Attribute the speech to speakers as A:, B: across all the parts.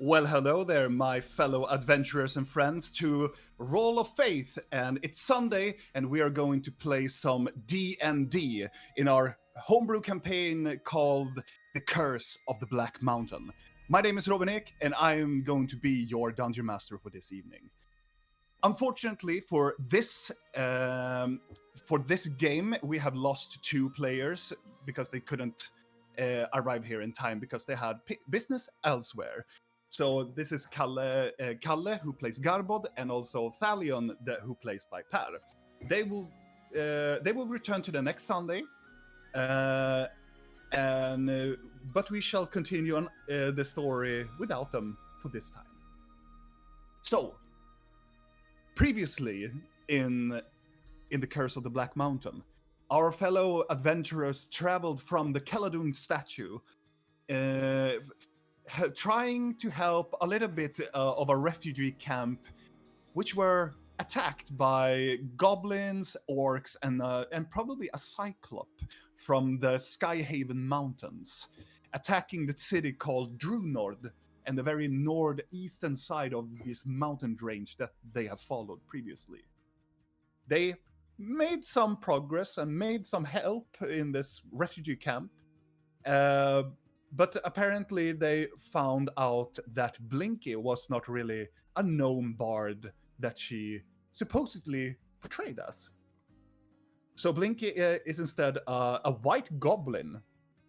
A: Well, hello there, my fellow adventurers and friends, to Roll of Faith, and it's Sunday, and we are going to play some D&D in our homebrew campaign called The Curse of the Black Mountain. My name is Robinik, and I am going to be your dungeon master for this evening. Unfortunately, for this game, we have lost 2 players because they couldn't arrive here in time because they had business elsewhere. So this is Kalle, who plays Garbod, and also Thalion, who plays by Per. They will return to the next Sunday, but we shall continue on the story without them for this time. So, previously in The Curse of the Black Mountain, our fellow adventurers traveled from the Caledon statue, trying to help a little bit of a refugee camp, which were attacked by goblins, orcs, and probably a cyclope from the Skyhaven Mountains, attacking the city called Drunord and the very northeastern side of this mountain range that they have followed previously. They made some progress and made some help in this refugee camp, but apparently they found out that Blinky was not really a gnome bard that she supposedly portrayed as. So Blinky is instead a white goblin.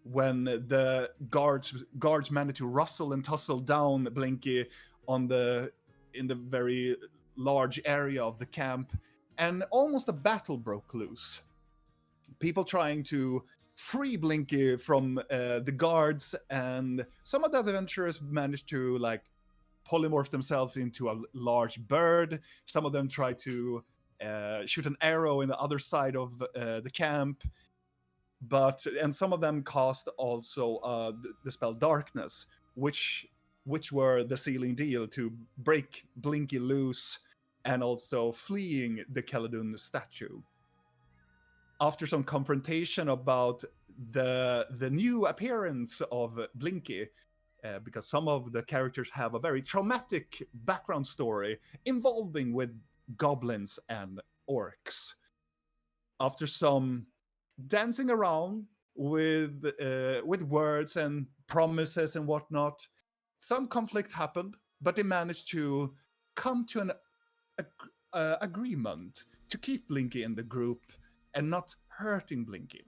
A: When the guards managed to rustle and tussle down Blinky in the very large area of the camp, and almost a battle broke loose. People trying to free Blinky from the guards, and some of the adventurers managed to polymorph themselves into a large bird. Some of them tried to shoot an arrow in the other side of the camp, and some of them cast also the spell Darkness, which were the sealing deal to break Blinky loose and also fleeing the Caledon statue. After some confrontation about the new appearance of Blinky, because some of the characters have a very traumatic background story involving with goblins and orcs. After some dancing around with words and promises and whatnot, some conflict happened, but they managed to come to an agreement to keep Blinky in the group and not hurting Blinky.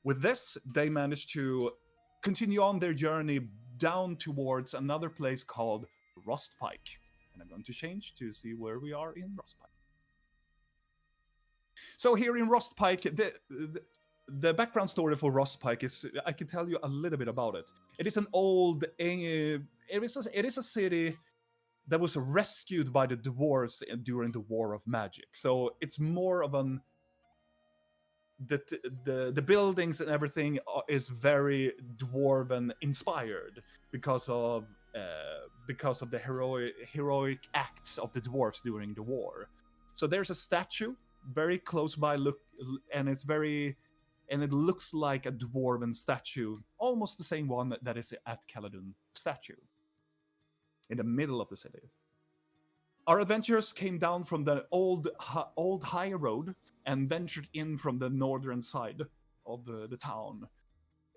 A: With this, they managed to continue on their journey down towards another place called Rostpike. And I'm going to change to see where we are in Rostpike. So here in Rostpike, the background story for Rostpike is, I can tell you a little bit about it. It is an old, it is a city that was rescued by the dwarves during the War of Magic. So it's more of the buildings and everything is very dwarven inspired because of the heroic acts of the dwarves during the war. So there's a statue very close by, and it looks like a dwarven statue, almost the same one that is at Caledon statue, in the middle of the city. Our adventurers came down from the old high road and ventured in from the northern side of the town.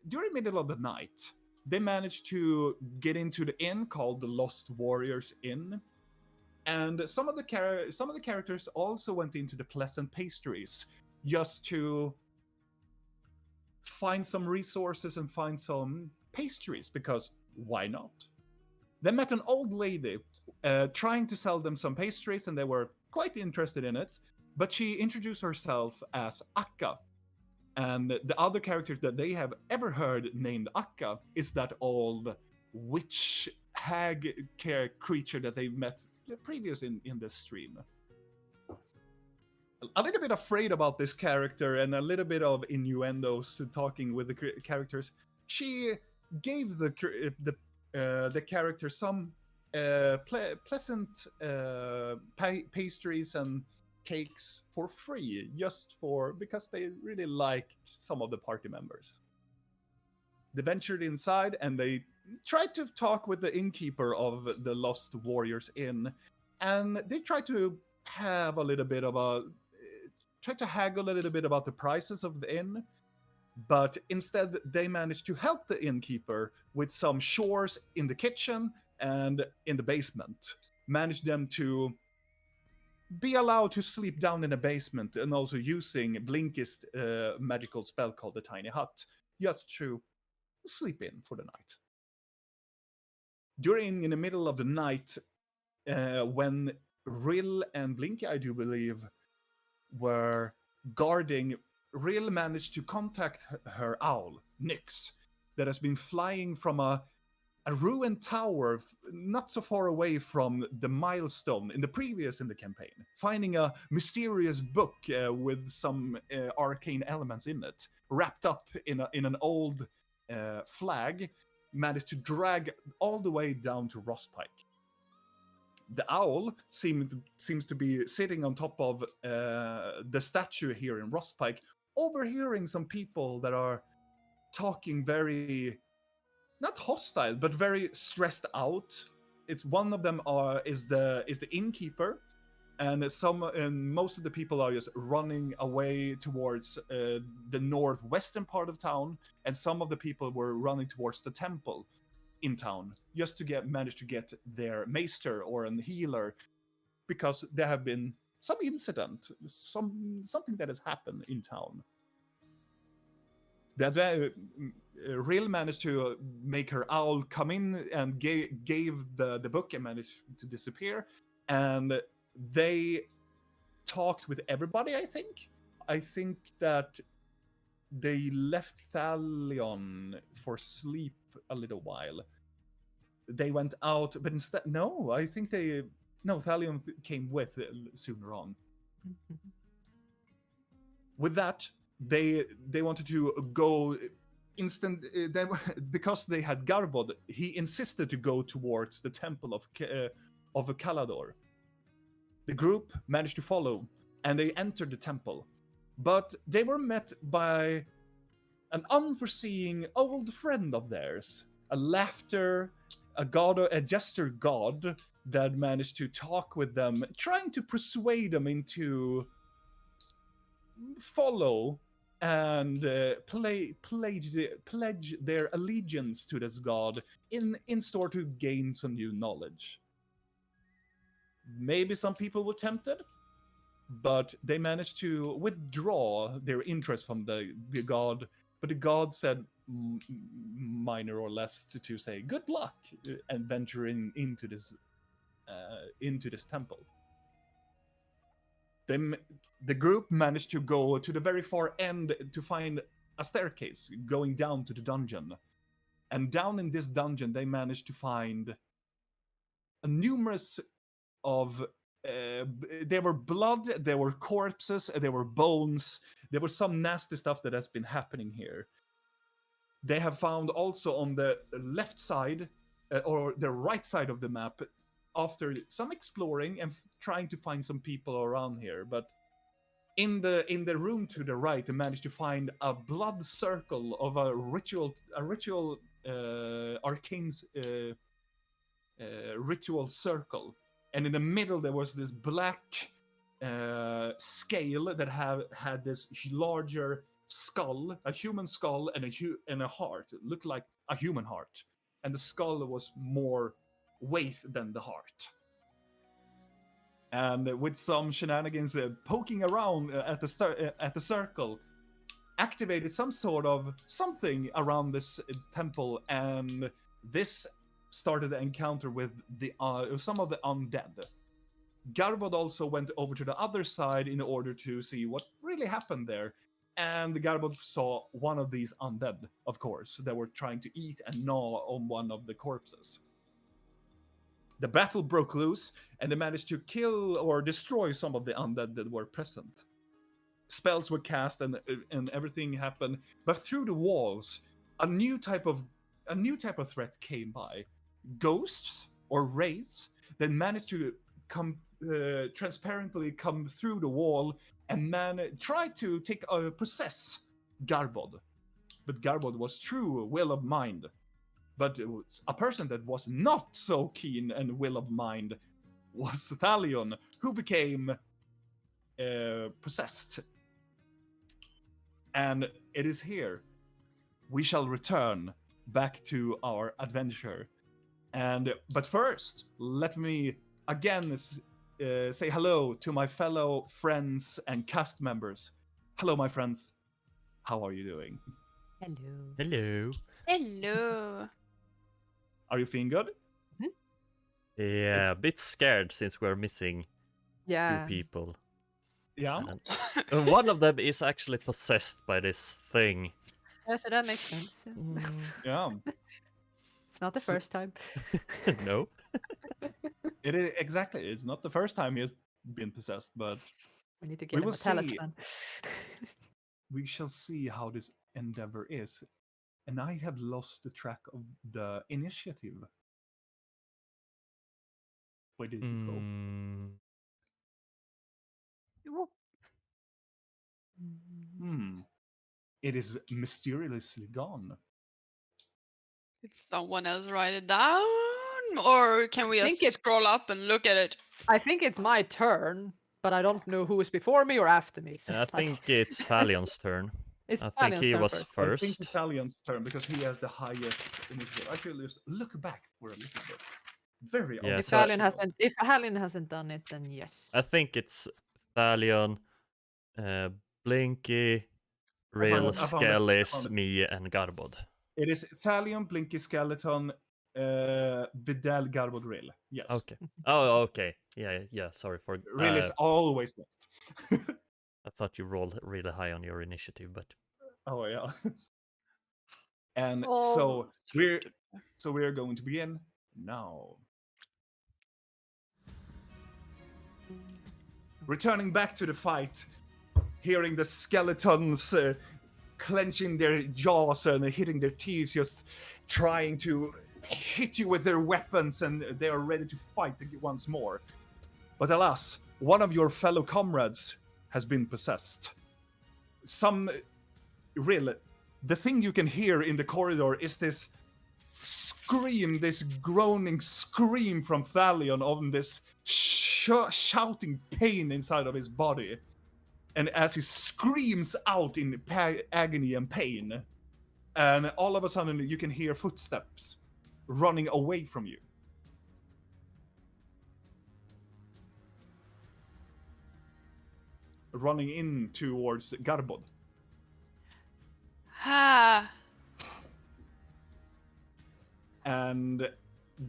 A: During the middle of the night, they managed to get into the inn called the Lost Warriors Inn, and some of the characters also went into the Pleasant Pastries just to find some resources and find some pastries, because why not? They met an old lady trying to sell them some pastries, and they were quite interested in it, but she introduced herself as Akka. And the other character that they have ever heard named Akka is that old witch hag creature that they met previous in this stream. A little bit afraid about this character and a little bit of innuendos talking with the characters. She gave the character some pleasant pastries and cakes for free, just for because they really liked some of the party members. They ventured inside and they tried to talk with the innkeeper of the Lost Warriors Inn, and they tried to have a little bit of a try to haggle a little bit about the prices of the inn, but instead they managed to help the innkeeper with some chores in the kitchen and in the basement. Managed them to be allowed to sleep down in the basement, and also using Blinkist magical spell called the Tiny Hut, just to sleep in for the night. During in the middle of the night, when Rill and Blinky, I do believe, were guarding, Rill managed to contact her owl, Nyx, that has been flying from a ruined tower not so far away from the milestone in the campaign, finding a mysterious book with some arcane elements in it, wrapped up in an old flag, managed to drag all the way down to Rostpike. The owl seems to be sitting on top of the statue here in Rostpike, overhearing some people that are talking very, not hostile, but very stressed out. It's one of them is the innkeeper, and most of the people are just running away towards the northwestern part of town, and some of the people were running towards the temple in town just to manage to get their maester or a healer, because there have been some incident, something that has happened in town. That Rill managed to make her owl come in and gave the book and managed to disappear, and they talked with everybody. I think that they left Thalion for sleep a little while. They went out, but instead, Thalion came with sooner on. With that, they wanted to go instant. Because they had Garbod, he insisted to go towards the temple of Calador. The group managed to follow, and they entered the temple. But they were met by an unforeseen old friend of theirs, a jester god that managed to talk with them, trying to persuade them into follow and pledge their allegiance to this god in store to gain some new knowledge. Maybe some people were tempted, but they managed to withdraw their interest from the god. But the god said minor or less to say good luck and venturing into this temple. The group managed to go to the very far end to find a staircase going down to the dungeon. And down in this dungeon, they managed to find a numerous of there were blood, there were corpses, there were bones, there was some nasty stuff that has been happening here. They have found also on the left side or the right side of the map, after some exploring and trying to find some people around here, but in the room to the right, they managed to find a blood circle of a ritual arcane ritual circle. And in the middle, there was this black scale that had this larger skull, a human skull, and a heart. It looked like a human heart. And the skull was more weight than the heart. And with some shenanigans poking around at the circle, activated some sort of something around this temple, and this started the encounter with some of the undead. Garbod also went over to the other side in order to see what really happened there, and Garbod saw one of these undead, of course, that were trying to eat and gnaw on one of the corpses. The battle broke loose, and they managed to kill or destroy some of the undead that were present. Spells were cast, and everything happened, but through the walls, a new type of threat came by. Ghosts or race that managed to come transparently come through the wall and try to possess Garbod. But Garbod was true will of mind. But it was a person that was not so keen and will of mind was Thalion, who became possessed. And it is here we shall return back to our adventure. But first, let me again say hello to my fellow friends and cast members. Hello, my friends. How are you doing?
B: Hello.
C: Hello.
D: Hello.
A: Are you feeling good?
C: Yeah, a bit scared since we're missing
B: Yeah.
C: 2 people.
A: Yeah.
C: And one of them is actually possessed by this thing.
B: Yeah, so that makes sense.
A: Yeah.
B: It's not the first time.
C: No.
A: It is exactly. It's not the first time he has been possessed, but
B: We need to
A: we
B: get him
A: will
B: a
A: see.
B: talisman.
A: We shall see how this endeavor is. And I have lost the track of the initiative. Where did it go? It is mysteriously gone.
D: Did someone else write it down? Or can we
B: think
D: just scroll up and look at it?
B: I think it's my turn, but I don't know who was before me or after me. So
C: I
B: it's like...
C: think it's Thalion's turn.
B: It's
C: I think
B: Thalion's
C: he
B: turn
C: was
B: first.
A: I think
C: first.
A: Italian's turn because he has the highest initiative. I should just look back for a little bit. Very
C: Yeah,
B: If
C: so
B: Thalion hasn't done it, then yes.
C: I think it's Thalion, Blinky, Real Skellis, me, and Garbod.
A: It is Thalion, Blinky Skeleton, Vidal, Garbod, Rill. Yes.
C: Okay. Oh, okay. Yeah. Sorry for.
A: Rill is always next.
C: I thought you rolled really high on your initiative, but.
A: Oh yeah. And
D: Oh,
A: so we're going to begin now. Returning back to the fight, hearing the skeletons clenching their jaws and hitting their teeth, just trying to hit you with their weapons, and they are ready to fight once more. But alas, one of your fellow comrades has been possessed. The thing you can hear in the corridor is this scream, this groaning scream from Thalion on this shouting pain inside of his body. And as he screams out in agony and pain, and all of a sudden you can hear footsteps running away from you. Running in towards Garbod.
D: Ah.
A: And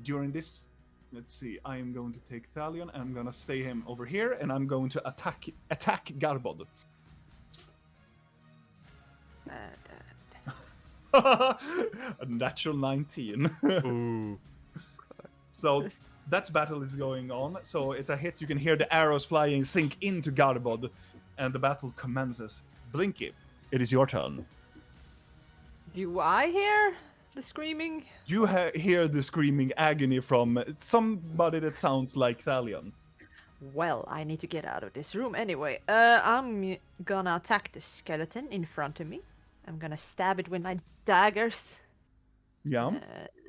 A: during this, let's see, I am going to take Thalion, and I'm going to stay him over here, and I'm going to attack Garbod. A natural 19.
C: Ooh.
A: So that battle is going on. So it's a hit. You can hear the arrows flying, sink into Garbod, and the battle commences. Blinky, it is your turn.
B: Do I hear the screaming?
A: You hear the screaming agony from somebody that sounds like Thalion.
B: Well, I need to get out of this room anyway. I'm gonna attack the skeleton in front of me. I'm gonna stab it with my daggers.
A: Yeah.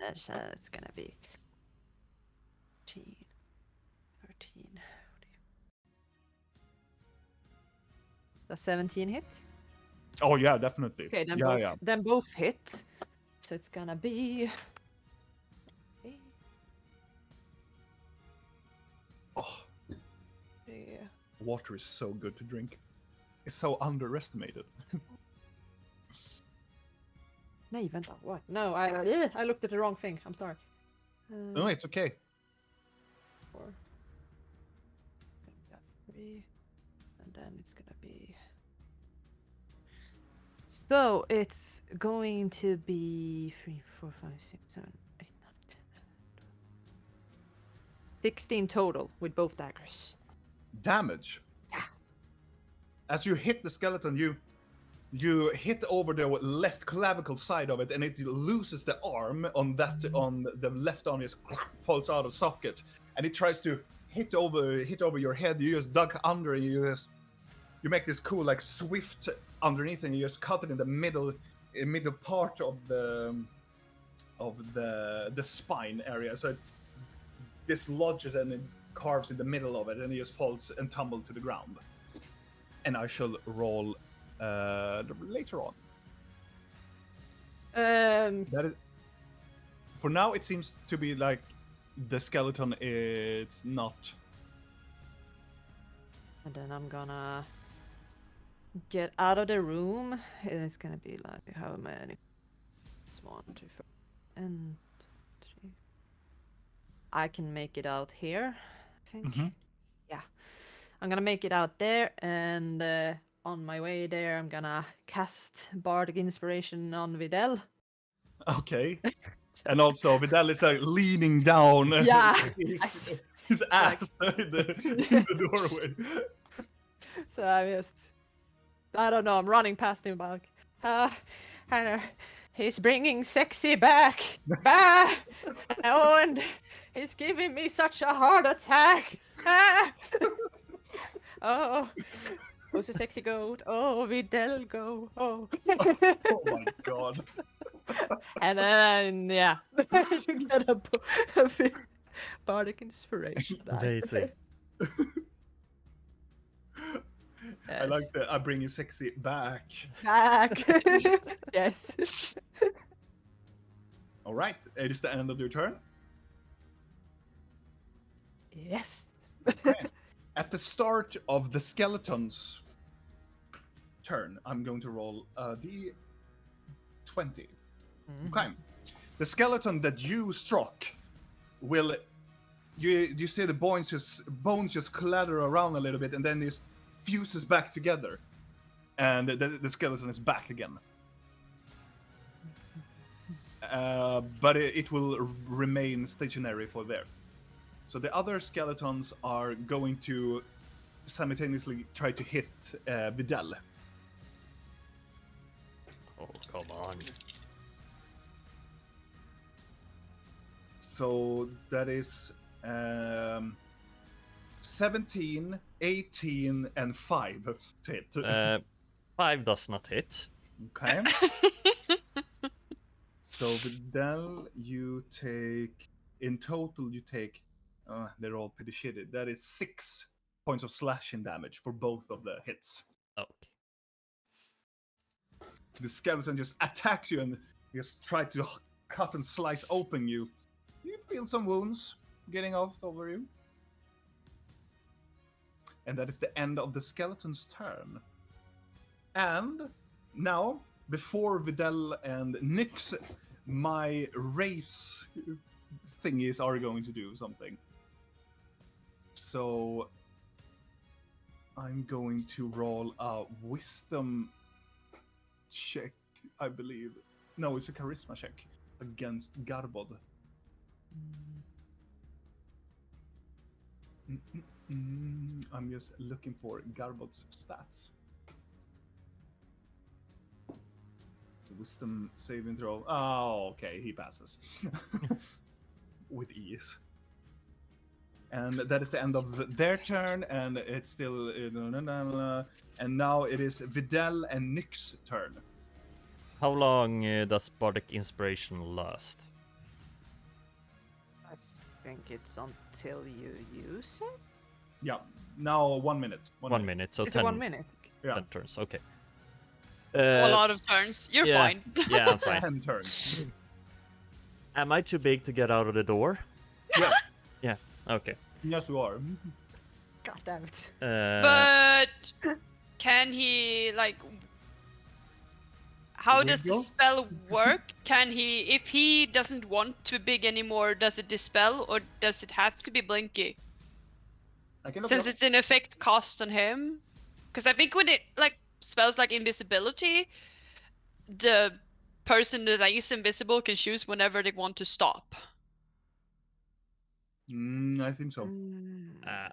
B: It's gonna be 13. Does 17 hit?
A: Oh yeah, definitely.
B: Okay, then then both hit. So it's gonna be.
A: Oh,
B: Yeah.
A: water is so good to drink. It's so underestimated.
B: No, vänta, what? No, I looked at the wrong thing. I'm sorry.
A: No, it's okay.
B: 4. 3. And then it's gonna be. So it's going to be 3, 4, 5, 6, 7, 8, 9, 10, 16 total with both daggers.
A: Damage.
B: Yeah.
A: As you hit the skeleton, you You hit over the left clavicle side of it, and it loses the arm on the left arm, just falls out of socket, and it tries to hit over your head. You just duck under, and you make this cool like swift underneath, and you just cut it in the middle part of the spine area. So it dislodges and it carves in the middle of it, and it just falls and tumbles to the ground. And I shall roll later on. That is, for now, it seems to be like the skeleton is not.
B: And then I'm gonna get out of the room. It's gonna be like how many? It's 1, 2, 4, and 3. I can make it out here, I think.
A: Mhm.
B: Yeah, I'm gonna make it out there, and on my way there, I'm gonna cast Bardic Inspiration on Videl.
A: Okay. And also, Vidal is leaning down.
B: Yeah,
A: his ass in the doorway.
B: So I don't know, I'm running past him like, and he's bringing sexy back. Oh, and he's giving me such a heart attack. Oh, who's the sexy goat? Oh, Videl go. Oh.
A: Oh my god.
B: And then, yeah, you get a Bardic Inspiration.
C: Amazing.
A: I like that. I bring you sexy back.
B: Back. Yes.
A: All right. It is the end of your turn.
B: Yes.
A: Okay. At the start of the skeleton's turn, I'm going to roll a d20. Okay. The skeleton that you struck will. You see the bones just clatter around a little bit, and then it fuses back together, and the skeleton is back again. But it will remain stationary for there. So the other skeletons are going to simultaneously try to hit Vidal.
C: Oh, come on.
A: So that is 17, 18, and 5 to hit.
C: 5 does not hit.
A: Okay. So Vidal, you take... In total, you take... they're all pretty shitty. That is 6 points of slashing damage for both of the hits.
C: Okay.
A: The skeleton just attacks you and just try to cut and slice open you. You feel some wounds getting off over you. And that is the end of the skeleton's turn. And now, before Vidal and Nyx, my race thingies are going to do something. So I'm going to roll a wisdom check, I believe. No, it's a charisma check against Garbod. I'm just looking for Garbod's stats. It's a wisdom saving throw. Oh, okay, he passes. With ease. And that is the end of their turn, and it's still... And now it is Vidal and Nyx's turn.
C: How long does Bardic Inspiration last?
B: I think it's until you use it.
A: Yeah, now 1 minute.
C: 1 minute, so
B: Is
C: 10,
B: it 1 minute?
A: Yeah,
C: 10 turns, okay.
D: A lot of turns. You're
C: yeah.
D: fine.
C: Yeah, I'm fine.
A: 10 turns.
C: Am I too big to get out of the door?
A: Yeah.
C: Yeah, okay.
A: Yes, you are.
B: God damn it.
D: But can he like? How does the
A: Wiggle?
D: spell work? Can he, if he doesn't want to be big anymore, does it dispel or does it have to be blinky?
A: I can look
D: Since
A: it up.
D: it's an effect cost on him. Because I think when it like spells like invisibility, the person that is invisible can choose whenever they want to stop.
A: I think so.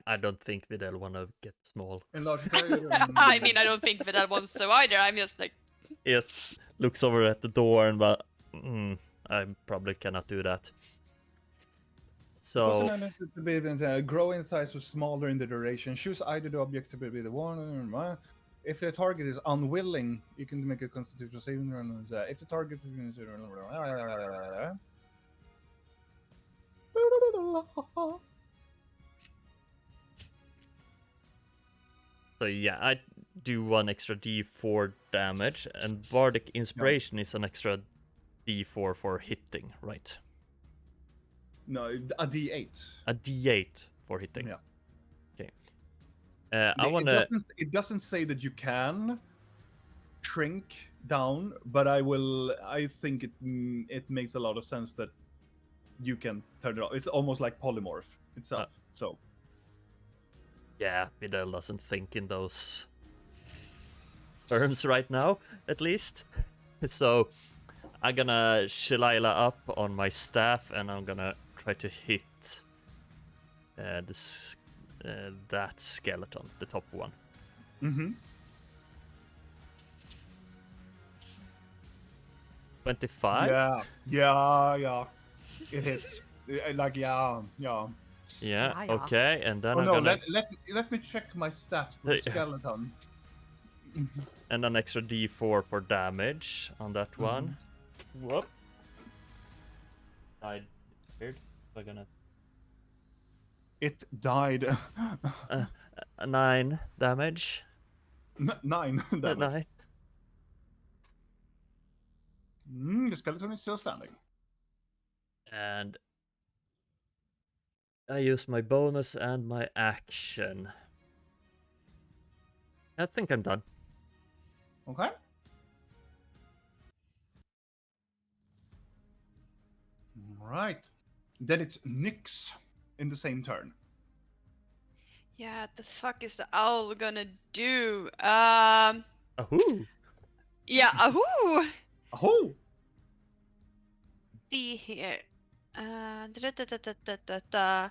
C: I don't think Vidal wanna get small.
A: Enlarge target.
D: I mean, I don't think that wants to either. I'm just like,
C: Yes, looks over at the door and but I probably cannot do that. So
A: grow in size or smaller in the duration. Choose either the object to be the one. If the target is unwilling, you can make a constitutional saving throw. If the target is
C: So yeah, I do 1 extra D4 damage, and Bardic Inspiration is an extra D4 for hitting, right?
A: No, a D8.
C: A D8 for hitting.
A: Yeah.
C: Okay. I wanna.
A: It doesn't say that you can shrink down, but I think it makes a lot of sense that you can turn it off. It's almost like polymorph itself. So.
C: Yeah, Vidal doesn't think in those terms right now, at least. So I'm gonna Shalila up on my staff, and I'm gonna try to hit that skeleton, the top one.
A: Mm-hmm.
C: 25?
A: Yeah. It hits. Like, yeah.
C: Yeah,
B: Yeah.
C: okay, and then
A: Oh
C: I'm
A: no,
C: gonna...
A: let me check my stats for the skeleton.
C: And an extra D4 for damage on that one. Whoop. I weird. We're gonna...
A: It died.
C: 9 damage.
A: 9 damage.
C: 9.
A: The skeleton is still standing.
C: And I use my bonus and my action. I think I'm done.
A: Okay. Right. Then it's Nyx in the same turn.
D: Yeah, the fuck is the owl gonna do?
C: Ahoo!
D: Yeah, ahoo!
A: Oh!
D: See here. Da-da-da-da-da-da-da.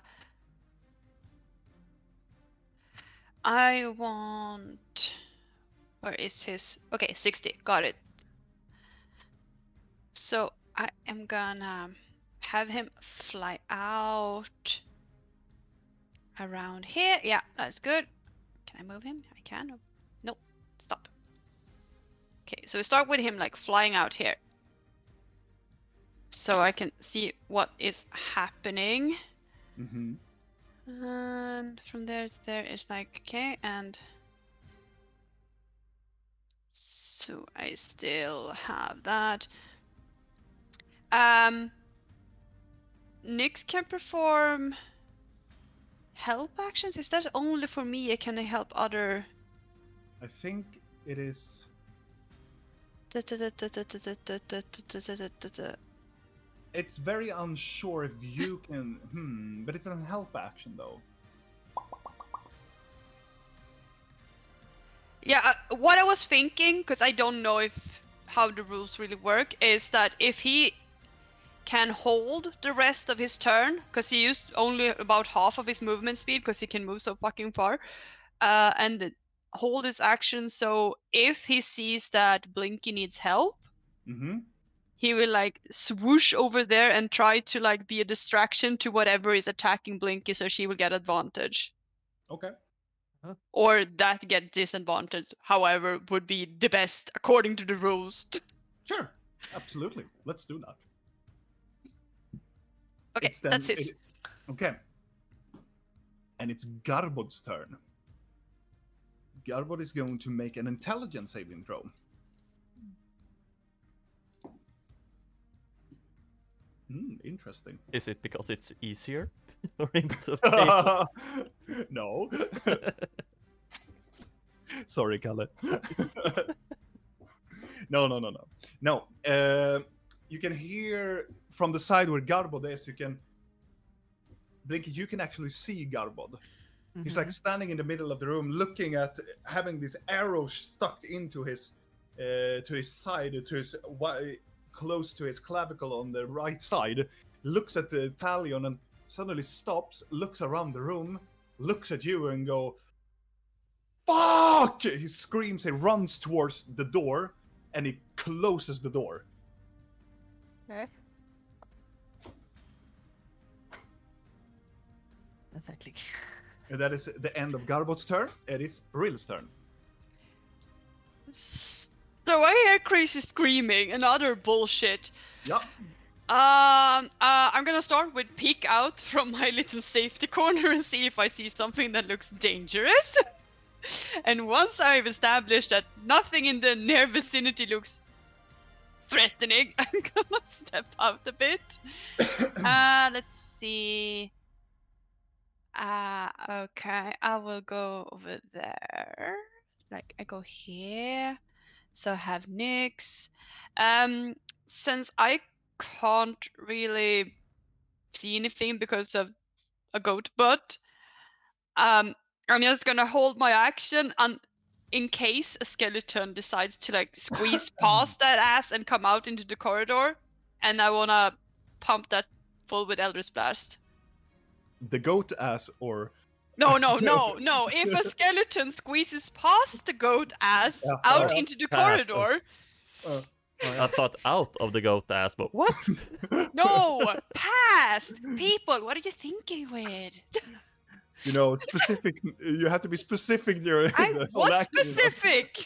D: I want... Where is his... Okay, 60. Got it. So I am gonna have him fly out around here. Yeah, that's good. Can I move him? I can. Nope. Stop. Okay, so we start with him like flying out here. So I can see what is happening.
A: Mm-hmm.
D: And from there is like, okay, and so I still have that. Nyx can perform help actions. Is that only for me, or can I help other?
A: I think it is. It's very unsure if you can. But it's a help action though.
D: Yeah, what I was thinking, because I don't know how the rules really work, is that if he can hold the rest of his turn, because he used only about half of his movement speed, because he can move so fucking far, and hold his action, so if he sees that Blinky needs help, he will like swoosh over there and try to like be a distraction to whatever is attacking Blinky, so she will get advantage.
A: Okay.
D: Or that get disadvantage, however, would be the best according to the rules.
A: Sure. Absolutely. Let's do that.
D: Okay, that's it.
A: Okay. And it's Garbod's turn. Garbod is going to make an intelligence saving throw. Interesting.
C: Is it because it's easier? Or in the
A: No. Sorry, Kalle. No. You can hear from the side where Garbod is, Blinky, you can actually see Garbod. Mm-hmm. He's like standing in the middle of the room, looking at having this arrow stuck into his side, close to his clavicle on the right side. Looks at the Thalion and suddenly stops, looks around the room, looks at you and go, "Fuck!" He screams, he runs towards the door, and he closes the door.
B: Okay. Exactly.
A: And that is the end of Garbod's turn. It is Rill's turn.
D: So I hear crazy screaming and other bullshit.
A: Yeah.
D: I'm gonna start with peek out from my little safety corner and see if I see something that looks dangerous. And once I've established that nothing in the near vicinity looks threatening, I'm gonna step out a bit. Let's see. Okay, I will go over there. Like, I go here. So I have Nyx. Since I can't really see anything because of a goat butt, I'm just gonna hold my action and in case a skeleton decides to like squeeze past that ass and come out into the corridor, and I wanna pump that full with Eldritch Blast.
A: The goat ass or...
D: No. If a skeleton squeezes past the goat ass out into the
C: Past.
D: corridor.
C: I thought out of the goat ass, but what?
D: No, past people. What are you thinking with?
A: You know, specific. You have to be specific during
D: I
A: the whole
D: was
A: action, you know?
D: specific.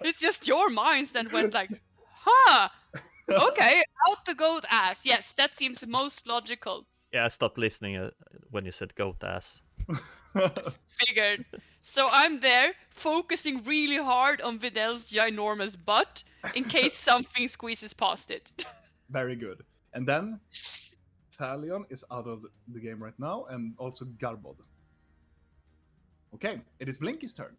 D: It's just your minds that went like, huh? Okay, out the goat ass. Yes, that seems most logical.
C: Yeah, I stopped listening when you said goat ass.
D: Figured. So I'm there, focusing really hard on Videl's ginormous butt, in case something squeezes past it.
A: Very good. And then Thalion is out of the game right now, and also Garbod. Okay, it is Blinky's turn.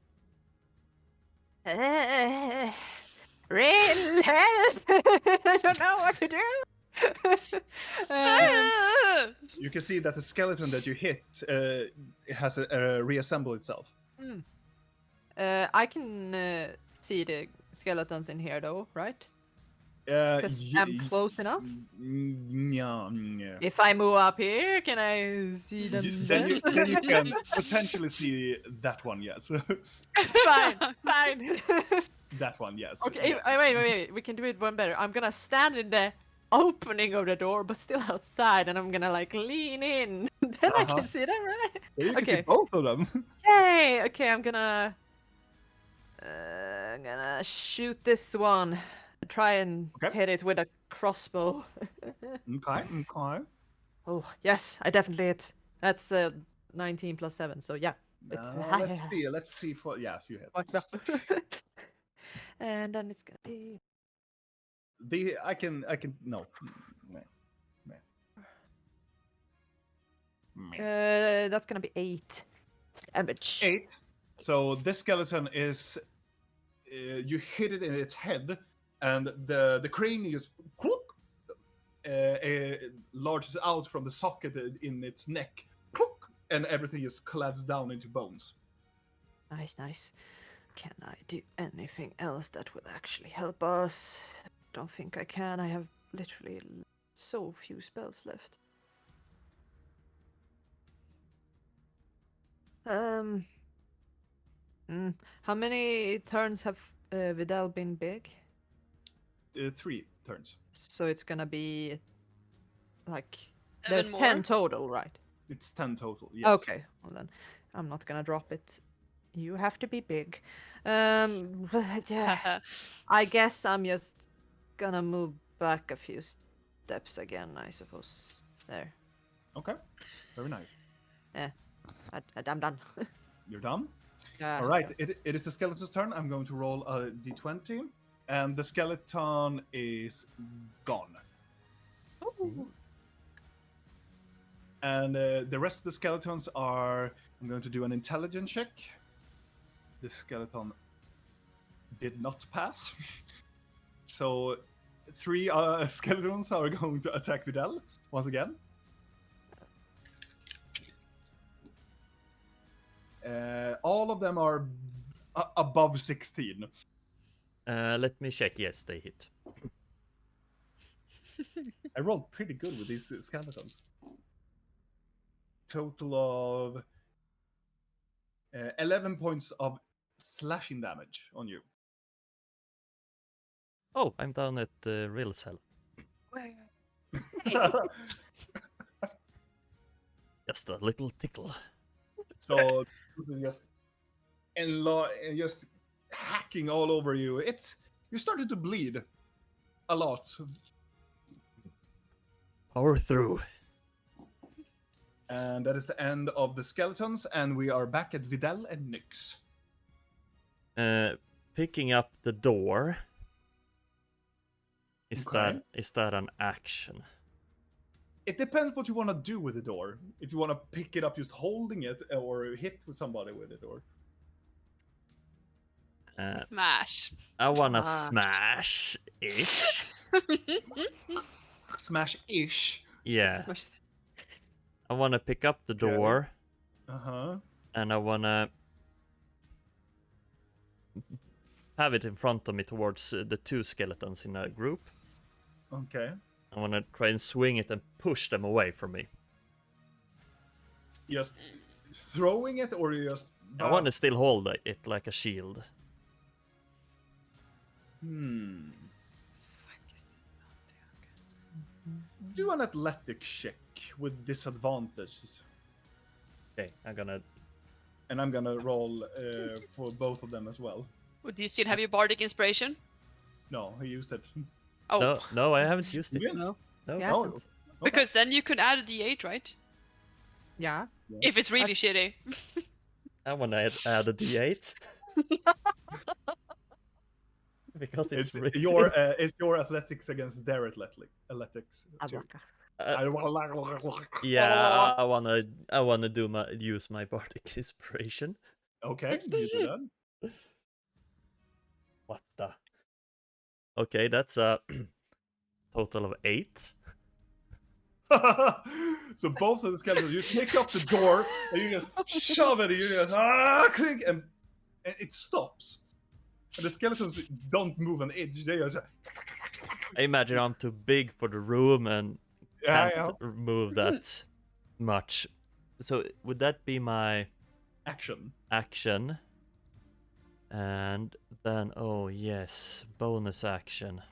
B: Real help! I don't know what to do.
A: You can see that the skeleton that you hit has reassembled itself.
B: I can see the skeletons in here, though, right? Because I'm close enough.
A: Yeah.
B: If I move up here, can I see them?
A: Then you can potentially see that one, yes.
B: Fine.
A: That one, yes.
B: Okay,
A: yes.
B: wait. We can do it one better. I'm gonna stand in the opening of the door, but still outside, and I'm gonna like lean in. Then I can see them, right?
A: Yeah, you can see both of them.
B: Yay! Okay, I'm gonna shoot this one. Try and hit it with a crossbow.
A: Okay.
B: Oh yes, I definitely hit. That's 19 plus 7, so yeah. It's
A: Let's see for you hit.
B: And then it's gonna be
A: I can no.
B: that's gonna be 8 damage.
A: 8. So this skeleton is you hit it in its head, and the crane just larges out from the socket in its neck, and everything just collapses down into bones.
B: Nice. Can I do anything else that will actually help us? Don't think I can. I have literally so few spells left. How many turns have Vidal been big?
A: 3 turns.
B: So it's gonna be like
D: 7
B: there's
D: more?
B: 10 total, right?
A: It's 10 total. Yes.
B: Okay, well then I'm not gonna drop it. You have to be big. Yeah. I guess I'm just gonna move back a few steps again, I suppose. There.
A: Okay. Very nice.
B: I'm done.
A: You're done? All right. It is the skeleton's turn. I'm going to roll a d20. And the skeleton is gone.
B: Ooh.
A: And the rest of the skeletons are... I'm going to do an intelligence check. This skeleton did not pass. So 3 skeletons are going to attack Vidal once again. All of them are above 16.
C: Let me check. Yes, they hit.
A: I rolled pretty good with these skeletons. Total of 11 points of slashing damage on you.
C: Oh, I'm down at real health. Just a little tickle.
A: So just just hacking all over you. You started to bleed a lot.
C: Power through.
A: And that is the end of the skeletons, and we are back at Vidal and Nyx.
C: Picking up the door. Is
A: Okay.
C: that an action?
A: It depends what you want to do with the door. If you want to pick it up just holding it, or hit with somebody with it, or...
D: Smash.
C: I wanna
B: Smash.
C: smash-ish.
A: Smash-ish.
C: Yeah.
B: Smash it.
C: I wanna pick up the door.
A: Uh-huh.
C: And I wanna have it in front of me towards the two skeletons in a group.
A: Okay.
C: I wanna try and swing it and push them away from me.
A: Just throwing it, or you just...
C: I wanna still hold it like a shield.
A: Do an athletic check with disadvantages.
C: Okay,
A: And I'm gonna roll for both of them as well.
D: Would you still have your bardic inspiration?
A: No, he used it.
D: Oh,
C: No, I haven't used it.
A: Yeah.
B: No.
C: No.
B: He
A: Oh,
B: hasn't.
D: because then you could add a d8, right?
B: Yeah.
D: If it's really shitty.
C: I wanna add a d8. Because it's really...
A: it's your athletics against their athletics. Too.
C: Yeah, I wanna use my bardic inspiration.
A: Okay, you do that.
C: What the? Okay, that's a total of 8.
A: So both of the skeletons, you take up the door and you just shove it, and you just clink, and it stops. And the skeletons don't move an inch. They just...
C: I imagine I'm too big for the room and can't
A: Yeah.
C: move that much. So would that be my
A: Action.
C: action? And then, oh yes, bonus action.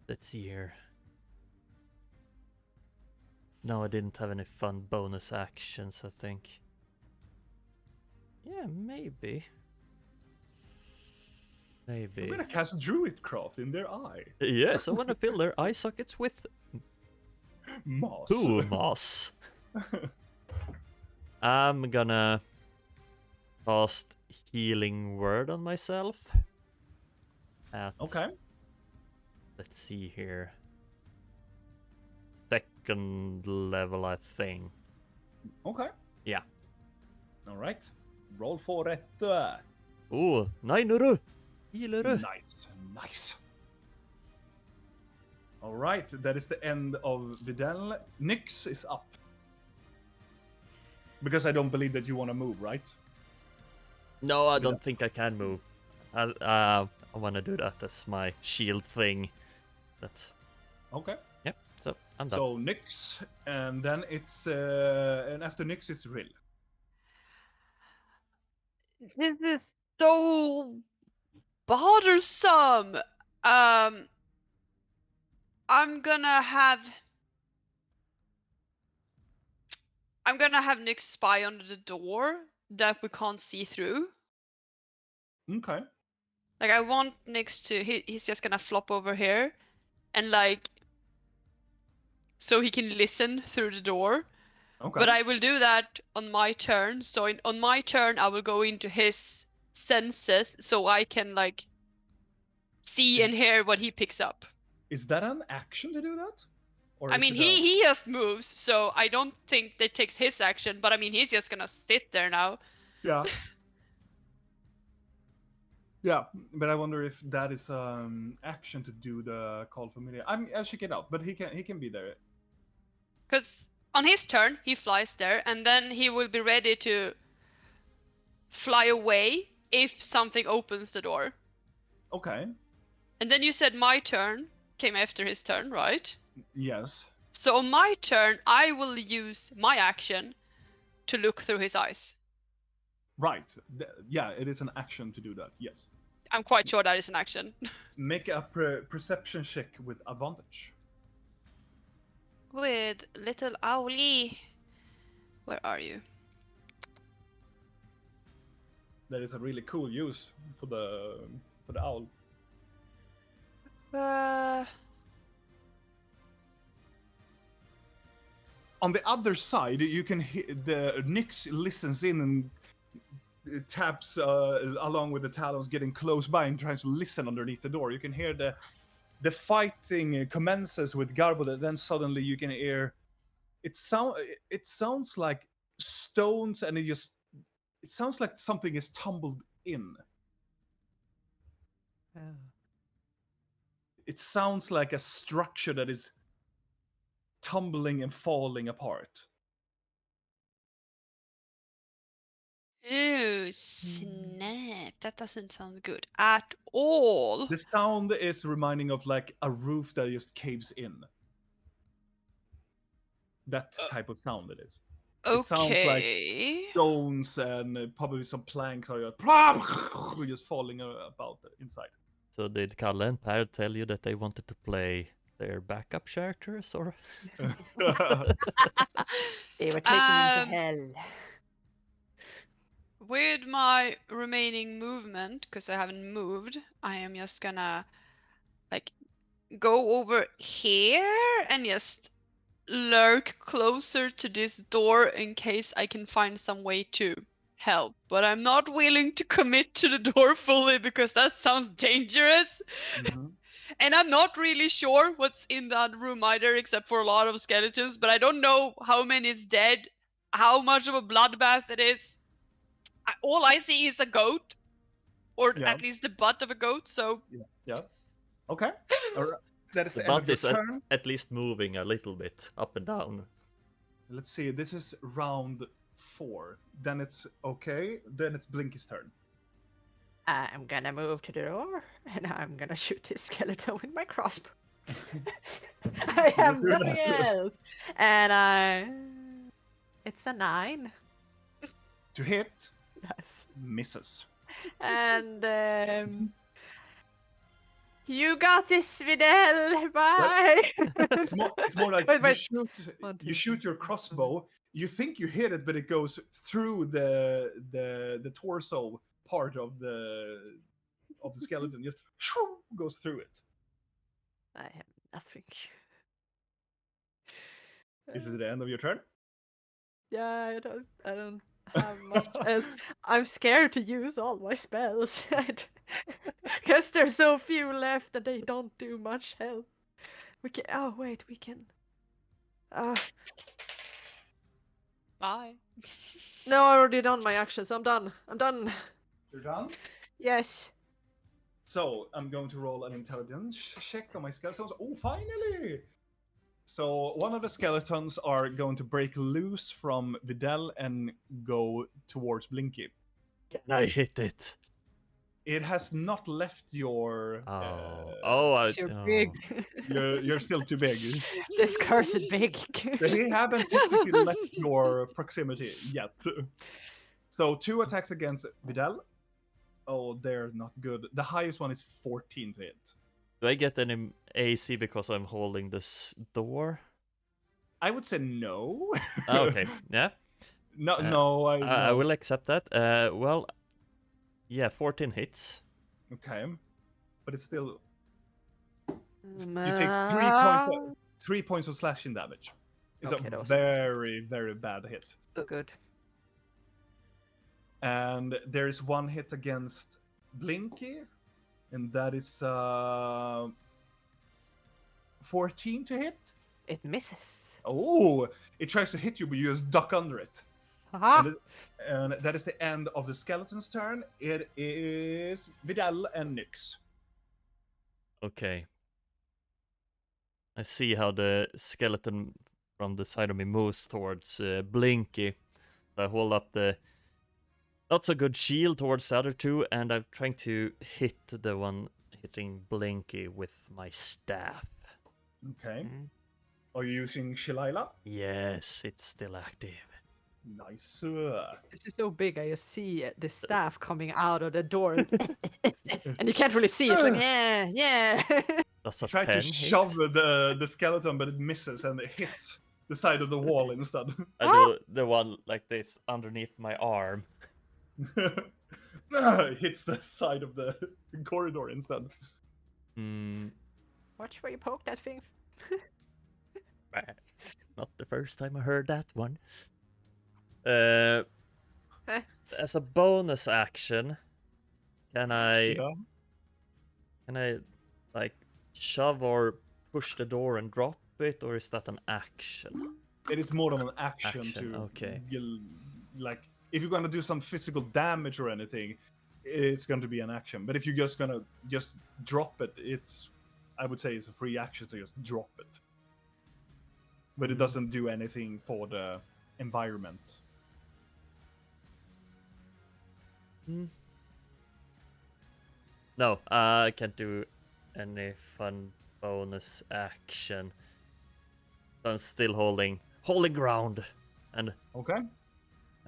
C: Let's see here. No, I didn't have any fun bonus actions, I think. Yeah, maybe.
A: I'm
C: Maybe.
A: gonna cast Druidcraft in their eye.
C: Yes, I want to fill their eye sockets with
A: Moss.
C: moss. I'm gonna cast Healing Word on myself.
A: Okay.
C: Let's see here. 2nd level, I think.
A: Okay.
C: Yeah.
A: All right. Roll for it.
C: Oh, 9 healer.
A: Nice. All right. That is the end of Vidal. Nyx is up. Because I don't believe that you want to move, right?
C: No, I don't think I can move. I want to do that as my shield thing. That's...
A: Okay.
C: Yep, so I'm done.
A: So Nyx, and then it's and after Nyx it's Rill.
D: This is so bothersome. I'm gonna have Nyx spy under the door that we can't see through.
A: Okay.
D: Like, I want Nyx to... He's just gonna flop over here. And, like... So he can listen through the door.
A: Okay.
D: But I will do that on my turn. So on my turn, I will go into his senses so I can, like... see and hear what he picks up.
A: Is that an action to do that? Or
D: I
A: is
D: mean,
A: it
D: he just moves, so I don't think that takes his action. But I mean, he's just gonna sit there now.
A: Yeah. Yeah, but I wonder if that is action to do the call familiar. I'll check it out, but he can be there.
D: Because on his turn, he flies there, and then he will be ready to fly away if something opens the door.
A: Okay.
D: And then you said my turn came after his turn, right?
A: Yes.
D: So on my turn, I will use my action to look through his eyes.
A: Right. Yeah, it is an action to do that. Yes.
D: I'm quite sure that is an action.
A: Make a perception check with advantage.
D: With little Owlie. Where are you?
A: That is a really cool use for the owl. On the other side, you can hear the Nyx listens in and taps along with the Talons, getting close by and tries to listen underneath the door. You can hear the fighting commences with Garbod, and then suddenly you can hear it sounds like stones, and it sounds like something is tumbled in. It sounds like a structure that is tumbling and falling apart.
D: Ew, snap. That doesn't sound good at all.
A: The sound is reminding of like a roof that just caves in. That type of sound it is.
D: Okay.
A: It sounds like stones and probably some planks are just falling about inside.
C: So did Kalle and Per tell you that they wanted to play their backup characters, or?
B: They were taken into hell.
D: With my remaining movement, because I haven't moved, I am just gonna like go over here and just lurk closer to this door in case I can find some way to help. But I'm not willing to commit to the door fully because that sounds dangerous.
A: Mm-hmm.
D: And I'm not really sure what's in that room either, except for a lot of skeletons. But I don't know how many is dead, how much of a bloodbath it is. All I see is a goat, or at least the butt of a goat. So
A: yeah. Okay. All right. That is the,
C: The
A: end of
C: butt
A: your
C: is
A: turn.
C: at least moving a little bit up and down.
A: Let's see. This is round 4. Then it's okay. Then it's Blinky's turn.
B: I'm gonna move to the door and I'm gonna shoot this skeleton with my crossbow. I have
A: do
B: nothing
A: that.
B: else. And it's a 9.
A: To hit,
B: Yes.
A: misses.
B: And you got this, Videl. Bye.
A: It's more like
B: Wait.
A: you shoot your crossbow. You think you hit it, but it goes through the torso part of the skeleton. Just goes through it.
B: I have nothing.
A: Is it the end of your turn?
B: Yeah, I don't have much else. I'm scared to use all my spells. Because there's so few left that they don't do much help. We can.
D: bye.
B: No, I already done my actions. I'm done.
A: You're done?
B: Yes.
A: So I'm going to roll an intelligence check on my skeletons. Oh, finally! So one of the skeletons are going to break loose from Videl and go towards Blinky.
C: Can I hit it?
A: It has not left your.
B: You're big.
A: You're still too big.
B: This cursed big.
A: They haven't technically left your proximity yet. So 2 attacks against Videl. Oh, they're not good. The highest one is 14 to hit.
C: Do I get any AC because I'm holding this door?
A: I would say no.
C: Okay, yeah.
A: No.
C: I will accept that. Well, yeah, 14 hits.
A: Okay, but it's still. You take 3 points of slashing damage. It's
B: Okay,
A: a very, very bad hit.
B: Good.
A: And there is 1 hit against Blinky, and that is 14 to hit.
B: It misses.
A: Oh, it tries to hit you, but you just duck under it.
B: Aha!
A: And that is the end of the skeleton's turn. It is Vidal and Nyx.
C: Okay. I see how the skeleton from the side of me moves towards Blinky. I hold up the not so good shield towards the other 2, and I'm trying to hit the one hitting Blinky with my staff.
A: Okay. Are you using Shalila?
C: Yes, it's still active.
A: Nice.
B: This is so big. I just see the staff coming out of the door, and you can't really see. It's like, yeah.
C: Does a
A: Try
C: 10
A: to
C: hit?
A: shove the skeleton, but it misses and it hits the side of the wall instead.
C: I do the one like this underneath my arm.
A: It hits the side of the corridor instead.
C: Hmm.
B: Watch where you poke that thing.
C: Not the first time I heard that one. As a bonus action, can I like shove or push the door and drop it, or is that an action?
A: It is more of an action,
C: Action,
A: to
C: okay.
A: like if you're gonna do some physical damage or anything, it's going to be an action. But if you're just gonna just drop it, I would say it's a free action to just drop it. But it doesn't do anything for the environment.
C: No, I can't do any fun bonus action. I'm still holding ground, and
A: Okay.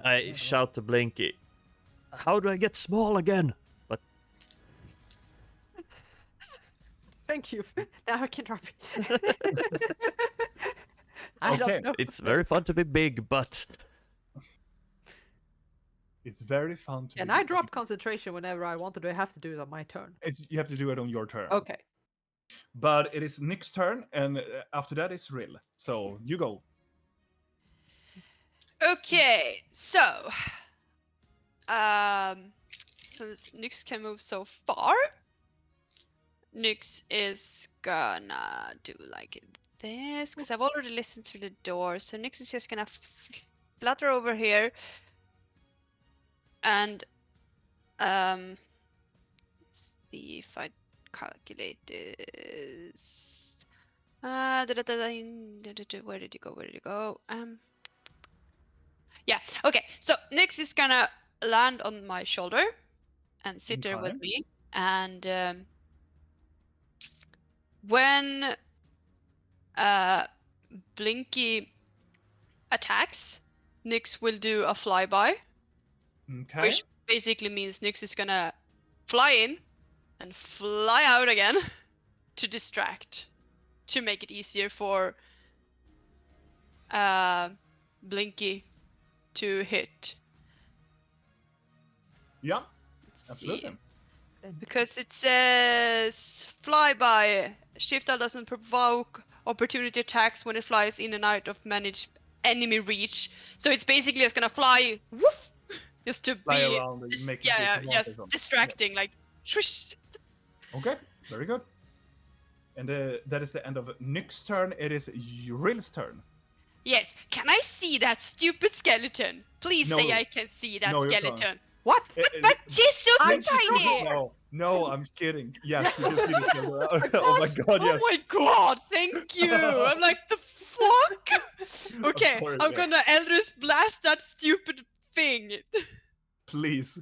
C: I shout to Blinky, "How do I get small again?" But
B: Thank you. Now I can drop it. I
A: Okay.
B: don't know.
C: it's very fun to be big, but
A: It's very fun to.
B: And I drop concentration whenever I want to do. I have to do it on my turn.
A: You have to do it on your turn.
B: Okay.
A: But it is Nick's turn, and after that is Rill. So you go.
D: Okay, so since Nyx can move so far, Nyx is gonna do like this because I've already listened through the door. So Nyx is just gonna flutter over here and see if I calculate this. Where did you go? Where did you go? Yeah, okay. So Nyx is gonna land on my shoulder and sit there with
A: Okay.
D: me. And when Blinky attacks, Nyx will do a flyby,
A: Okay.
D: which basically means Nyx is gonna fly in and fly out again to distract, to make it easier for Blinky to hit.
A: Yeah,
D: Let's
A: absolutely.
D: see. Because it says flyby. Shiftal doesn't provoke opportunity attacks when it flies in and out of managed enemy reach. So it's basically just gonna fly woof just to
A: Fly
D: be
A: around and make it
D: yes,
A: disadvantage on.
D: distracting, like shush.
A: Okay, very good. And that is the end of Nick's turn. It is Rill's turn.
D: Yes, can I see that stupid skeleton? Please
A: No.
D: say I can see that
A: No, you can't.
D: skeleton.
B: What?
D: But she's super
B: I'm
D: tiny!
A: No, I'm kidding. Yes, you can see the skeleton. Oh my god, yes.
D: Oh my god, thank you! I'm like, the fuck? Okay,
A: sorry,
D: I'm
A: yes.
D: gonna Eldritch Blast that stupid thing.
A: Please.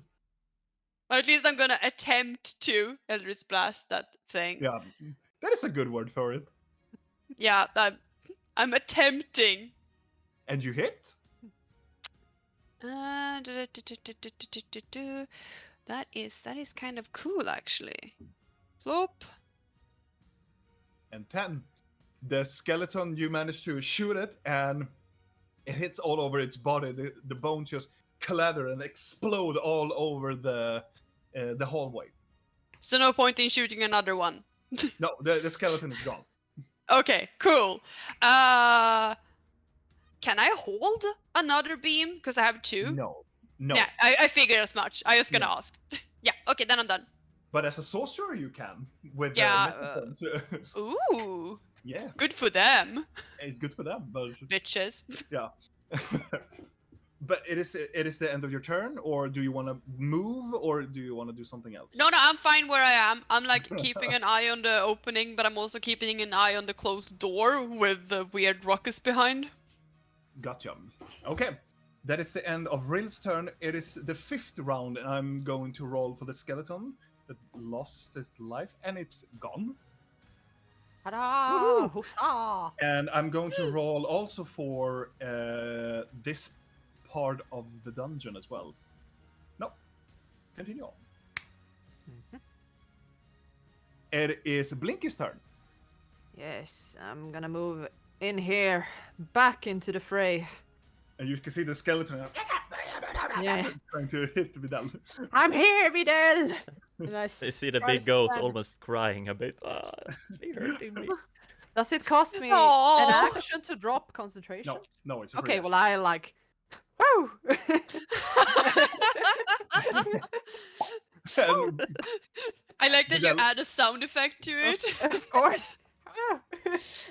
D: Or at least I'm gonna attempt to Eldritch Blast that thing.
A: Yeah, that is a good word for it.
D: Yeah, I'm attempting.
A: And you hit?
D: That is kind of cool, actually. Flop.
A: And 10. The skeleton, you manage to shoot it, and it hits all over its body. The bones just clatter and explode all over the hallway.
D: So no point in shooting another one.
A: No, the skeleton is gone.
D: Okay, cool. Can I hold another beam? Because I have two.
A: No.
D: Yeah, I figured as much. I was gonna
A: No.
D: ask. Yeah, okay, then I'm done.
A: But as a sorcerer, you can with
D: Yeah,
A: mechanisms.
D: Ooh,
A: Yeah,
D: good for them,
A: it's good for them, but
D: bitches.
A: yeah. But it is the end of your turn, or do you want to move, or do you want to do something else?
D: No, I'm fine where I am. I'm like keeping an eye on the opening, but I'm also keeping an eye on the closed door with the weird ruckus behind.
A: Gotcha. Okay, that is the end of Rill's turn. It is the 5th round, and I'm going to roll for the skeleton that lost its life, and it's gone.
B: Ta-da! Huzzah!
A: And I'm going to roll also for this part of the dungeon as well. No. Continue on.
B: Mhm.
A: It is Blinky's turn.
B: Yes, I'm gonna move in here, back into the fray.
A: And you can see the skeleton
B: Yeah.
A: trying to hit Vidal.
B: I'm here, Vidal! And I
C: You see the
B: try to
C: big goat
B: stand-
C: almost crying a bit. Ah, it's hurting me.
B: Does it cost me
D: Aw.
B: an action to drop concentration?
A: No, it's a free
B: Okay,
A: action.
B: well I like... Woo!
A: And
D: I like that you
A: Vidal-
D: add a sound effect to it.
B: Of course.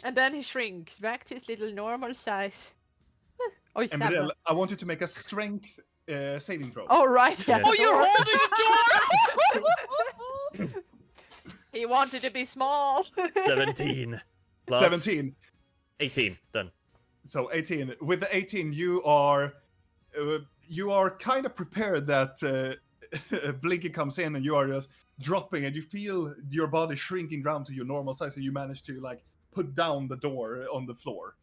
B: And then he shrinks back to his little normal size. Oh,
A: And Vidal, I want you to make a strength saving throw.
B: oh right, yes.
C: Yeah.
D: Oh, you're holding the door!
B: He wanted to be small.
C: 17 plus
A: 17.
C: 18 then.
A: So 18. With the 18, you are kind of prepared that Blinky comes in and you are just dropping, and you feel your body shrinking down to your normal size, so you manage to like put down the door on the floor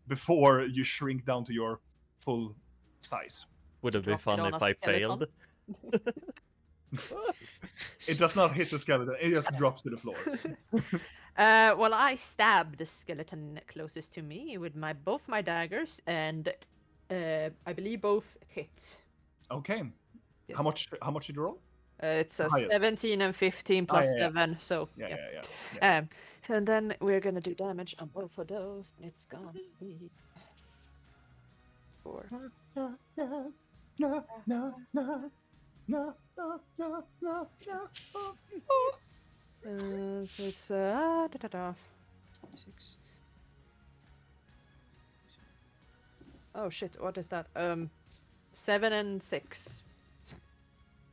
A: before you shrink down to your full size.
C: Would it be
B: Drop it
C: fun
B: on
C: if
B: a
C: I
B: skeleton.
C: failed?
A: It does not hit the skeleton; it just drops to the floor.
B: Well, I stab the skeleton closest to me with both my daggers, and I believe both hit.
A: Okay.
B: Yes.
A: How much did you roll?
B: It's a
A: Higher.
B: 17 and 15 plus
A: yeah.
B: 7, so
A: Yeah.
B: So and then we're gonna do damage on both of those. And it's gonna be 4. So it's 6. Oh shit! What is that? 7 and 6.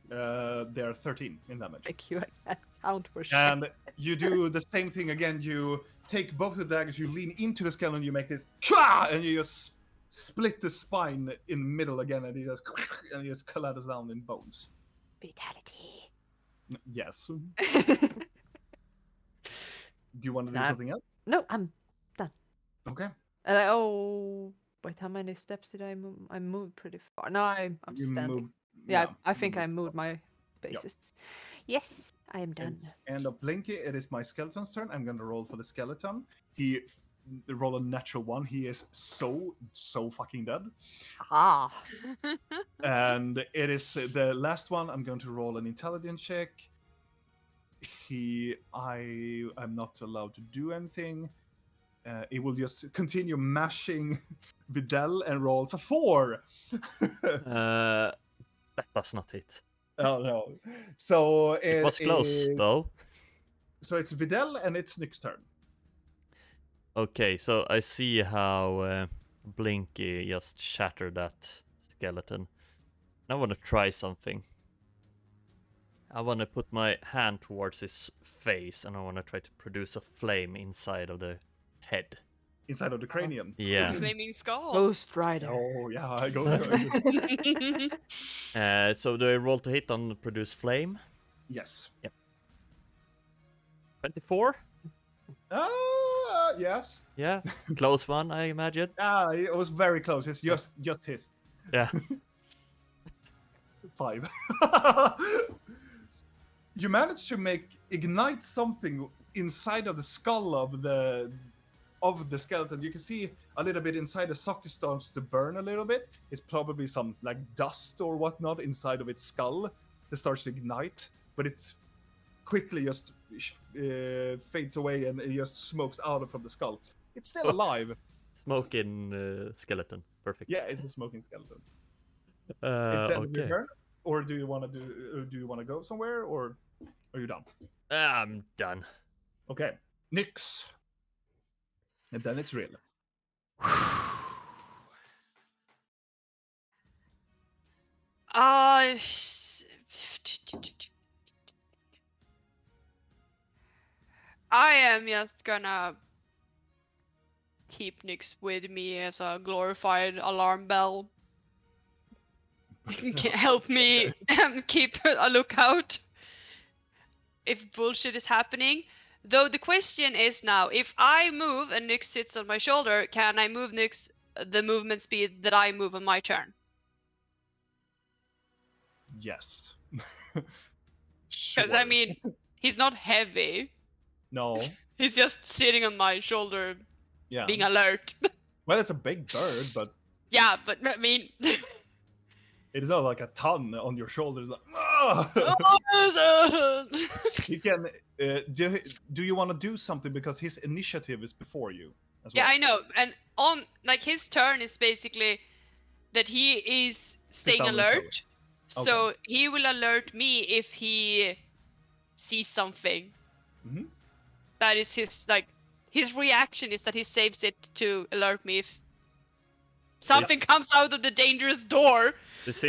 A: They are 13 in damage.
B: Thank you. I can't count for shit.
A: And you do the same thing again. You take both the daggers, you lean into the skeleton, you make this, "Kah!" and you just split the spine in the middle again, and you just collapse down in bones.
B: Fatality.
A: Yes. Do you want to do
B: Nah.
A: something else?
B: No, I'm done.
A: Okay.
B: Oh, wait, how many steps did I move? I moved pretty far. No, I'm
A: You
B: standing.
A: move-
B: Yeah, I
A: you
B: think I
A: move.
B: moved my bases. Yes, I am done.
A: End of Blinky. It is my skeleton's turn. I'm going to roll for the skeleton. He roll a natural 1. He is so fucking dead.
B: Ah.
A: And it is the last one. I'm going to roll an intelligence check. I'm not allowed to do anything. It will just continue mashing Vidal and rolls a 4.
C: That does not hit.
A: Oh no! So
C: It was close though.
A: So it's Vidal and it's Nick's turn.
C: Okay, so I see how Blinky just shattered that skeleton. I want to try something. I want to put my hand towards his face, and I want to try to produce a flame inside of the head.
A: Inside of the cranium.
C: Yeah.
D: Flaming skull.
B: Ghost Rider.
A: Oh yeah, I go.
C: So do I roll to hit on produce flame?
A: Yes.
C: 24?
A: Yes.
C: Yeah, close one, I imagine.
A: It was very close. It's just his
C: Yeah.
A: 5. You managed to ignite something inside of the skull of the skeleton. You can see a little bit inside the socket starts to burn a little bit. It's probably some like dust or whatnot inside of its skull that starts to ignite, but it's quickly just fades away and it just smokes out from the skull. It's still alive.
C: Smoking skeleton. Perfect.
A: Yeah, it's a smoking skeleton. It's the end of your
C: Okay.
A: turn, or do you want to go somewhere, or are you done?
C: I'm done.
A: Okay, Nyx. And then it's real.
D: I am just gonna keep Nyx with me as a glorified alarm bell. Can help me keep a lookout if bullshit is happening. Though the question is now, if I move and Nyx sits on my shoulder, can I move Nyx the movement speed that I move on my turn?
A: Yes.
D: Because I mean, he's not heavy.
A: No.
D: He's just sitting on my shoulder,
A: Yeah.
D: being alert.
A: Well, it's a big bird, but
D: Yeah, but I mean.
A: it is not like a ton on your shoulder. Like, "Ah!" He can. Do you want to do something because his initiative is before you as well?
D: Yeah, I know. And on like his turn is basically that he is staying
A: down and tell
D: alert. So he will alert me if he sees something.
A: Mhm.
D: That is his reaction is that he saves it to alert me if something
C: Yes.
D: comes out of the dangerous door.
C: Does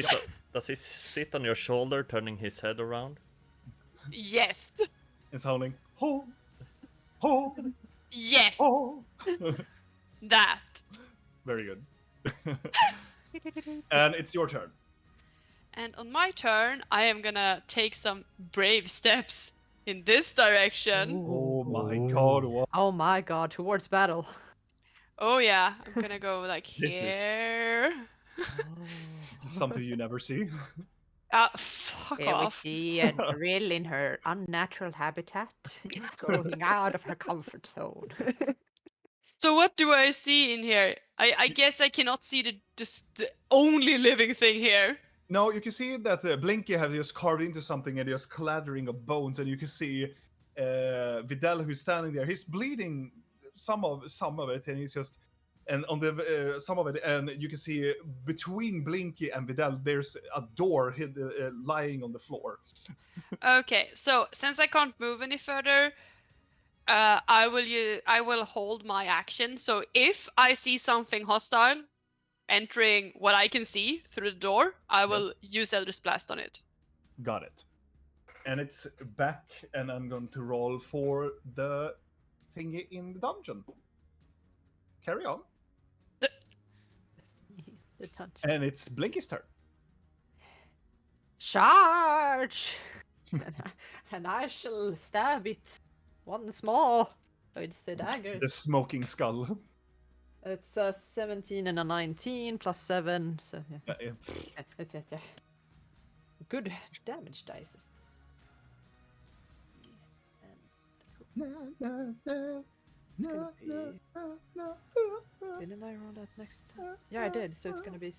C: he sit on your shoulder, turning his head around?
D: Yes.
A: It's howling. Ho, ho,
D: Yes.
A: ho.
D: That.
A: Very good. And it's your turn.
D: And on my turn, I am gonna take some brave steps in this direction.
A: Oh my god! What?
B: Oh my god, towards battle.
D: Oh yeah, I'm gonna go like
A: Business.
D: here.
A: This is something you never see.
D: Fuck
B: Here we
D: off.
B: see a drill in her unnatural habitat, going out of her comfort zone.
D: So what do I see in here? I guess I cannot see the only living thing here.
A: No, you can see that Blinky has just carved into something and just clattering of bones, and you can see Vidal who's standing there. He's bleeding some of it, and he's just and on the some of it, and you can see between Blinky and Vidal there's a door lying on the floor.
D: Okay, so since I can't move any further, I will hold my action. So if I see something hostile entering what I can see through the door, I will use Eldritch Blast on it.
A: Got it. And it's back, and I'm going to roll for the thingy in the dungeon. Carry on.
B: The touch.
A: And it's Blinky's turn.
B: Charge! and I shall stab it once more with the daggers.
A: The smoking skull.
B: It's a 17 and a 19 plus 7, so yeah.
A: Yeah.
B: Good damage dice. It's gonna be... Didn't I roll that next time? Yeah, I did, so it's gonna be... 5,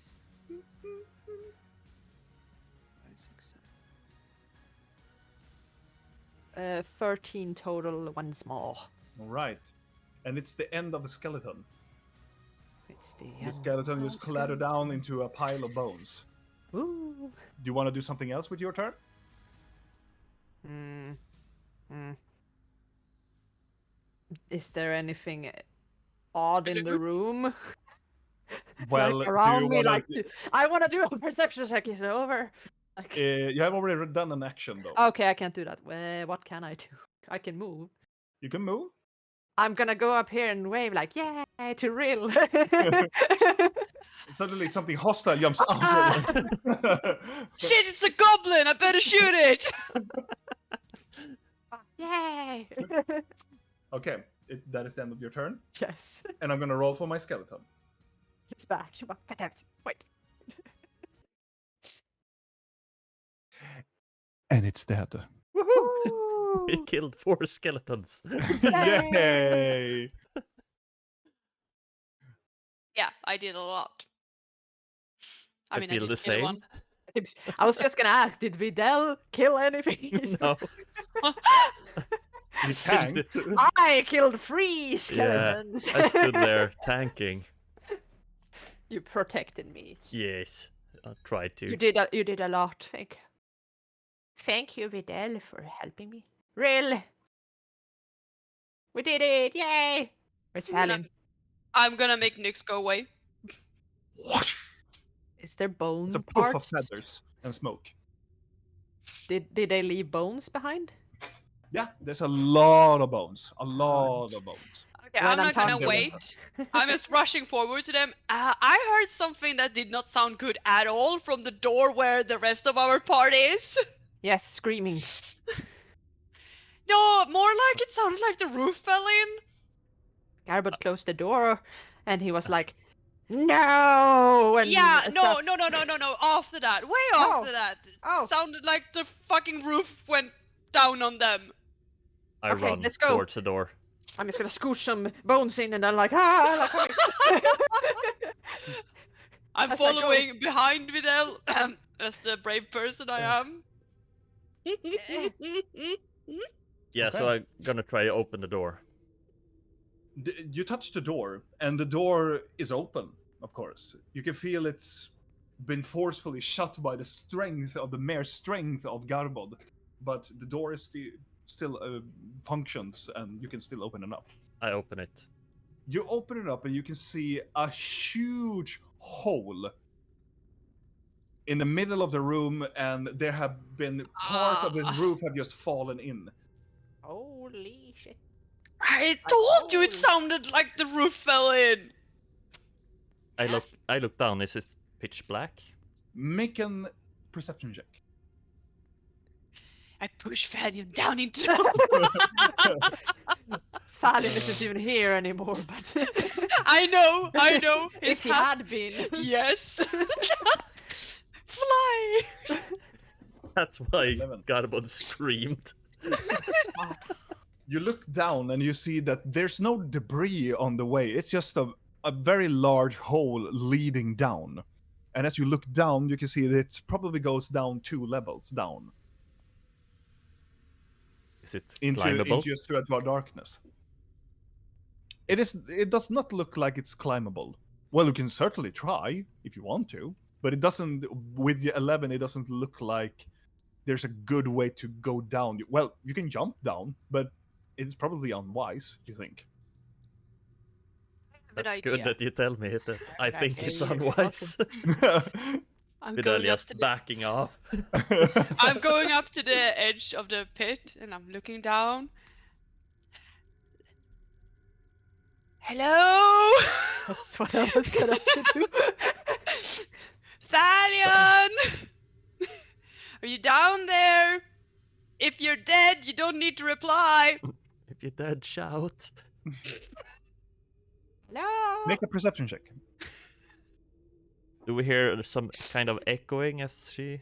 B: 6, 7. 13 total once more.
A: All right. And it's the end of the skeleton.
B: It's the
A: The skeleton just clattered down into a pile of bones.
B: Ooh.
A: Do you want to do something else with your turn?
B: Is there anything odd in the room?
A: Well,
B: like
A: do
B: around
A: you
B: me,
A: wanna
B: like I want to do a perception check. Is it over? Like...
A: you have already done an action, though.
B: Okay, I can't do that. What can I do? I can move.
A: You can move.
B: I'm gonna go up here and wave like, "Yay!" to Rill.
A: Suddenly, something hostile jumps out.
D: Shit, it's a goblin! I better shoot it!
B: Yay!
A: Okay, that is the end of your turn.
B: Yes.
A: And I'm gonna roll for my skeleton.
B: It's back. Wait.
A: And it's dead.
B: Woohoo!
C: He killed 4 skeletons.
A: Yay!
D: Yeah, I did a lot. I mean, I
C: feel
D: did
C: the
D: kill
C: same.
D: one.
B: I was just gonna ask, did Vidal kill anything?
C: No.
A: You tanked.
B: I killed 3
C: Yeah,
B: skeletons.
C: I stood there tanking.
B: You protected me.
C: Yes, I tried to.
B: You did a lot. Thank you, Vidal, for helping me. Rill, we did it! Yay! Where's Thalion?
D: I'm gonna make Nyx go away.
B: Is there bone
A: It's a puff of
B: parts?
A: feathers and smoke.
B: Did they leave bones behind?
A: Yeah, there's a lot of bones. A lot of bones.
D: Okay,
B: When
D: I'm
B: I'm
D: not gonna
B: talking-
D: wait. I'm just rushing forward to them. I heard something that did not sound good at all from the door where the rest of our party is.
B: Yes, screaming.
D: No, more like it sounded like the roof fell in.
B: Garbod closed the door, and he was like, No! And
D: Yeah, no.
B: Seth-
D: After that, way
B: No.
D: after that.
B: Oh.
D: Sounded like the fucking roof went down on them.
C: I
B: Okay,
C: run
B: let's go.
C: towards the door.
B: I'm just gonna scooch some bones in and then like, like, okay.
D: I'm
B: As I go.
D: following behind Videl as the brave person I am.
C: Yeah, so
A: Okay.
C: I'm gonna try to open the door.
A: You touch the door, and the door is open, of course. You can feel it's been forcefully shut by the strength of the mere strength of Garbod, but the door is still functions, and you can still open it up.
C: I open it.
A: You open it up, and you can see a huge hole in the middle of the room, and there have been part of the roof have just fallen in.
B: Holy shit.
D: I told you it sounded like the roof fell in.
C: I look down. Is it pitch black?
A: Make an perception check.
D: I push Thalion down into
B: Thalion isn't even here anymore, but
D: I know.
B: if he had been.
D: Yes. Fly.
C: That's why
A: 11.
C: Garbod screamed.
A: You look down and you see that there's no debris on the way. It's just a very large hole leading down. And as you look down, you can see that it probably goes down 2 levels down
C: Is it
A: into
C: climbable?
A: just a darkness. It does not look like it's climbable. Well, you can certainly try if you want to, but it doesn't. With the 11, it doesn't look like there's a good way to go down. Well, you can jump down, but it's probably unwise. Do you think?
C: That's good that you tell me that. I think it's
B: you're
C: unwise.
D: I'm
C: With
D: going up
C: just
D: to the,
C: backing off.
D: I'm going up to the edge of the pit and I'm looking down. Hello?
B: That's what I was gonna do.
D: Thalion! Are you down there? If you're dead, you don't need to reply.
C: If you're dead, shout.
B: No.
A: Make a perception check.
C: Do we hear some kind of echoing as she?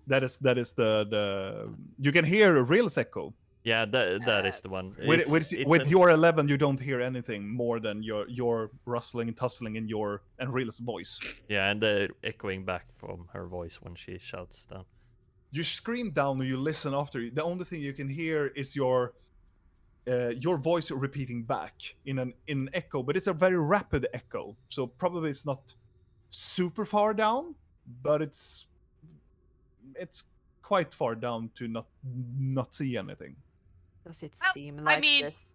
A: That is the you can hear a real echo.
C: Yeah, that is the one.
A: With your 11, you don't hear anything more than your rustling and tussling in and Real's voice.
C: Yeah, and the echoing back from her voice when she shouts down.
A: You scream down and you listen after. The only thing you can hear is your voice repeating back in an echo, but it's a very rapid echo. So probably it's not super far down, but it's quite far down to not see anything.
B: Does it
D: Well,
B: seem
D: I
B: like
D: mean-
B: this?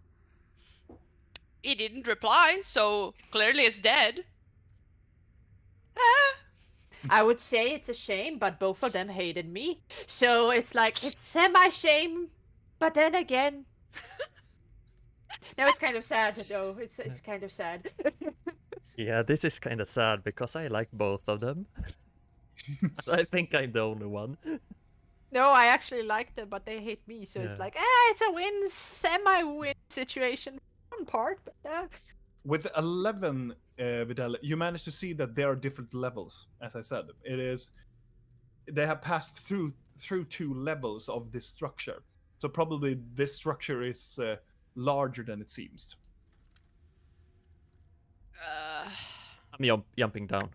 D: He didn't reply, so clearly it's dead. Ah.
B: I would say it's a shame, but both of them hated me. So it's like, it's semi-shame, but then again... Now it's kind of sad, though. It's kind of sad.
C: Yeah, this is kind of sad because I like both of them. I think I'm the only one.
B: No, I actually like them, but they hate me. So
C: Yeah.
B: it's like, it's a win, semi-win situation. One part, but
A: With 11, Vidal, you manage to see that there are different levels. As I said, they have passed through 2 levels of this structure. So probably this structure is larger than it seems.
C: I'm jumping down.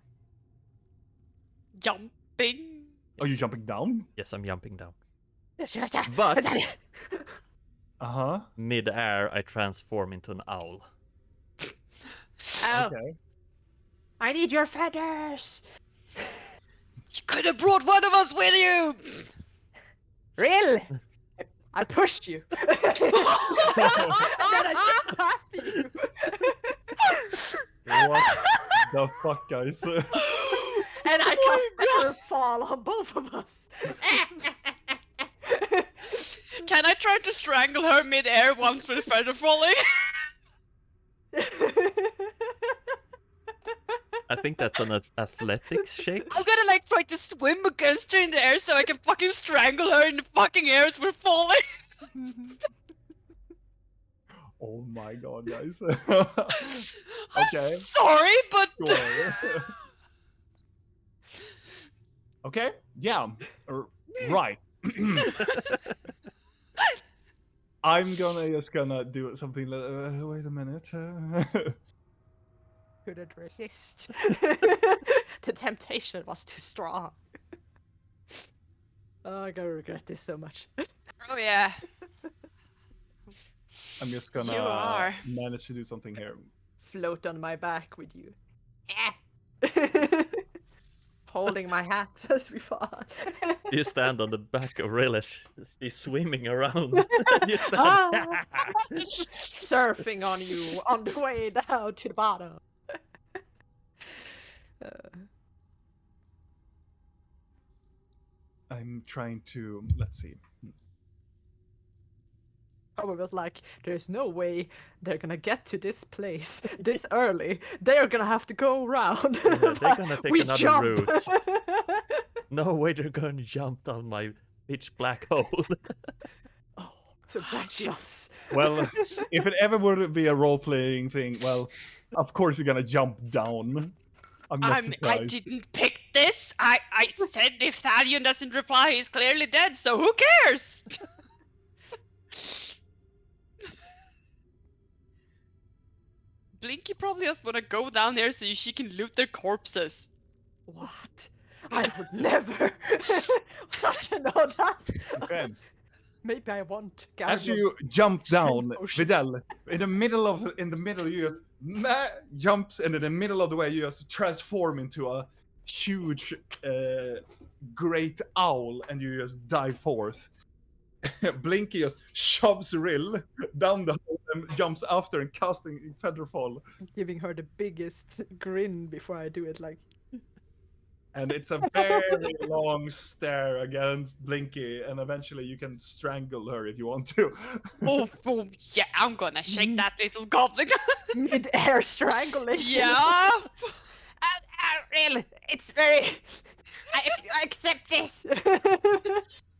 D: Jumping.
A: Are you jumping down?
C: Yes, I'm jumping down.
B: but
A: Uh-huh.
C: Mid-air, I transform into an owl.
B: oh,
A: Okay.
B: I need your feathers.
D: You could have brought one of us with you.
B: Real? I pushed you. And then I jumped after you.
A: What the fuck, guys?
B: And I cast Feather Fall on both of us.
D: Can I try to strangle her mid-air once with feather falling?
C: I think that's an athletics shake.
D: I'm gonna like try to swim against her in the air so I can fucking strangle her in the fucking air as we're falling.
A: Oh my god, guys.
D: I'm
A: Okay.
D: sorry, but
A: Sure. Okay. Yeah. Right. I'm just gonna do something. Wait a minute.
B: Couldn't resist. The temptation was too strong. Oh, I'm gonna regret this so much.
D: oh yeah,
A: I'm just
D: you
A: gonna
D: are.
A: manage to do something here.
B: Float on my back with you. Holding my hat as we fall.
C: You stand on the back of Relish. She's swimming around. You stand-
B: Ah! Surfing on you on the way down to the bottom.
A: I'm trying to. Let's see.
B: Howard was like, there's no way they're gonna get to this place this early. They're gonna have to go around.
C: Yeah, they're gonna take
B: We
C: another
B: jump.
C: route. No way they're gonna jump down my pitch black hole.
B: Oh, so watch us.
A: Well, if it ever would be a role-playing thing, well, of course you're gonna jump down. I'm not
D: I
A: surprised.
D: didn't pick this. I said if Thalion doesn't reply, he's clearly dead. So who cares? Blinky probably just wanna go down there so she can loot their corpses.
B: What? I would never. Such an audacity.
A: Okay.
B: Maybe I want.
A: As you jump down,
B: Ocean.
A: Vidal, in the middle, you just jumps, and in the middle of the way, you just transform into a huge, great owl, and you just dive forth. Blinky just shoves Rill down the hole and jumps after and casting Featherfall.
B: Giving her the biggest grin before I do it. Like,
A: And it's a very long stare against Blinky, and eventually you can strangle her if you want to.
D: Oh, yeah, I'm gonna shake that little goblin.
B: mid-air strangulation.
D: yeah.
B: Really, it's very. I accept this.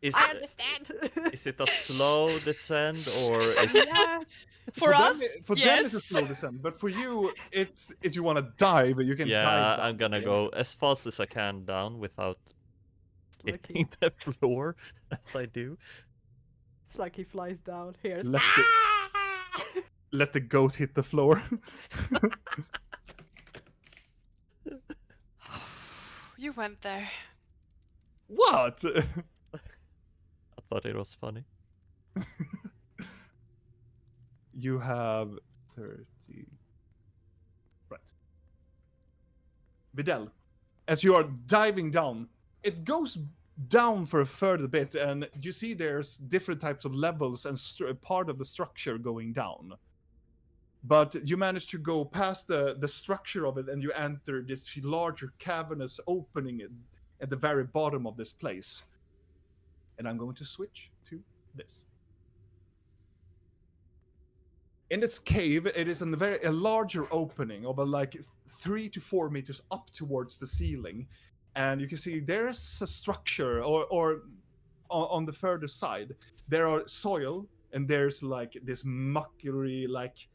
C: Is,
B: I understand.
C: is it a slow descent or is
B: Yeah.
D: For us,
A: them, for them
D: yes.
A: it's a slow descent, but for you, it's if you want to dive, you can
C: yeah,
A: dive.
C: I'm gonna go as fast as I can down without
B: It's like,
C: hitting the floor as I do.
B: it's like he flies down. Here's.
A: Let Let the goat hit the floor.
D: You went there.
A: What?
C: I thought it was funny.
A: You have 30. Right. Vidal, as you are diving down, it goes down for a further bit, and you see there's different types of levels and part of the structure going down. But you manage to go past the structure of it, and you enter this larger cavernous opening at the very bottom of this place. And I'm going to switch to this. In this cave, it is a larger opening of like 3 to 4 meters up towards the ceiling, and you can see there's a structure, or on the further side there are soil, and there's like this muckery, like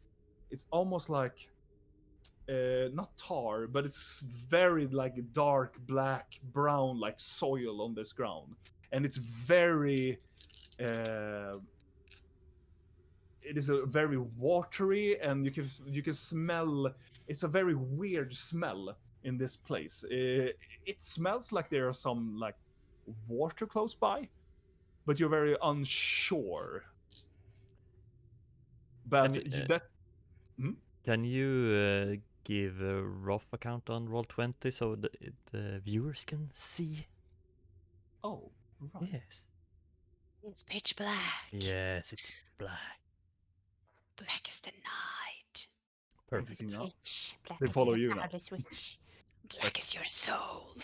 A: it's almost like not tar, but it's very like dark black brown like soil on this ground, and it's very it is a very watery, and you can smell. It's a very weird smell in this place. It smells like there are some like water close by, but you're very unsure. But
C: Can you give a rough account on Roll20 so the viewers can see?
A: Oh, right.
C: Yes.
D: It's pitch black.
C: Yes, it's black.
D: Black as the night.
C: Perfect.
A: You know, they follow you now.
D: Black as your soul.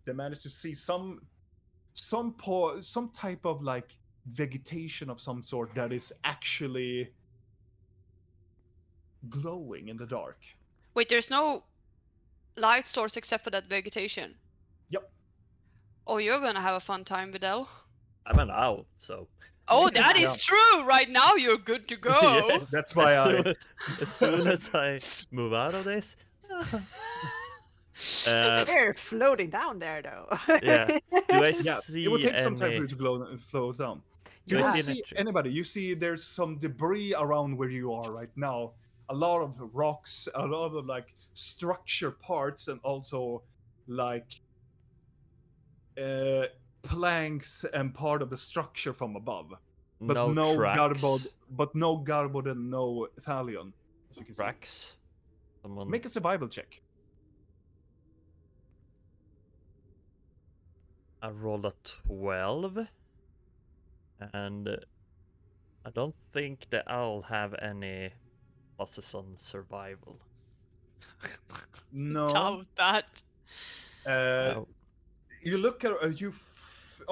A: They managed to see some type of like vegetation of some sort that is actually glowing in the dark.
D: Wait, there's no light source except for that vegetation.
A: Yep.
D: Oh, you're gonna have a fun time, Vidal.
C: I'm an owl, so
D: Oh,
B: Make it
D: that
A: Yeah.
D: is true. Right now, you're good to go.
C: Yes.
A: That's why
C: as soon as I move out of this.
B: They're floating down there, though.
C: Yeah. Do I
A: Yeah, it will
C: see
A: take some time for
C: any?
A: you to flow down. You
C: Do I
A: don't
C: see
A: see
C: any?
A: anybody. You see there's some debris around where you are right now. A lot of rocks, a lot of like structure parts, and also like planks and part of the structure from above. But
C: No
A: no
C: tracks.
A: Garbod and no Thalion, as you can see.
C: Tracks. Someone.
A: Make a survival check.
C: I rolled a 12, and I don't think the owl have any pluses on survival.
A: No.
D: Doubt that.
C: Oh,
A: You look at are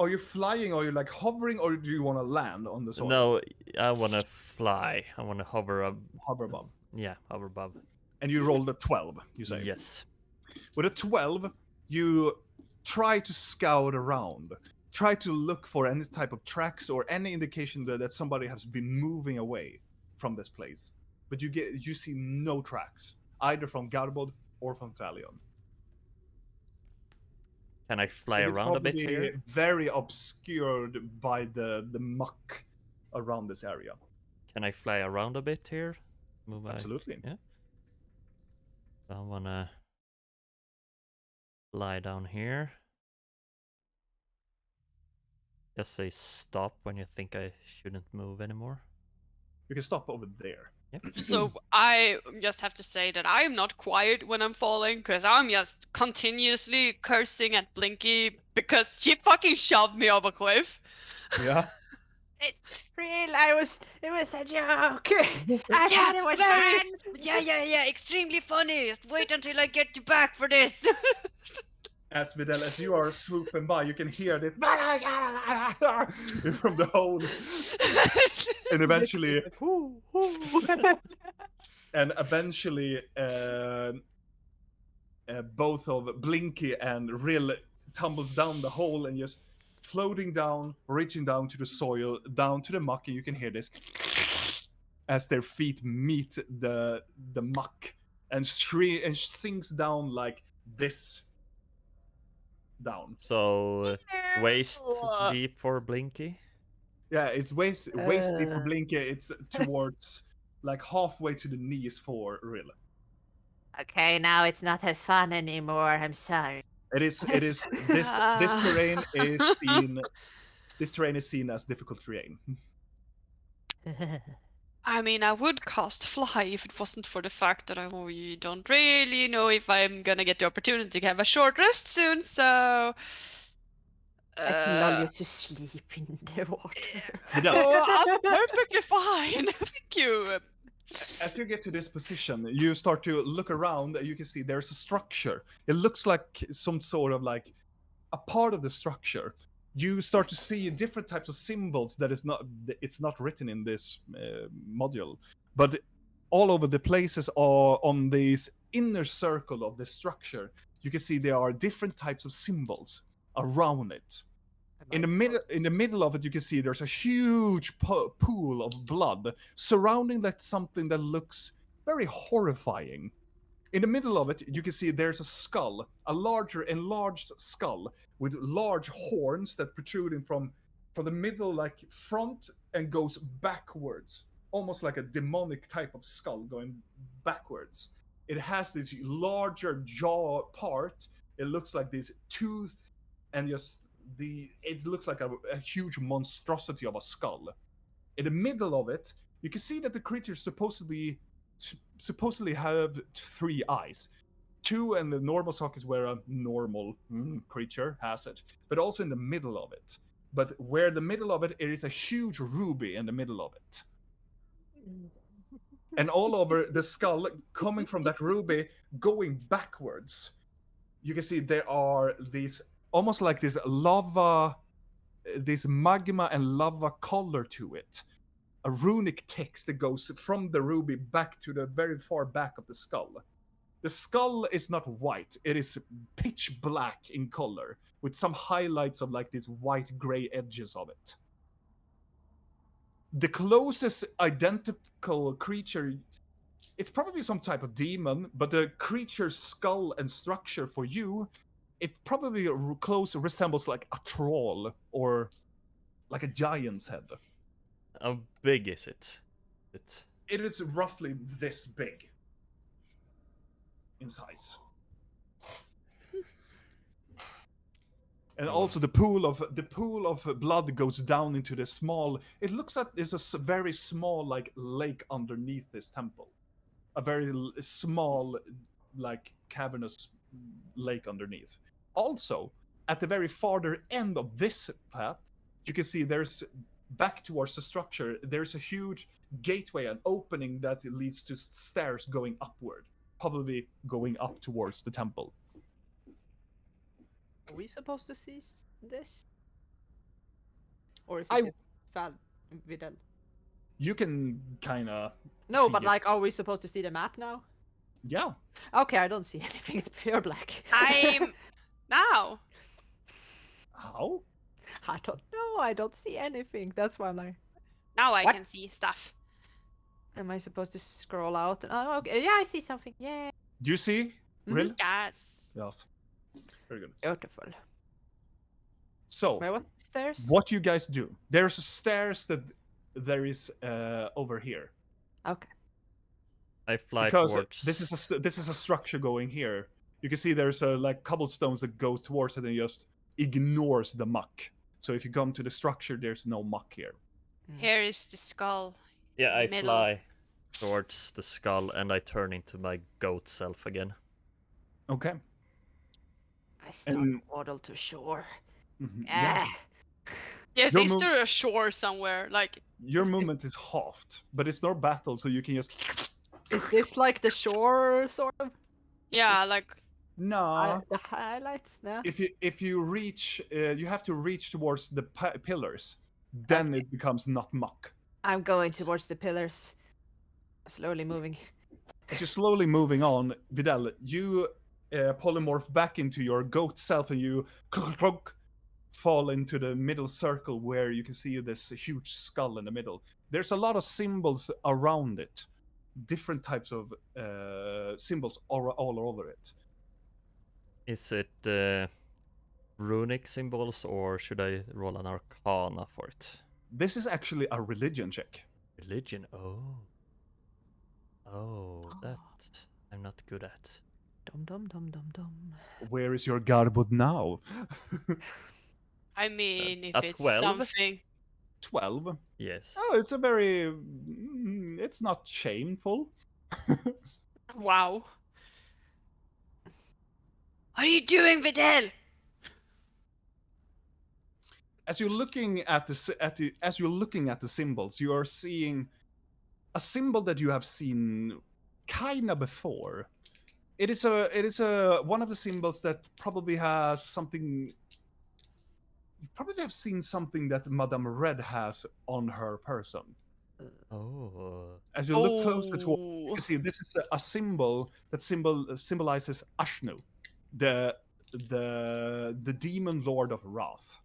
A: you flying, or are you like hovering, or do you want to land on the soil?
C: no, I want to fly. I want to hover up.
A: Hover above.
C: Yeah, hover above.
A: And you rolled a 12, you say?
C: Yes.
A: With a 12, you try to scout around. Try to look for any type of tracks or any indication that somebody has been moving away from this place. But you see no tracks, either from Garbod or from Thalion.
C: Can I fly
A: It is
C: around a bit
A: probably
C: here?
A: very obscured by the muck around this area.
C: Can I fly around a bit here? Move my...
A: Absolutely.
C: Yeah. I wanna lie down here. Just say stop when you think I shouldn't move anymore.
A: You can stop over there.
D: So I just have to say that I am not quiet when I'm falling, because I'm just continuously cursing at Blinky because she fucking shoved me off a cliff.
A: Yeah.
B: It's real. It was a joke. I thought it was
D: very-
B: fun.
D: Yeah, extremely funny. Just wait until I get you back for this.
A: As Videl, as you are swooping by, you can hear this from the hole, and eventually, both of Blinky and Rill tumbles down the hole and just floating down, reaching down to the soil, down to the muck, and you can hear this as their feet meet the muck and sinks down like this. Down.
C: So waist
D: Ew.
C: deep for Blinky.
A: Yeah, it's waist deep for Blinky. It's towards like halfway to the knees for Rill.
B: Okay, now it's not as fun anymore. I'm sorry.
A: It is this terrain is seen. This terrain is seen as difficult terrain.
D: I mean, I would cast fly if it wasn't for the fact that we don't really know if I'm gonna get the opportunity to have a short rest soon, so...
B: I can lull you to sleep in the water.
D: Oh, I'm perfectly fine. Thank you.
A: As you get to this position, you start to look around and you can see there's a structure. It looks like some sort of like a part of the structure. You start to see different types of symbols that it's not written in this module, but all over the places are on this inner circle of the structure. You can see there are different types of symbols around it. In the middle of it, you can see there's a huge pool of blood surrounding that something that looks very horrifying. In the middle of it, you can see there's a skull, a larger enlarged skull with large horns that protruding from the middle, like front, and goes backwards, almost like a demonic type of skull going backwards. It has this larger jaw part. It looks like this tooth, and just it looks like a huge monstrosity of a skull. In the middle of it, you can see that the creature supposedly have 3 eyes. 2 in the normal sockets where a normal creature has it, but also in the middle of it. But where the middle of it is a huge ruby in the middle of it. And all over the skull, coming from that ruby, going backwards, you can see there are these, almost like this lava, this magma and lava color to it. A runic text that goes from the ruby back to the very far back of the skull. The skull is not white, it is pitch black in color, with some highlights of like these white gray edges of it. The closest identical creature, it's probably some type of demon, but the creature's skull and structure for you, it probably close resembles like a troll or like a giant's head.
C: How big is it?
A: It is roughly this big in size. And also the pool of blood goes down into the small. It looks like there's a very small like lake underneath this temple, a very small like cavernous lake underneath. Also, at the very farther end of this path, you can see there's back towards the structure. There's a huge gateway, an opening that leads to stairs going upward, probably going up towards the temple.
B: Are we supposed to see this? Or is
A: I-
B: it just Vidal?
A: You can kind of
B: No,
A: see
B: but
A: it.
B: like, are we supposed to see the map now?
A: Yeah.
B: Okay, I don't see anything. It's pure black.
D: I'm now.
A: How?
B: I don't know. I don't see anything. That's why I'm like,
D: Now I
B: What?
D: can see stuff.
B: am I supposed to scroll out? Oh, okay. Yeah, I see something. Yeah.
A: Do you see?
B: Mhm.
A: Really?
D: Yes.
A: Yes. Very good.
B: Beautiful.
A: So,
B: Where was the stairs?
A: what you guys do? There's stairs that there is over here.
B: Okay.
C: I fly
A: Because
C: towards.
A: this is a structure going here. You can see there's a like cobblestones that go towards it and just ignores the muck. So if you come to the structure, there's no muck here.
D: Here is the skull.
C: Yeah,
D: in
C: I
D: the middle.
C: fly towards the skull and I turn into my goat self again.
A: Okay.
B: I start
A: And-
B: waddle to shore.
A: Mhm.
B: Ah.
D: Yes,
A: Your
D: is
A: move-
D: there a shore somewhere? Like,
A: Your
B: Is this-
A: movement is halved, but it's no battle, so you can just.
B: Is this like the shore sort of?
D: yeah, like,
A: No.
B: The highlights? No.
A: If you reach, you have to reach towards the pillars. Then
B: Okay.
A: it becomes not muck.
B: I'm going towards the pillars. Slowly moving.
A: As you're slowly moving on, Vidal, you polymorph back into your goat self and you fall into the middle circle where you can see this huge skull in the middle. There's a lot of symbols around it, different types of symbols all over it.
C: Is it runic symbols or should I roll an arcana for it?
A: This is actually a religion check.
C: Religion? Oh. Oh, that I'm not good at.
B: Dum dum dum dum dum.
A: Where is your Garbod now?
D: I mean, if
C: a
D: it's
C: 12?
D: something.
A: 12.
C: Yes.
A: Oh, it's a very. It's not shameful.
D: Wow. What are you doing, Vidal?
A: As you're looking at as you're looking at the symbols, you are seeing a symbol that you have seen kinda before. It is a one of the symbols that probably has something. You probably have seen something that Madame Red has on her person.
C: Oh.
A: As you look closer to, you
D: Oh.
A: can see this is a symbol that symbolizes Ashnu, the demon lord of wrath.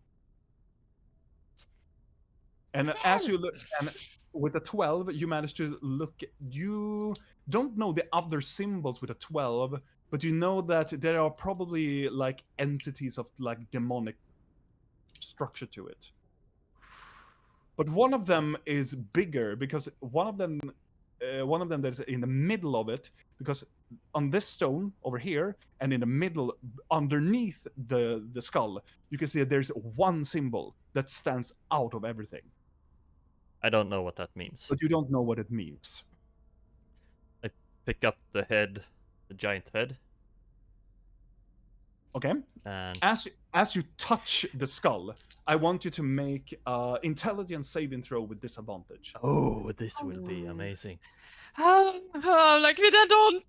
A: And as you look, and with a 12, you manage to look. You don't know the other symbols with a 12, but you know that there are probably like entities of like demonic structure to it. But one of them is bigger because one of them that's in the middle of it, because on this stone over here and in the middle underneath the skull, you can see that there's one symbol that stands out of everything,
C: I don't know what that means.
A: but you don't know what it means.
C: Pick up the head, the giant head,
A: Okay.
C: and
A: As you touch the skull, I want you to make intelligence saving throw with disadvantage.
C: oh, this will be
B: Oh.
C: amazing.
D: Like, Vidal, don't.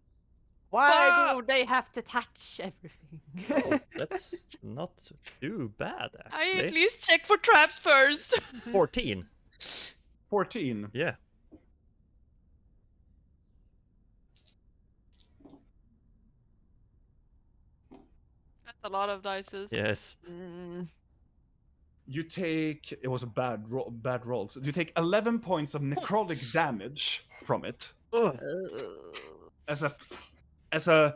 B: Why
D: Ah!
B: do they have to touch everything?
C: Oh, that's not too bad
D: I at
C: actually.
D: least check for traps first.
C: 14.
A: 14.
C: Yeah.
D: That's a lot of dices.
C: Yes.
B: Mm,
A: you take it was a bad roll. So you take 11 points of necrotic damage from it.
C: Ugh.
A: As a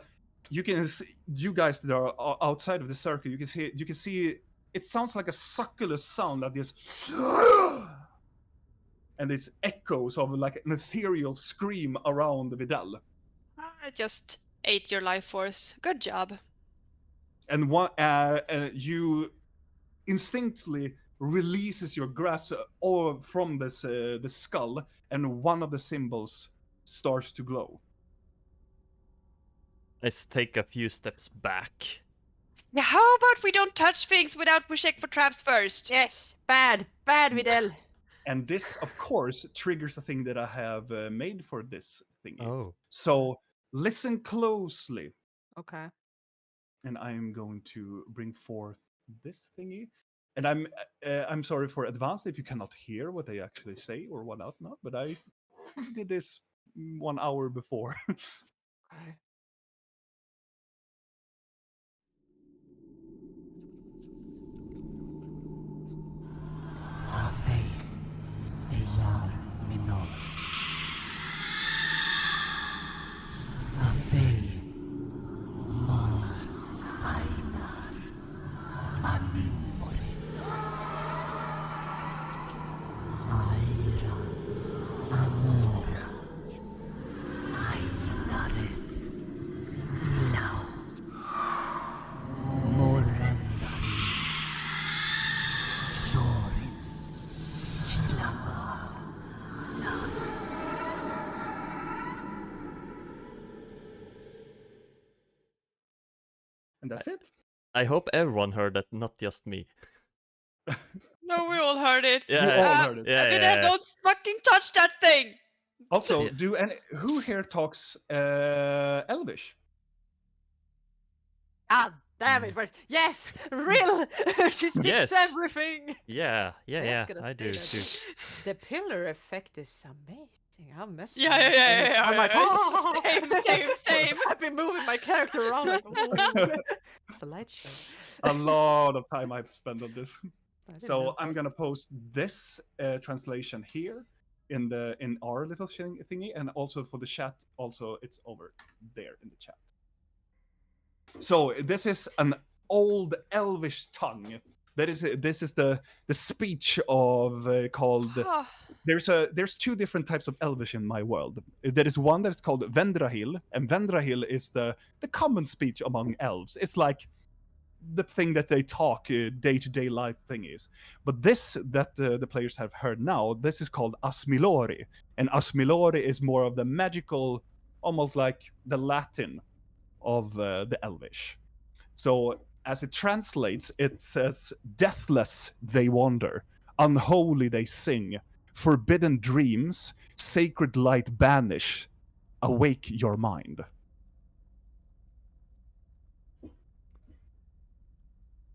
A: you guys that are outside of the circle, you can see it sounds like a succulous sound that is and it's echoes of like an ethereal scream around Vidal.
D: I just ate your life force. Good job.
A: And you instinctively releases your grasp from this the skull, and one of the symbols starts to glow.
C: Let's take a few steps back.
D: Yeah, how about we don't touch things without we check for traps first?
B: Yes, bad, Vidal.
A: And this, of course, triggers a thing that I have made for this thing.
C: Oh.
A: So listen closely.
B: Okay.
A: And I'm going to bring forth this thingy. And I'm sorry for advance if you cannot hear what they actually say or what not, but I did this 1 hour before.
B: Okay.
A: And that's it.
C: I hope everyone heard that, not just me.
D: No, we all heard it.
C: Yeah,
A: You all heard it.
C: Yeah,
D: Vidal, don't fucking touch that thing!
A: Also,
C: Yeah.
A: who here talks Elvish?
B: Ah, damn it! Yes, real. She speaks
C: Yes.
B: everything.
C: Yeah,
B: Yes, gonna
C: I
B: say
C: do
B: that.
C: too.
B: The pillar effect is amazing. I'm messing.
D: Yeah, yeah, yeah, yeah, yeah.
B: I'm like, oh,
D: Same.
B: I've been moving my character around like, oh. It's a light show.
A: A lot of time I've spent on this.
B: I didn't
A: So
B: know
A: I'm
B: that.
A: gonna post this translation here in our little thingy, and also for the chat. Also, it's over there in the chat. So this is an old Elvish tongue. This is the speech of called.
D: Oh,
A: There's two different types of Elvish in my world. There is one that's called Vendrahil, and Vendrahil is the common speech among elves. It's like the thing that they talk day-to-day life thing is. But this that the players have heard now, this is called Asmilori, and Asmilori is more of the magical, almost like the Latin of the Elvish. So as it translates, it says, "Deathless they wander, unholy they sing, forbidden dreams, sacred light banish, awake your mind."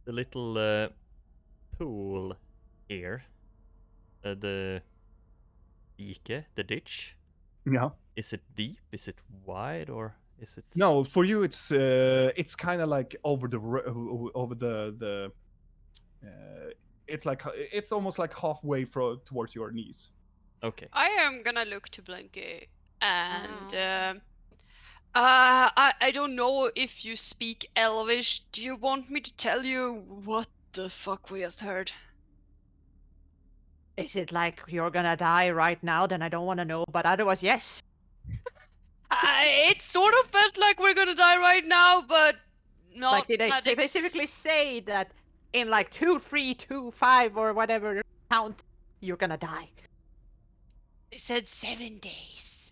C: The little pool here, the dike, the ditch.
A: Yeah.
C: Is it deep? Is it wide, or is it?
A: No, for you it's kind of like over the it's like it's almost like halfway towards your knees.
C: Okay.
D: I am gonna look to Blanky and I don't know if you speak Elvish. Do you want me to tell you what the fuck we just heard?
B: Is it like you're gonna die right now? Then I don't want to know. But otherwise, yes.
D: It sort of felt like we're gonna die right now, but not.
B: Like, did they
D: that
B: specifically say that in like 2, 3, 2, 5 or whatever count you're gonna die?
D: They said 7 days.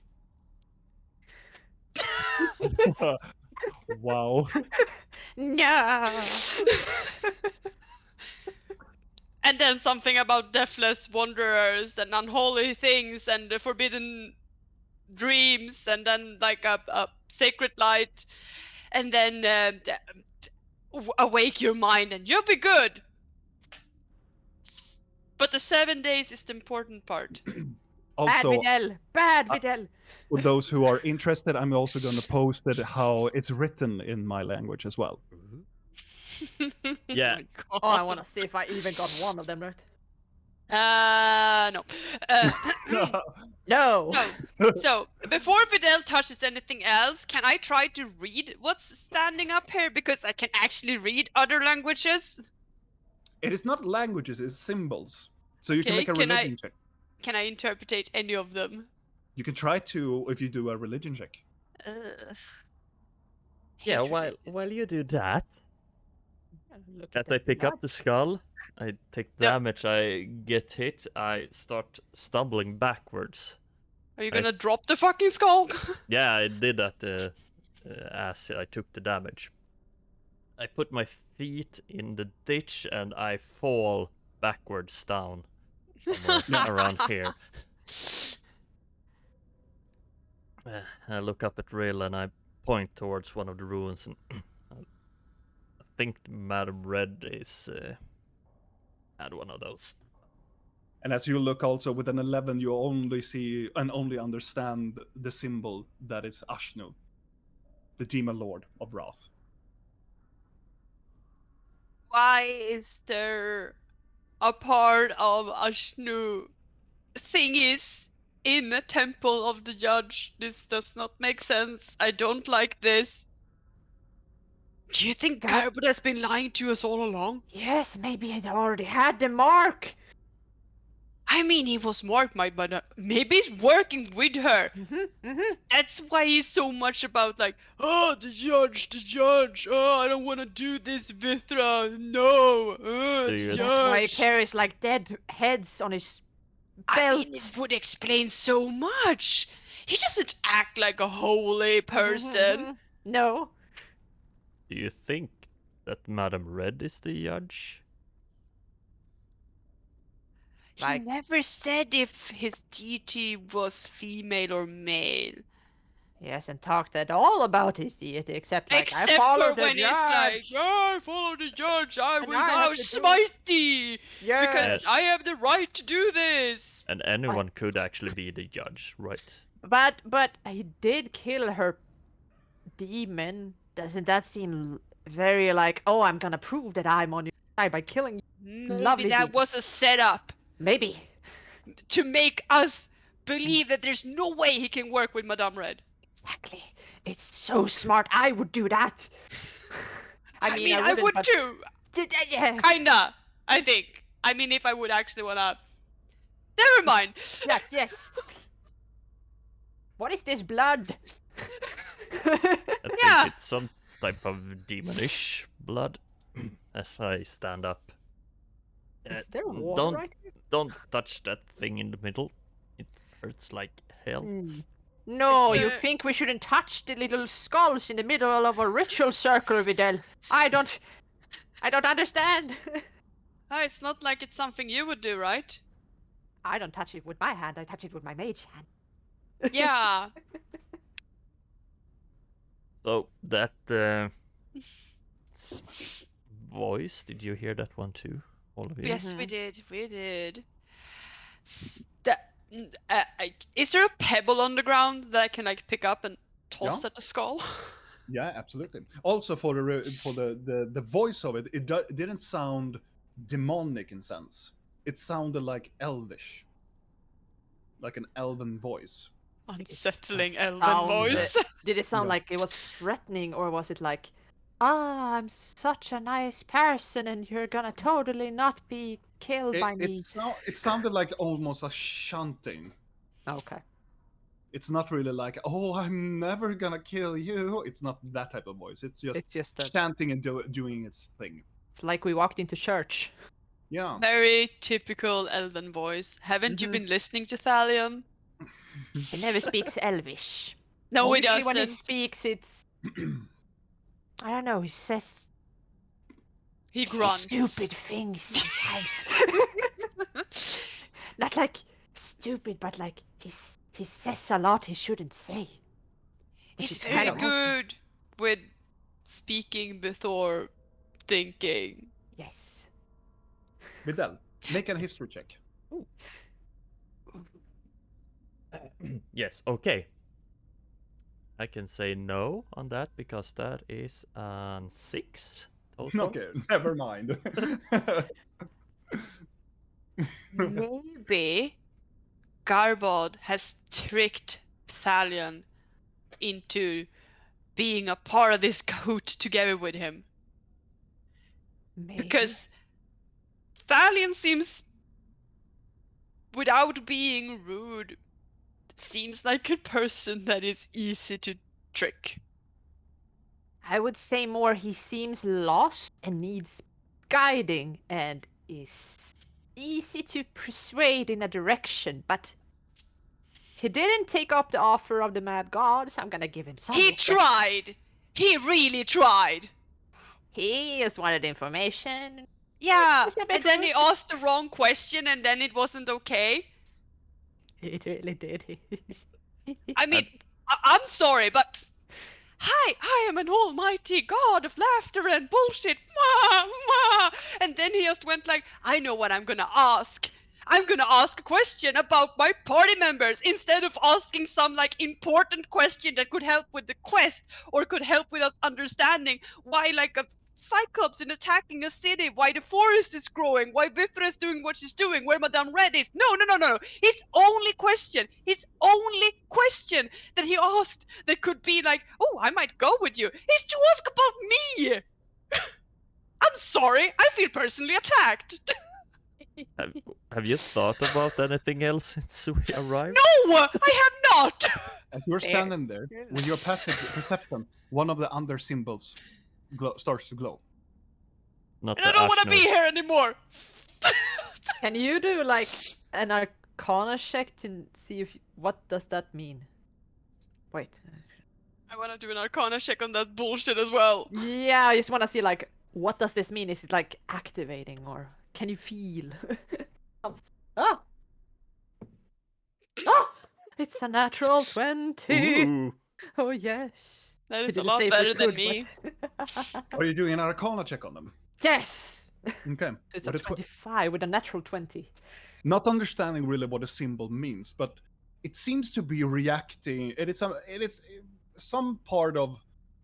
A: Wow.
B: No.
D: And then something about deathless wanderers and unholy things and the forbidden dreams, and then like a sacred light, and then awake your mind and you'll be good. But the 7 days is the important part.
A: Also,
B: Bad Vidal.
A: for those who are interested, I'm also going to post it how it's written in my language as well.
C: Ooh. Yeah.
D: Oh, my God.
B: Oh, I want to see if I even got one of them right.
D: No. Uh,
B: No.
D: so before Videl touches anything else, can I try to read what's standing up here? Because I can actually read other languages.
A: It is not languages, it's symbols. So you can
D: Okay,
A: make a religion check.
D: Can I interpretate any of them?
A: You can try to if you do a religion check.
C: Yeah,
D: Hate
C: while
D: religion.
C: you do that,
B: Look
C: as
B: at
C: I
B: the
C: pick up
B: blood.
C: the skull, I take
D: Yep.
C: damage, I get hit, I start stumbling backwards.
D: Are you gonna drop the fucking skull?
C: Yeah, I did that as I took the damage. I put my feet in the ditch and I fall backwards down somewhere around here. I look up at Rill and I point towards one of the ruins, and I think Madam Red is had one of those.
A: And as you look also with an 11, you only see and only understand the symbol that is Ashnu, the demon lord of wrath.
D: Why is there a part of Ashnu thingies in a temple of the judge? This does not make sense. I don't like this. Do you think
B: That-
D: Garbod has been lying to us all along?
B: Yes, maybe I already had the mark.
D: I mean, he was marked by, but maybe he's working with her. That's why he's so much about like, oh, the judge. Oh, I don't want to do this, Vithra. No,
C: Do
D: the
C: you-
D: judge.
B: That's why he carries like dead heads on his
D: I mean,
B: belt.
D: it would explain so much. He doesn't act like a holy person.
B: No.
C: Do you think that Madam Red is the judge?
D: He
B: Like-
D: never said if his deity was female or male.
B: He hasn't talked at all about his deity except like I
D: Except
B: follow
D: for
B: the
D: when
B: judge.
D: he's like, yeah, I follow the judge, I
B: And
D: will
B: I
D: now
B: have to do-
D: smite thee,
B: Yes.
D: because I have the right to do this.
C: And anyone could actually be the judge, right?
B: But he did kill her demon. Doesn't that seem very like, oh, I'm gonna prove that I'm on your side by killing you?
D: Maybe
B: Lovely
D: that
B: demon.
D: was a setup
B: Maybe.
D: to make us believe that there's no way he can work with Madame Red.
B: Exactly. It's so smart. I would do that.
D: I mean, I
B: wouldn't,
D: would
B: but-
D: too.
B: Yeah.
D: Kinda, I think. I mean, if I would actually wanna... Never mind.
B: Yeah, yes. What is this blood?
C: I think
D: Yeah.
C: it's some type of demonish blood. As I stand up.
B: Is there water
C: don't
B: right here?
C: don't touch that thing in the middle. It hurts like hell.
B: No,
D: Is
B: you
D: there-
B: think we shouldn't touch the little skulls in the middle of a ritual circle, Videl? I don't understand.
D: It's not like it's something you would do, right?
B: I don't touch it with my hand. I touch it with my mage hand.
D: Yeah.
C: So that voice, did you hear that one too? All of you?
D: Yes, we did. We did. Is there a pebble on the ground that I can like pick up and toss
A: Yeah.
D: at the skull?
A: Yeah, absolutely. Also for the voice of it, it didn't sound demonic in sense. It sounded like elvish, like an elven voice.
D: Unsettling elven
B: sound-
D: voice.
B: Did it sound
A: Yeah.
B: like it was threatening, or was it like, ah, I'm such a nice person and you're gonna totally not be killed by me?
A: It sounded like almost a shunting.
B: Okay.
A: It's not really like, oh, I'm never gonna kill you. It's not that type of voice. It's just
B: It's just that
A: chanting and doing its thing.
B: it's like we walked into church.
A: Yeah.
D: Very typical elven voice. Haven't you
B: Mhm.
D: been listening to Thalion?
B: He never speaks Elvish.
D: No, he
B: Mostly when he
D: doesn't.
B: speaks, it's I don't know. He says
D: He
B: he says
D: grunts.
B: stupid things sometimes. Not like stupid, but like he says a lot he shouldn't say. Which
D: He's
B: is
D: very
B: kind of
D: good with speaking before thinking.
B: Yes.
A: Videl, make a history check.
C: Yes, okay. I can say no on that because that is 6. total.
A: Okay, never mind.
D: Maybe Garbod has tricked Thalion into being a part of this cahoot together with him.
B: Maybe.
D: Because Thalion seems, without being rude, seems like a person that is easy to trick.
B: I would say more he seems lost and needs guiding and is easy to persuade in a direction, but he didn't take up the offer of the mad god, so I'm gonna give him some
D: He
B: respect.
D: tried! He really tried!
B: He just wanted information.
D: Yeah,
B: He's a bit
D: and then he
B: rude.
D: asked the wrong question and then it wasn't okay.
B: He really did.
D: I mean, I'm sorry, but hi, I am an almighty god of laughter and bullshit. Mwah, mwah. And then he just went like, I know what I'm gonna ask. I'm gonna ask a question about my party members instead of asking some like important question that could help with the quest or could help with us understanding why like a Cyclops is attacking a city, why the forest is growing, why Vithra is doing what she's doing, where Madame Red is. No. His only question that he asked that could be like, oh, I might go with you, is to ask about me. I'm sorry, I feel personally attacked.
C: Have you thought about anything else since we arrived?
D: No, I have not.
A: As you're standing there, with your passive perception, one of the under symbols starts to glow.
C: Not
D: And I
C: the
D: don't want to
C: Ashner.
D: be here anymore.
B: Can you do like an Arcana check to see if what does that mean? Wait.
D: I want to do an Arcana check on that bullshit as well.
B: Yeah, I just want to see like what does this mean? Is it like activating or can you feel? Ah! Ah! It's a natural 20.
C: Ooh.
B: Oh yes.
D: That
B: He
D: is a
B: didn't
D: lot
B: say if we
D: better than
B: could,
D: me.
B: but-
A: Are you doing an Arcana check on them?
B: Yes.
A: Okay.
B: It's
A: With
B: a
A: a
B: 25 with a natural 20.
A: Not understanding really what a symbol means, but it seems to be reacting. It is some part of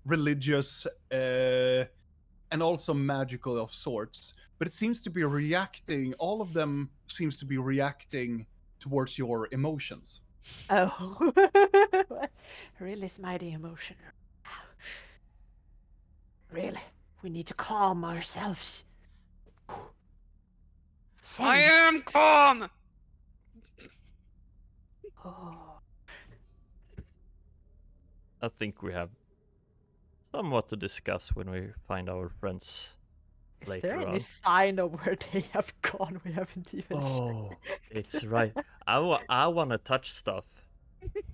A: religious and also magical of sorts, but it seems to be reacting. All of them seems to be reacting towards your emotions.
B: Oh. Really mighty emotion. Really, we need to calm ourselves. Send.
D: I am calm.
B: Oh.
C: I think we have somewhat to discuss when we find our friends
B: Is
C: later
B: there any
C: on.
B: sign of where they have gone? We haven't even
C: Oh,
B: checked.
C: it's right. I want to touch stuff.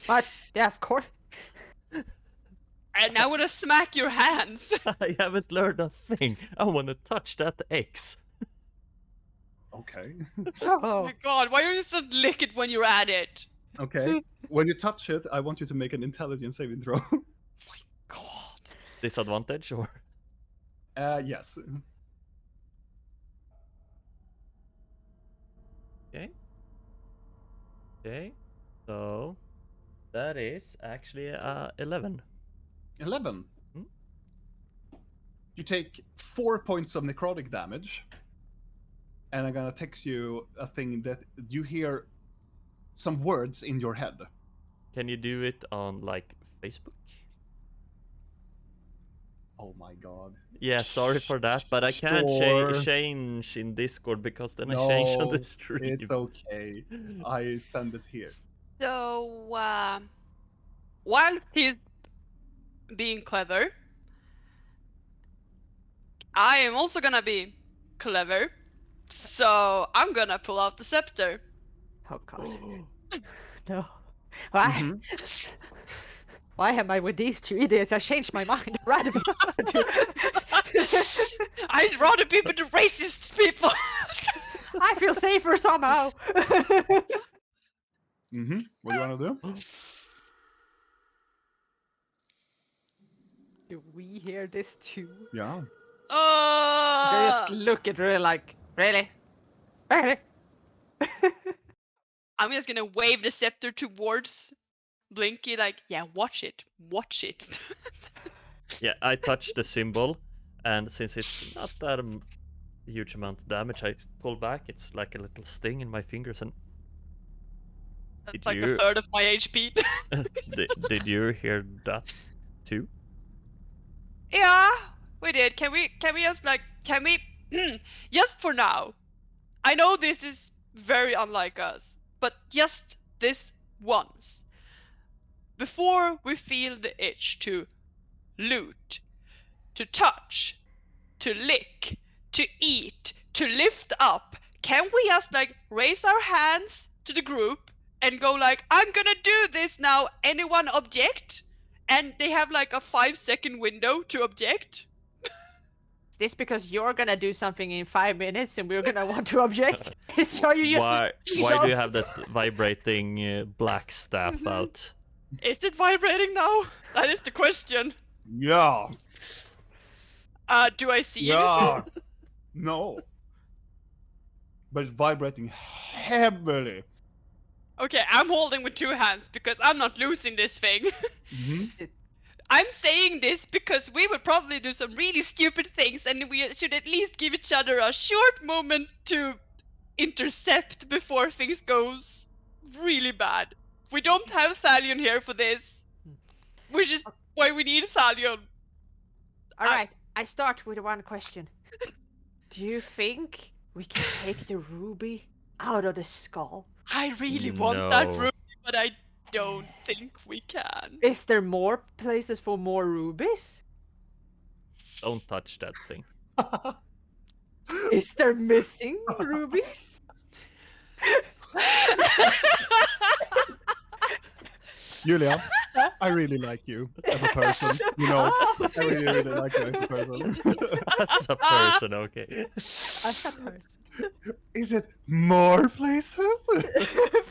B: But yeah, of course.
D: And I want to smack your hands.
C: I haven't learned a thing. I want to touch that X.
A: Okay.
D: Oh
B: Oh,
D: my god, why don't you just lick it when you're at it?
A: Okay. When you touch it, I want you to make an intelligence saving throw.
D: God.
C: Disadvantage or?
A: Yes.
C: Okay. Okay. So that is actually 11.
A: 11.
C: Hmm?
A: You take 4 points of necrotic damage, and I'm gonna text you a thing that you hear some words in your head.
C: Can you do it on like Facebook?
A: Oh my god.
C: Yeah, sorry for that, but I can't
A: Sure.
C: change in Discord because then I change on the
A: No,
C: stream.
A: it's okay. I send it here.
D: So, while he's being clever, I am also gonna be clever. So, I'm gonna pull out the scepter.
B: oh god. No. Why?
A: Mhm.
B: Why am I with these two idiots? I changed my mind. Rather be
D: I'd rather be with the racist people.
B: I feel safer somehow.
A: Mhm. What do you want to do?
B: Do we hear this too?
A: Yeah.
B: They just look at really like, really? Really?
D: I'm just gonna wave the scepter towards Blinky, like, yeah, watch it.
C: Yeah, I touch the symbol, And since it's not that huge amount of damage, I pull back. It's like a little sting in my fingers. And
D: That's
C: did
D: like a
C: you
D: third of my HP.
C: did you hear that too?
D: Yeah, we did. Can we just like just for now? I know this is very unlike us, but just this once. Before we feel the itch to loot, to touch, to lick, to eat, to lift up, can we just like raise our hands to the group and go like, I'm gonna do this now, anyone object? And they have like a 5-second window to object.
B: Is this because you're gonna do something in 5 minutes and we're gonna want to object? So you just
C: Why do you have that vibrating black staff out?
D: Is it vibrating now? That is the question.
A: Yeah.
D: Do I see
A: Yeah. No. But it's vibrating heavily.
D: Okay, I'm holding with 2 hands because I'm not losing this thing.
A: Mm-hmm.
D: I'm saying this because we would probably do some really stupid things and we should at least give each other a short moment to intercept before things goes really bad. We don't have Thalion here for this, which is why we need Thalion.
B: Alright, I start with one question. Do you think we can take the ruby out of the skull?
D: I really want that
C: No.
D: ruby, but I don't think we can.
B: Is there more places for more rubies?
C: Don't touch that thing.
B: Is there missing rubies?
A: Julia, I really like you as a person. You know, I really, really like you as a person.
C: As a person, okay.
B: As a person.
A: Is it more places?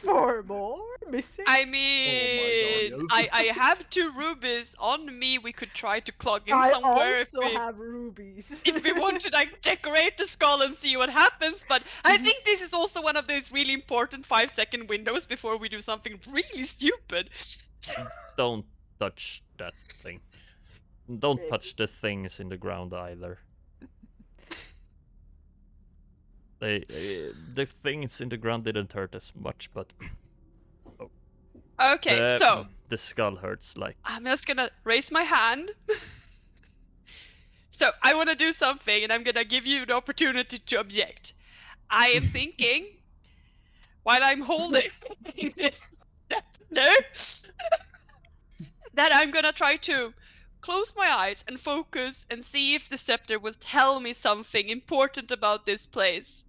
B: 4 more missing?
D: I mean,
A: yes.
D: I have 2 rubies on me. We could try to clog in
B: I
D: somewhere
B: also have rubies.
D: if we want to like decorate the skull and see what happens. But I think this is also one of those really important 5-second windows before we do something really stupid.
C: Don't touch that thing. Don't touch the things in the ground either. The things in the ground didn't hurt as much, but
D: Okay, so
C: the skull hurts like.
D: I'm just gonna raise my hand. So I want to do something, and I'm gonna give you the opportunity to object. I am thinking, while I'm holding this scepter, that I'm gonna try to close my eyes and focus and see if the scepter will tell me something important about this place.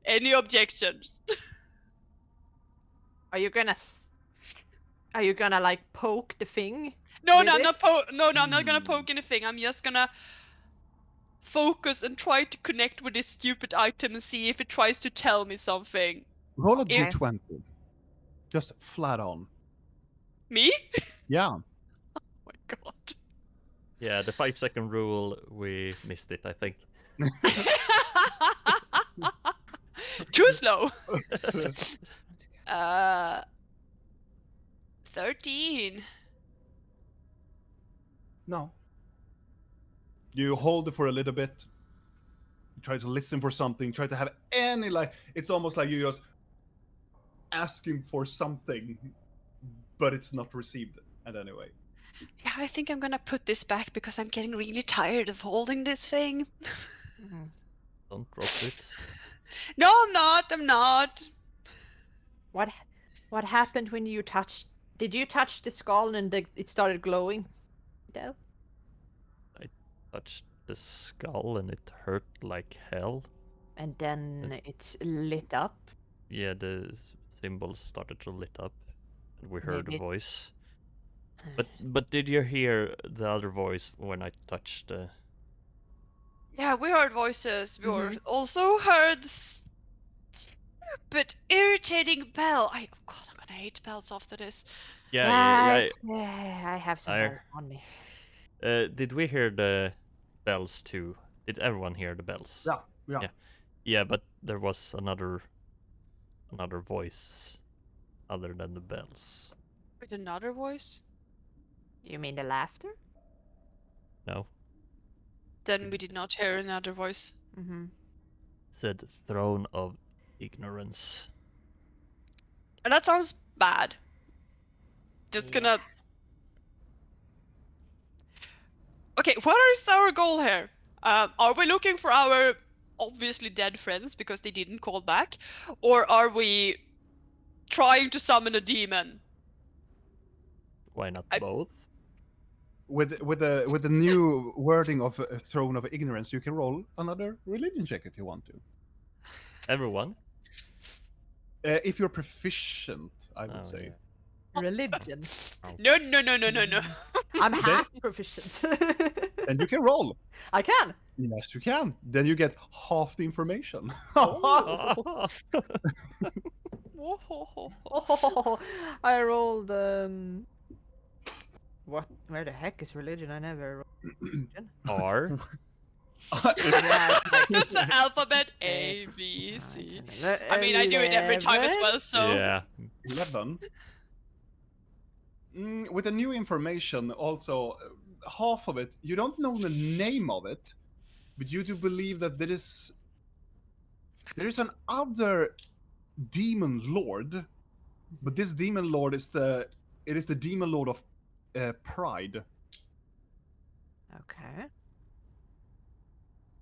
D: Any objections?
B: Are you gonna like poke the thing?
D: No,
B: With
D: no, I'm
B: it?
D: not I'm not gonna poke anything. I'm just gonna focus and try to connect with this stupid item and see if it tries to tell me something.
A: Roll a
B: Okay.
A: d20. Just flat on.
D: Me?
A: Yeah.
D: Oh my god.
C: Yeah, the 5-second rule, we missed it, I think.
D: Too slow. 13.
A: No. You hold it for a little bit. You try to listen for something. Try to have any like. It's almost like you're just asking for something, but it's not received. And anyway.
D: Yeah, I think I'm gonna put this back because I'm getting really tired of holding this thing.
C: Don't drop it.
D: No, I'm not.
B: What happened when you touched? Did you touch the skull and it started glowing? No.
C: Touched the skull and it hurt like hell.
B: And then it's lit up.
C: Yeah, the symbols started to lit up, and we heard a
B: Maybe-
C: voice. But did you hear the other voice when I touched the?
D: Yeah, we heard voices. We also heard stupid, irritating bell. Oh god, I'm gonna hate bells after this.
C: Yeah.
B: I have some
C: I-
B: bells on me.
C: Did we hear the bells too? Did everyone hear the bells?
A: Yeah.
C: Yeah, but there was another voice other than the bells.
D: With another voice?
B: You mean the laughter?
C: No.
D: Then we did not hear another voice.
B: Mm-hmm.
C: Said Throne of Ignorance.
D: And that sounds bad. Just gonna... Okay, what is our goal here? Are we looking for our obviously dead friends because they didn't call back? Or are we trying to summon a demon?
C: Why not
D: I-
C: both?
A: With the new wording of Throne of Ignorance, you can roll another religion check if you want to.
C: Everyone?
A: If you're proficient, I would
C: Oh,
A: say.
C: yeah.
B: Religion.
D: No, no, no, no, no, no.
B: I'm
A: Then-
B: half proficient.
A: And you can roll.
B: I can.
A: Yes, you can. Then you get half the information.
B: Oh, I rolled. What? Where the heck is religion? I never rolled religion.
C: R?
B: Yeah,
D: It's the alphabet A, B, C. I mean, I do it every time as well, so...
C: Yeah.
A: 11. With the new information, also, half of it, you don't know the name of it, but you do believe that there is an other demon lord, but this demon lord is the demon lord of pride,
B: Okay.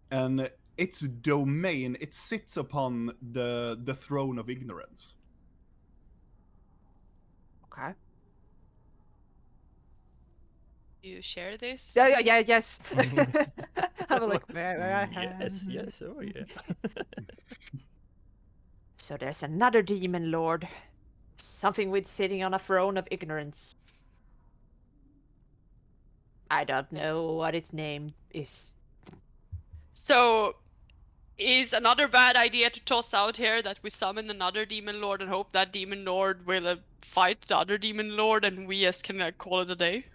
A: and its domain, it sits upon the throne of ignorance.
B: Okay.
D: You share this?
B: Yeah, yes. I'm like,
C: Yes, oh yeah.
B: So there's another demon lord. Something with sitting on a throne of ignorance. I don't know what its name is.
D: So, is another bad idea to toss out here that we summon another demon lord and hope that demon lord will fight the other demon lord and we just can call it a day?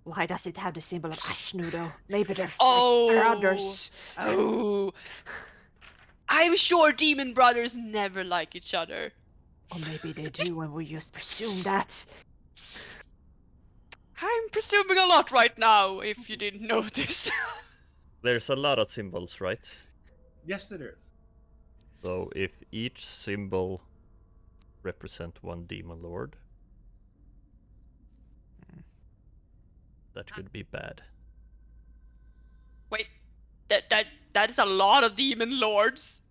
B: Why does it have the symbol of Ashnu though? Maybe they're
D: Oh.
B: brothers.
D: Oh, I'm sure demon brothers never like each other.
B: Or maybe they do and we just presume that.
D: I'm presuming a lot right now, if you didn't notice.
C: There's a lot of symbols, right?
A: Yes, it is.
C: So if each symbol represent one demon lord, that could be bad.
D: Wait, that is a lot of demon lords.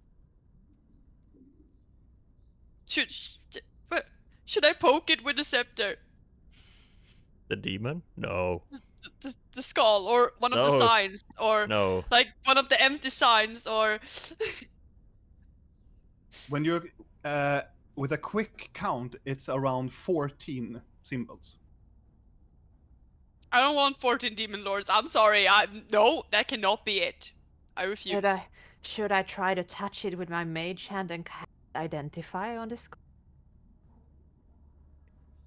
D: Should I poke it with a scepter?
C: The demon? No.
D: The skull, or one of the
C: No.
D: signs, or
C: No.
D: like one of the empty signs, or
A: When you're with a quick count, it's around 14 symbols.
D: I don't want 14 demon lords. I'm sorry. No, that cannot be it. I refuse.
B: Should I try to touch it with my mage hand and identify on the skull?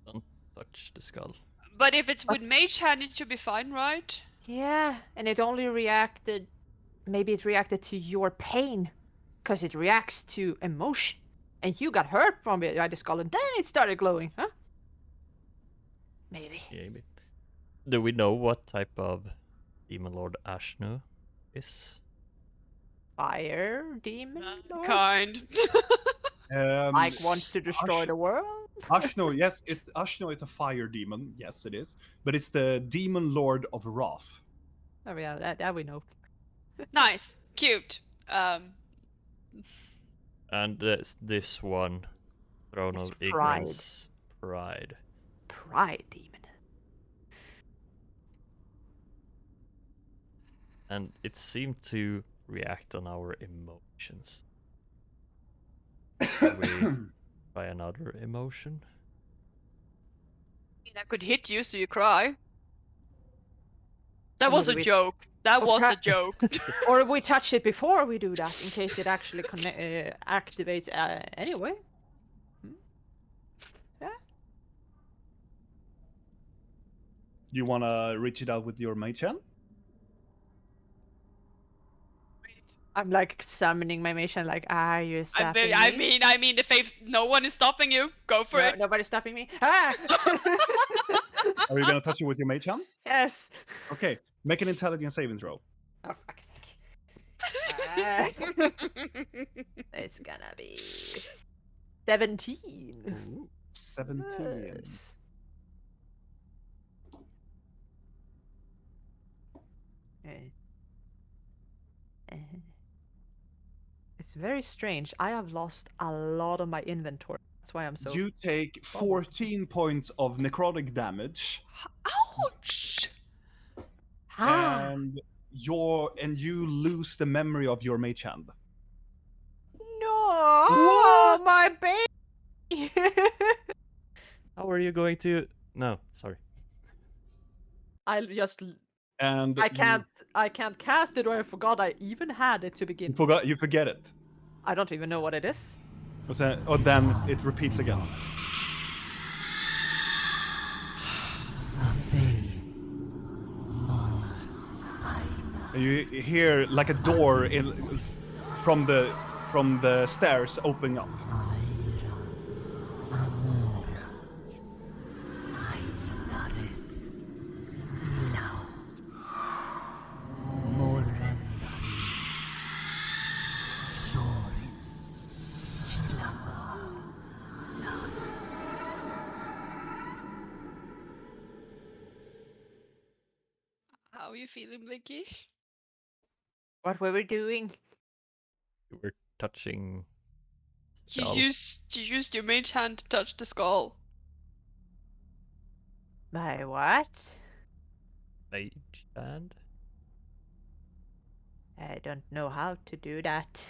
C: Don't touch the skull.
D: But if it's with mage hand, it should be fine, right?
B: Yeah, and it only reacted. Maybe it reacted to your pain, because it reacts to emotion. And you got hurt from it by the skull, and then it started glowing, huh? Maybe.
C: Maybe. Do we know what type of demon lord Ashnu is?
B: Fire demon lord?
D: Kind.
B: Like wants to destroy the world?
A: Ashno, yes, Ashno is a fire demon. Yes, it is. But it's the demon lord of wrath.
B: Oh yeah, that we know.
D: Nice. Cute.
C: And this one, Throne
B: It's
C: of Ignorance, Pride.
B: Pride demon.
C: And it seemed to react on our emotions. Should we try another emotion?
D: I could hit you so you cry. That was a
B: Maybe we-
D: joke. That was a
B: Okay.
D: joke.
B: Or we touch it before we do that, in case it actually activates anyway.
A: You want to reach it out with your mage hand?
B: I'm like summoning my mission, like, you're stopping
D: I
B: me?
D: mean, the faves. No one is stopping you. Go for it.
B: Nobody's stopping me. Ah!
A: Are you going to touch it with your mage hand?
B: Yes.
A: Okay, make an intelligence saving throw.
B: Oh, fuck's sake. It's gonna be 17.
C: Ooh.
A: 17.
B: Yes. Okay. It's very strange. I have lost a lot of my inventory. That's why I'm so.
A: You take 14 points of necrotic damage,
D: Ouch!
A: and you lose the memory of your mage hand.
B: No, my baby.
C: How are you going to? No, sorry.
B: I just
A: And
B: I can't cast it, or I forgot I even had it to begin.
A: you forget it.
B: I don't even know what it is.
A: Or then it repeats again. And you hear like a door from the stairs opening up.
D: How are you feeling, Blinky?
B: What were we doing?
C: You were touching.
D: You
C: Skull.
D: used your mage hand to touch the skull.
B: My what?
C: Mage hand.
B: I don't know how to do that.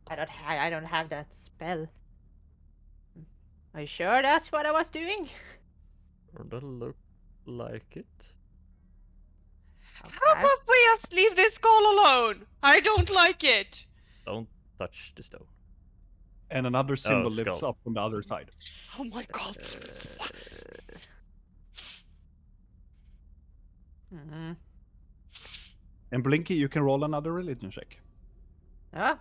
B: I don't have that spell. Are you sure that's what I was doing?
C: Doesn't look like it.
D: How
B: Okay.
D: about we just leave this skull alone? I don't like it.
C: Don't touch the stone.
A: And another symbol
C: skull.
A: lifts up on the other side.
D: Oh my god.
B: Mm-hmm.
A: And Blinky, you can roll another religion check.
B: Huh?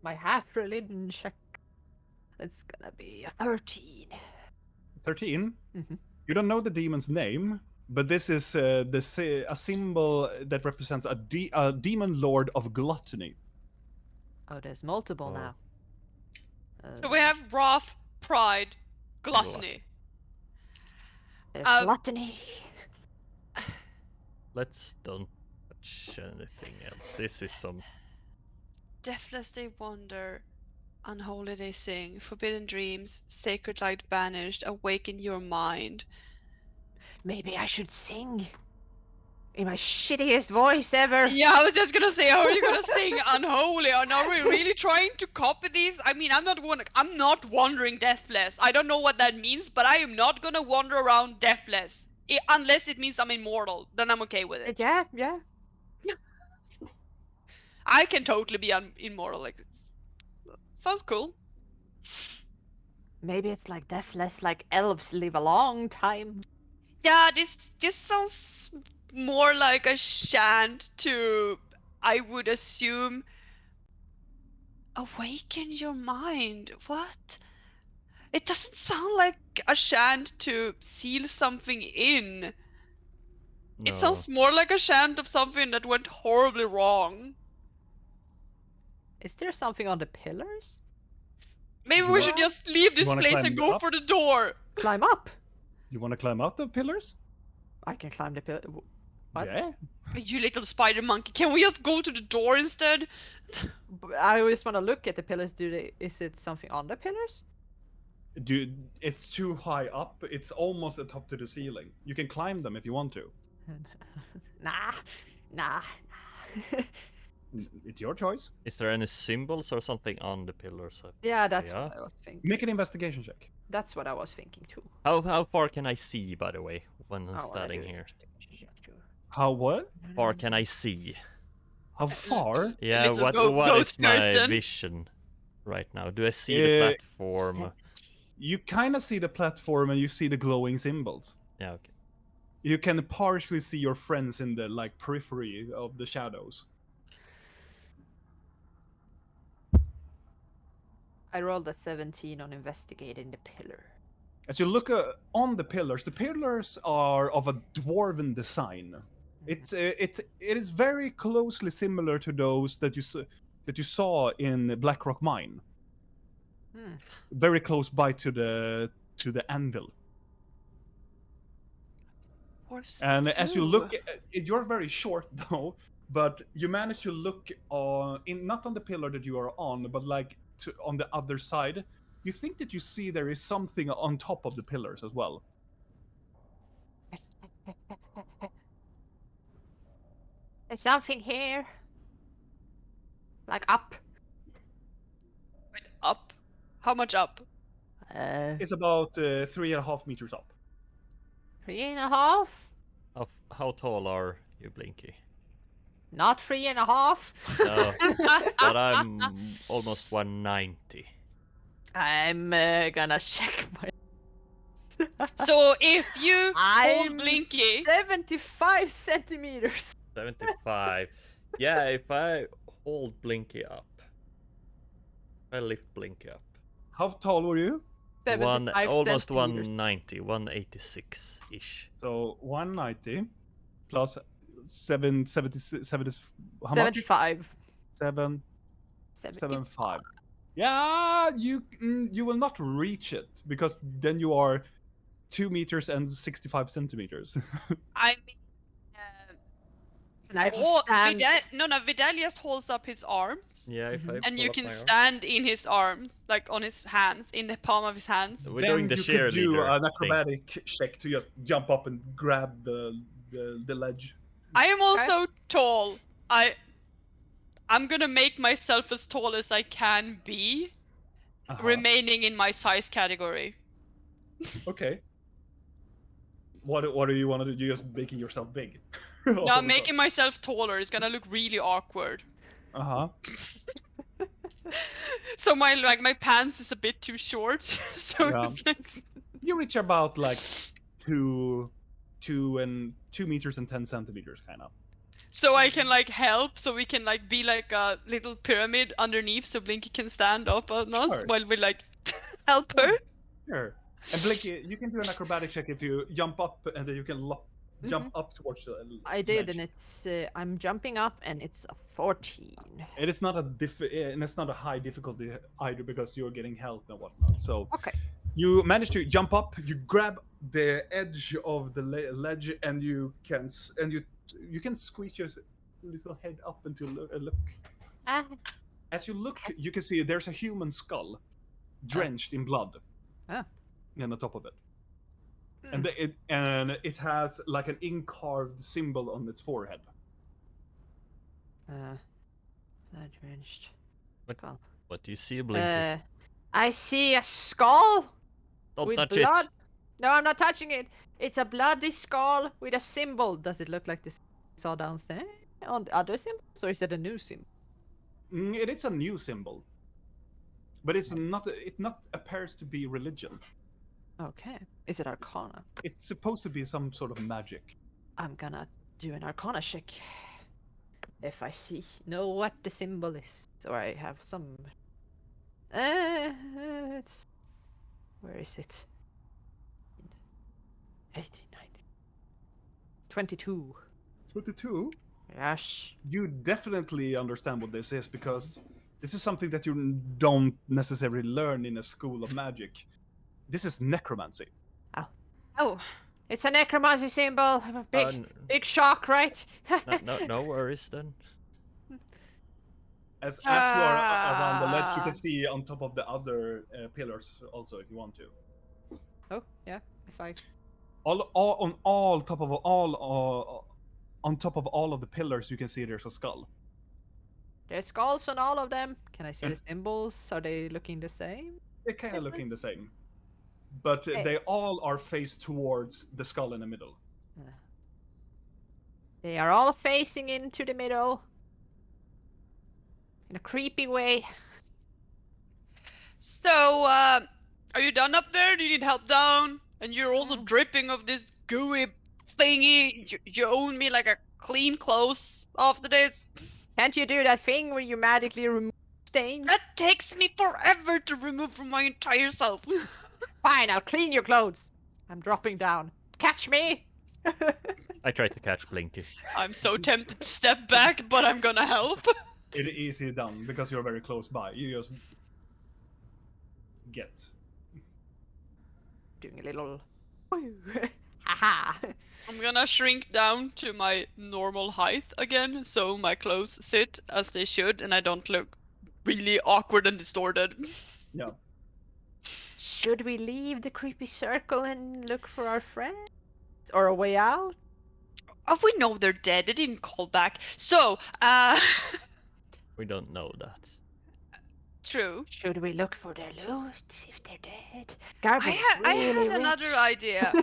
B: My half religion check. It's gonna be a 13.
A: 13.
B: Mhm.
A: You don't know the demon's name, but this is a symbol that represents a demon lord of gluttony.
B: Oh, there's multiple
C: Oh.
B: now.
D: So we have wrath, pride, gluttony.
B: There's
D: Um,
B: gluttony.
C: Let's don't touch anything else. This is some.
D: Deathless they wander, unholy they sing, forbidden dreams, sacred light banished, awaken your mind.
B: Maybe I should sing in my shittiest voice ever.
D: Yeah, I was just gonna say, how are you gonna sing unholy? And are we really trying to copy these? I mean, I'm not wandering deathless. I don't know what that means, but I am not gonna wander around deathless. Unless it means I'm immortal, then I'm okay with it.
B: Yeah.
D: I can totally be immortal. Like, sounds cool.
B: Maybe it's like deathless, like elves live a long time.
D: Yeah, this sounds more like a chant to, I would assume, awaken your mind. What? It doesn't sound like a chant to seal something in.
C: No.
D: It sounds more like a chant of something that went horribly wrong.
B: Is there something on the pillars?
D: Maybe
A: You
D: we
A: wa-
D: should just leave this
A: wanna
D: place
A: climb
D: and go
A: up?
D: for the door.
B: Climb up.
A: You want to climb out the pillars?
B: I can climb the pillar. What?
A: Yeah.
D: You little spider monkey, can we just go to the door instead?
B: I always want to look at the pillars. Is it something on the pillars?
A: Dude, it's too high up. It's almost atop to the ceiling. You can climb them if you want to.
B: Nah.
A: It's your choice.
C: Is there any symbols or something on the pillars?
B: Yeah, that's
C: Yeah.
B: what I was thinking.
A: Make an investigation check.
B: That's what I was thinking too.
C: How far can I see, by the way, when I'm
B: I wanna
C: standing
B: do
C: here?
A: How what?
C: Far can I see?
A: How far?
C: Yeah,
D: little
C: what is
D: ghost
C: my
D: person.
C: vision right now? Do I see the platform?
A: You kind of see the platform and you see the glowing symbols.
C: Yeah, okay.
A: You can partially see your friends in the like periphery of the shadows.
B: I rolled a 17 on investigating the pillar.
A: As you look on the pillars are of a dwarven design. It is very closely similar to those that you saw in Blackrock Mine.
B: Hmm.
A: Very close by to the anvil. And as you look, you're very short though, but you manage to look not on the pillar that you are on, but like on the other side. You think that you see there is something on top of the pillars as well.
B: There's something here. Like up.
D: Wait, up? How much up?
A: It's about 3.5 meters up.
B: 3.5?
C: How tall are you, Blinky?
B: Not 3.5.
C: No, but I'm almost 190.
B: I'm gonna check my.
D: So if you hold
B: I'm
D: Blinky,
B: 75 centimeters.
C: 75. Yeah, if I hold Blinky up, I lift Blinky up.
A: How tall were you?
B: 75
C: Almost
B: centimeters.
C: 190, 186 ish.
A: So 190 plus 70, how much?
B: 75.
A: 775. Yeah, you will not reach it because then you are 2 meters and 65 centimeters.
D: I mean,
B: And I can stand.
D: Vidal just holds up his arms,
C: Yeah, if I
D: and
C: pull
D: you
C: up
D: can
C: my arm.
D: stand in his arms, like on his hands, in the palm of his hand.
C: We're
A: then
C: doing the
A: you could do
C: cheerleader
A: an
C: thing.
A: acrobatic check to just jump up and grab the ledge.
D: I am also tall. I'm gonna make myself as tall as I can be, remaining in my size category.
A: Okay. What do you want to do? You just making yourself big?
D: No, making myself taller is gonna look really awkward. So my pants is a bit too short. So
A: Yeah.
D: it's like...
A: You reach about like 2 meters and 10 centimeters, kind of.
D: So I can like help, so we can like be like a little pyramid underneath, so Blinky can stand up on us
A: Sure.
D: while we like help her.
A: Sure. And Blinky, you can do an acrobatic check if you jump up, and then you can jump up towards the
B: I did,
A: ledge.
B: and it's I'm jumping up, and it's a 14.
A: It is not and it's not a high difficulty either because you're getting help and whatnot. So
B: Okay.
A: you manage to jump up, you grab the edge of the ledge, and you can squeeze your little head up into look. As you look, you can see there's a human skull drenched in blood. On the top of it. And it has like an ink-carved symbol on its forehead.
B: Blood drenched.
C: What do you see, Blinky?
B: I see a skull
C: Don't
B: with
C: touch
B: blood.
C: it.
B: No, I'm not touching it. It's a bloody skull with a symbol. Does it look like this I saw downstairs on the other symbols, or is it a new symbol?
A: It is a new symbol, but it's not. It not appears to be religion.
B: Okay. Is it Arcana?
A: It's supposed to be some sort of magic.
B: I'm gonna do an Arcana check. If I know what the symbol is, or I have some. It's. Where is it? 18, 19. 22.
A: 22.
B: Yes.
A: You definitely understand what this is because this is something that you don't necessarily learn in a school of magic. This is necromancy.
D: Oh.
B: It's a necromancy symbol. Big shock, right?
C: No worries then.
A: As you are around the ledge, you can see on top of the other pillars also, if you want to.
B: Oh yeah, if I.
A: On top of all of the pillars, you can see there's a skull.
B: There's skulls on all of them. Can I see the symbols? Are they looking the same?
A: They're kind of looking the same. But they all are faced towards the skull in the middle.
B: They are all facing into the middle. In a creepy way.
D: So, are you done up there? Do you need help down? And you're also dripping of this gooey thingy. You own me like a clean clothes after this.
B: Can't you do that thing where you magically remove stains?
D: That takes me forever to remove from my entire self.
B: Fine, I'll clean your clothes. I'm dropping down. Catch me!
C: I tried to catch Blinky.
D: I'm so tempted to step back, but I'm gonna help.
A: It is easy done because you're very close by. You just get.
B: Doing a little. Haha.
D: I'm gonna shrink down to my normal height again, so my clothes sit as they should, and I don't look really awkward and distorted.
A: Yeah.
B: Should we leave the creepy circle and look for our friends? Or a way out?
D: Oh, we know they're dead. They didn't call back. So,
C: We don't know that.
D: true.
B: Should we look for their loot if they're dead? Garbod's
D: I
B: really
D: had another
B: rich.
D: idea.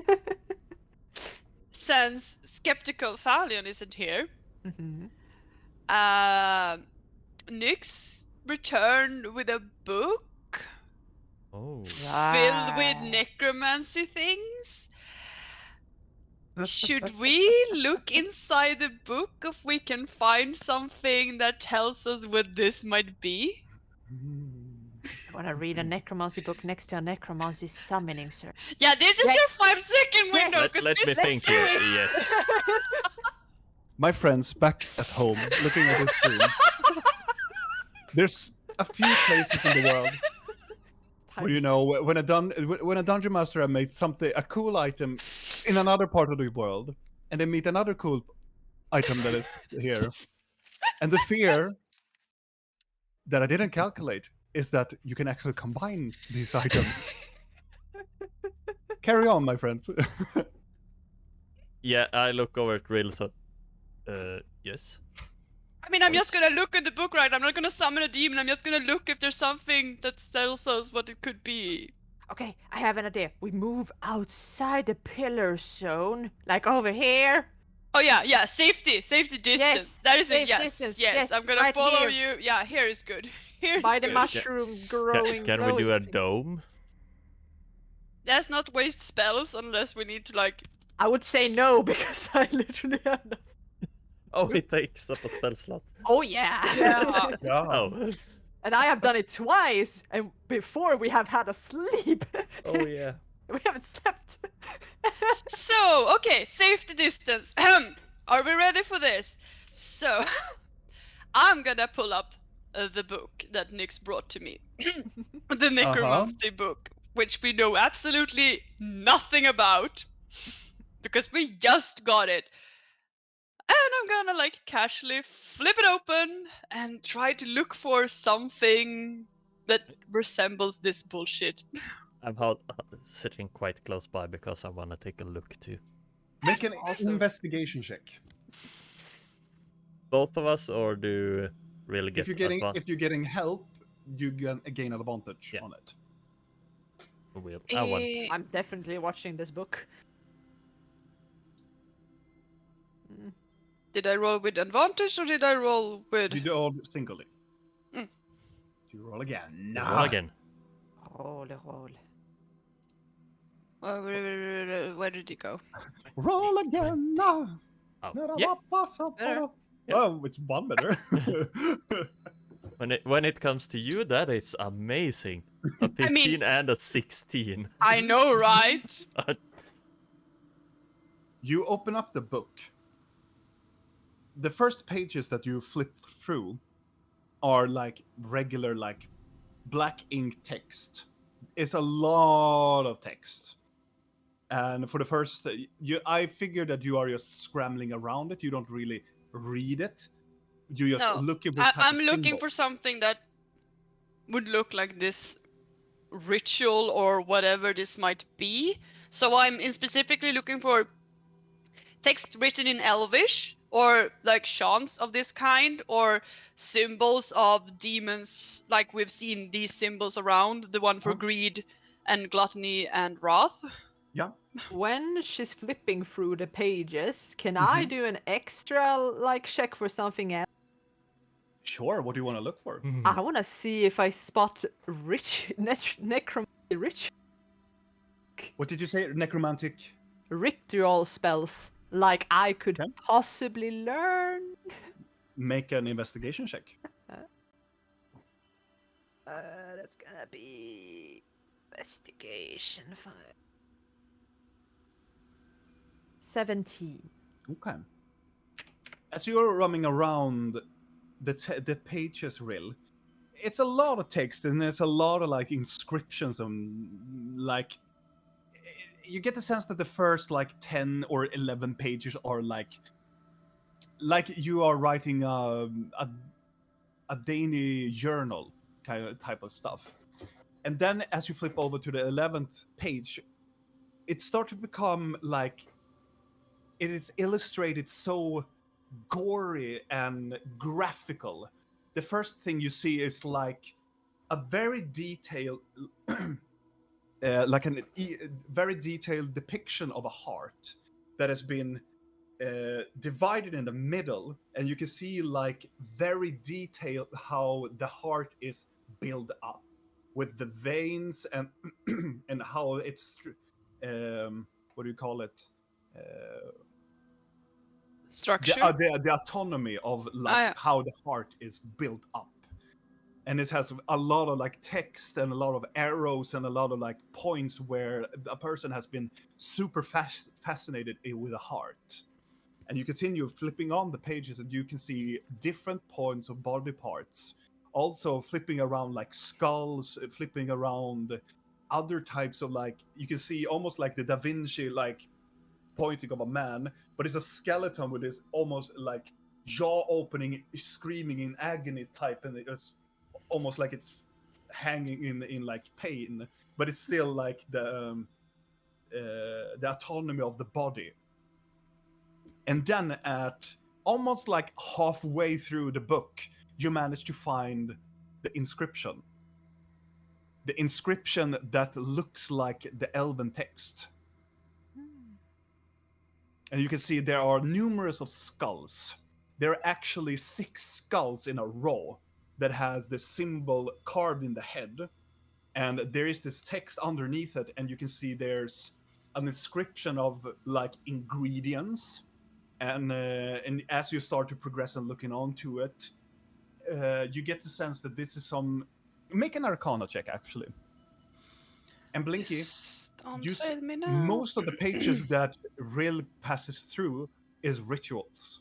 D: Since skeptical Thalion isn't here,
B: Mhm.
D: Nyx returned with a book
C: Oh.
D: filled with
B: Right.
D: necromancy things. Should we look inside the book if we can find something that tells us what this might be?
B: I want to read a necromancy book next to a necromancy summoning circle.
D: Yeah, this is
B: Yes.
D: your 5-second window.
B: Yes.
D: 'Cause
C: Let
D: this
C: me
D: is
C: think
D: true.
C: here. Yes.
A: My friends back at home, looking at this screen. There's a few places in the world where, you know, when a dungeon master has made a cool item in another part of the world, and they meet another cool item that is here, and the fear that I didn't calculate is that you can actually combine these items. Carry on, my friends.
C: Yeah, I look over at Rill, so... yes?
D: I mean, I'm just gonna look at the book, right? I'm not gonna summon a demon. I'm just gonna look if there's something that tells us what it could be.
B: Okay, I have an idea. We move outside the pillar zone, like over here.
D: Oh yeah, safety distance.
B: Yes,
D: That is
B: safe
D: it. Yes,
B: distance,
D: yes.
B: yes,
D: I'm gonna
B: right
D: follow
B: here.
D: you. Yeah, here is good. Here's
B: By the
D: good.
B: mushroom growing.
C: Can we do a
B: glowing thing.
C: dome?
D: Let's not waste spells unless we need to like.
B: I would say no because I literally have no.
C: Oh, it takes up a spell slot.
B: Oh yeah.
D: Yeah.
A: Yeah.
C: Oh.
B: And I have done it twice, and before we have had a sleep.
C: Oh, yeah.
B: We haven't slept.
D: So okay, safety distance. Are we ready for this? So, I'm gonna pull up the book that Nyx brought to me, the necromancy book, which we know absolutely nothing about because we just got it. And I'm gonna like casually flip it open and try to look for something that resembles this bullshit.
C: I'm sitting quite close by because I want to take a look too.
A: Make an
B: Also-
A: investigation check.
C: Both of us, or do really get
A: If you're getting help, you gain an advantage
C: Yeah.
A: on it.
C: I want.
B: I'm definitely watching this book.
D: Did I roll with advantage or did I roll with?
A: You do all singly.
D: Mm.
A: You roll again.
C: Roll again.
B: Roll, roll.
D: Where did it go?
A: Roll again. Nah.
C: Oh, yeah.
B: Better.
C: Yeah.
A: Oh, it's one better.
C: When it comes to you, that is amazing. A 15
D: I mean-
C: and a 16.
D: I know, right?
A: You open up the book. The first pages that you flip through are like regular, like black ink text. It's a lot of text. And for the first, I figured that you are just scrambling around it. You don't really read it. You just
D: No,
A: looking for
D: I'm looking for something that would look like this ritual or whatever this might be. So I'm specifically looking for text written in Elvish or like chants of this kind or symbols of demons like we've seen these symbols around, the one for
A: Huh?
D: greed and gluttony and wrath.
A: Yeah.
B: When she's flipping through the pages, can I do an extra like check for something else?
A: Sure. What do you want to look for?
B: I want to see if I spot necromancy
A: What did you say? Necromantic.
B: ritual spells like I could
A: Okay.
B: possibly learn.
A: Make an investigation check.
B: That's gonna be investigation 5. 17.
A: Okay. As you're roaming around the pages, Rill, it's a lot of text and there's a lot of like inscriptions and like you get the sense that the first like 10 or 11 pages are like you are writing a daily journal kind of type of stuff. And then as you flip over to the 11th page, it starts to become like it is illustrated so gory and graphical. The first thing you see is like a very detailed very detailed depiction of a heart that has been divided in the middle, and you can see like very detailed how the heart is built up with the veins and and how it's what do you call it,
D: Structure.
A: the autonomy of like
D: Ah, yeah.
A: how the heart is built up. And it has a lot of like text and a lot of arrows and a lot of like points where a person has been super fascinated with a heart. And you continue flipping on the pages and you can see different points of body parts. Also flipping around like skulls, flipping around other types of like, you can see almost like the Da Vinci like pointing of a man, but it's a skeleton with this almost like jaw opening, screaming in agony type, and it's almost like it's hanging in like pain, but it's still like the autonomy of the body. And then at almost like halfway through the book, you manage to find the inscription. The inscription that looks like the elven text. And you can see there are numerous of skulls. There are actually 6 skulls in a row that has the symbol carved in the head. And there is this text underneath it, and you can see there's an inscription of like ingredients. And as you start to progress and looking onto it, you get the sense that this is some... Make an Arcana check, actually. And Blinky,
D: Yes, don't
A: you
D: fail me now.
A: most of the pages that Rill passes through is rituals.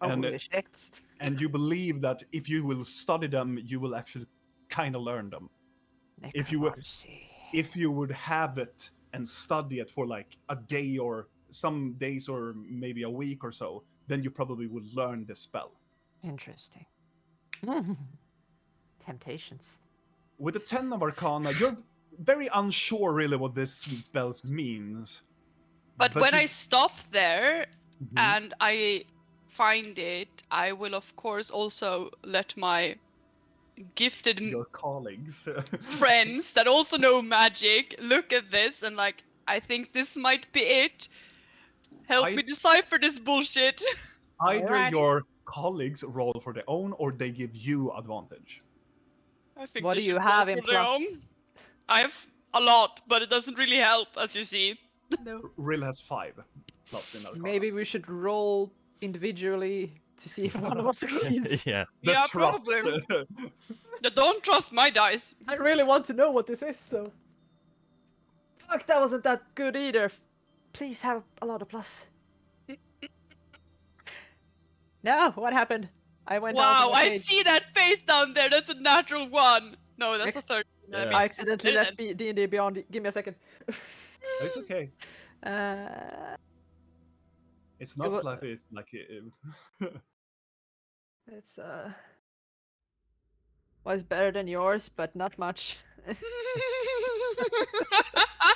B: Holy shit.
A: And you believe that if you will study them, you will actually kind of learn them. If you would have it and study it for like a day or some days or maybe a week or so, then you probably would learn the spell.
B: Interesting. Temptations.
A: With the 10 of Arcana, you're very unsure really what this spell means.
D: But when
A: you-
D: I stop there
A: Mhm.
D: and I find it, I will of course also let my gifted
A: Your colleagues.
D: friends that also know magic look at this and like, I think this might be it. Help me decipher this bullshit.
A: Either
B: Alright.
A: your colleagues roll for their own or they give you advantage.
D: I think
B: What
D: they
B: do you
D: should
B: have
D: roll
B: in
D: for their
B: plus?
D: own. I have a lot, but it doesn't really help, as you see.
B: No.
A: Rill has 5 plus in Arcana.
B: Maybe we should roll individually to see if one of us succeeds.
C: Yeah.
A: The
D: Yeah,
A: trust.
D: probably. Don't trust my dice.
B: I really want to know what this is, so. Fuck, that wasn't that good either. Please have a lot of plus. No, what happened? I went out
D: Wow,
B: of the
D: I
B: page.
D: see that face down there. That's a natural 1. No, that's a 13.
C: Yeah.
D: I mean,
B: I accidentally
D: there's
B: left D&D Beyond. Give me a second.
A: It's okay. It's not
B: wa-
A: like it's like
B: It's was better than yours, but not much.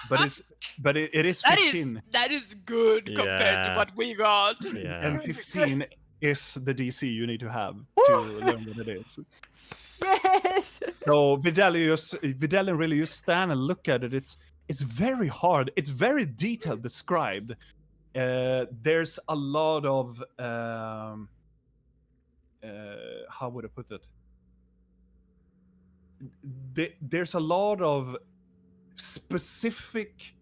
A: but it is
D: That
A: 15.
D: that is good compared to
C: Yeah.
D: what we got.
C: Yeah.
A: And 15 is the DC you need to have to learn what it is.
B: Yes.
A: So Vidal and really just stand and look at it. It's very hard. It's very detailed described. There's a lot of how would I put it? There's a lot of specific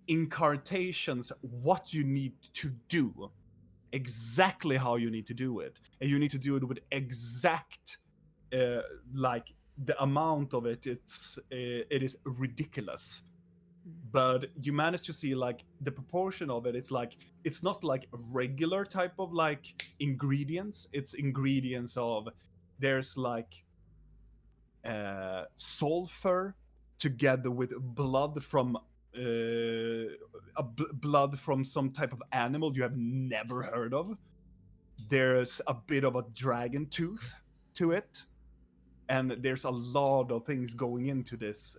A: incantations what you need to do, exactly how you need to do it, and you need to do it with exact like the amount of it. It is ridiculous. but you manage to see like the proportion of it. It's not like a regular type of like ingredients. It's ingredients of there's like sulfur together with blood from blood from some type of animal you have never heard of. There's a bit of a dragon tooth to it, and there's a lot of things going into this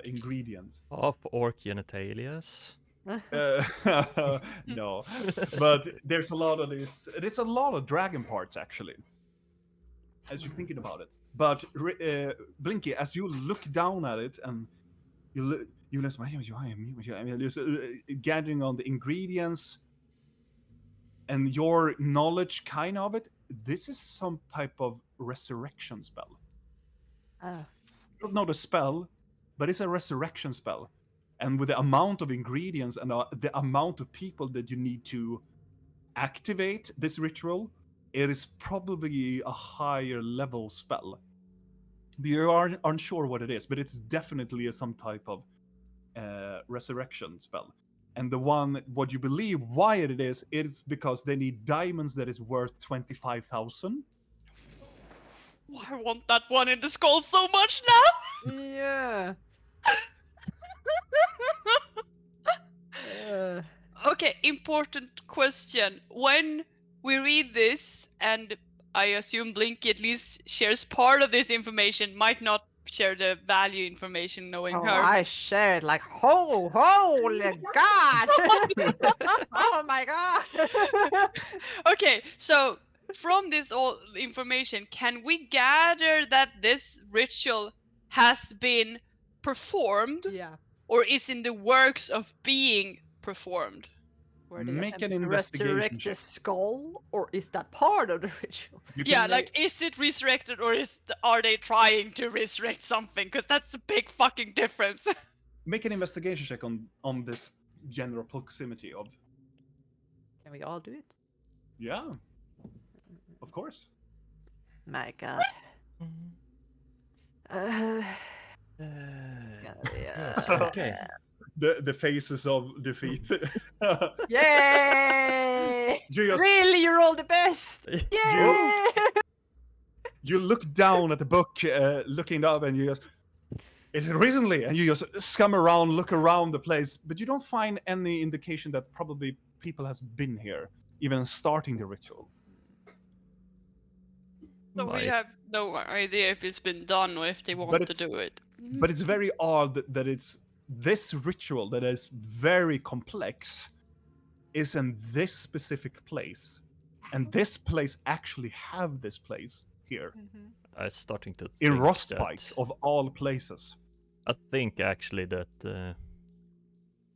A: ingredient.
C: Of orc genitalias.
A: No, but there's a lot of this. There's a lot of dragon parts actually, as you're thinking about it. But Blinky, as you look down at it and you listen, gathering on the ingredients and your knowledge kind of it, this is some type of resurrection spell.
B: Oh.
A: You don't know the spell, but it's a resurrection spell. And with the amount of ingredients and the amount of people that you need to activate this ritual, it is probably a higher level spell. You are unsure what it is, but it's definitely some type of resurrection spell. And what you believe why it is, it's because they need diamonds that is worth 25,000.
D: I want that one in the skull so much now!
B: Yeah.
D: Okay, important question. When we read this, and I assume Blinky at least shares part of this information, might not share the value information knowing her.
B: I shared like, holy god! Oh my god!
D: Okay, so from this all information, can we gather that this ritual has been performed
B: Yeah.
D: or is in the works of being performed?
B: Were they
A: Make an
B: attempting to
A: investigation
B: resurrect the
A: check.
B: skull, or is that part of the ritual?
A: You
D: Yeah,
A: can
D: like, is it resurrected or are they trying to resurrect something? Because that's a big fucking difference.
A: make an investigation check on this general proximity of.
B: Can we all do it?
A: Yeah, of course.
B: My god.
C: Yes, okay.
A: The faces of defeat.
B: Yay!
A: You just-
B: Really, you rolled the best! Yay!
A: You look down at the book, looking up, and you just. Is it recently? And you just skim around, look around the place, but you don't find any indication that probably people has been here, even starting the ritual.
D: So we have no idea if it's been done or if they want to
A: it's-
D: do it.
A: But it's very odd that it's this ritual that is very complex is in this specific place, and this place actually have this place here
C: I'm starting to
A: in
C: think
A: Rostpike
C: that-
A: of all places.
C: I think actually that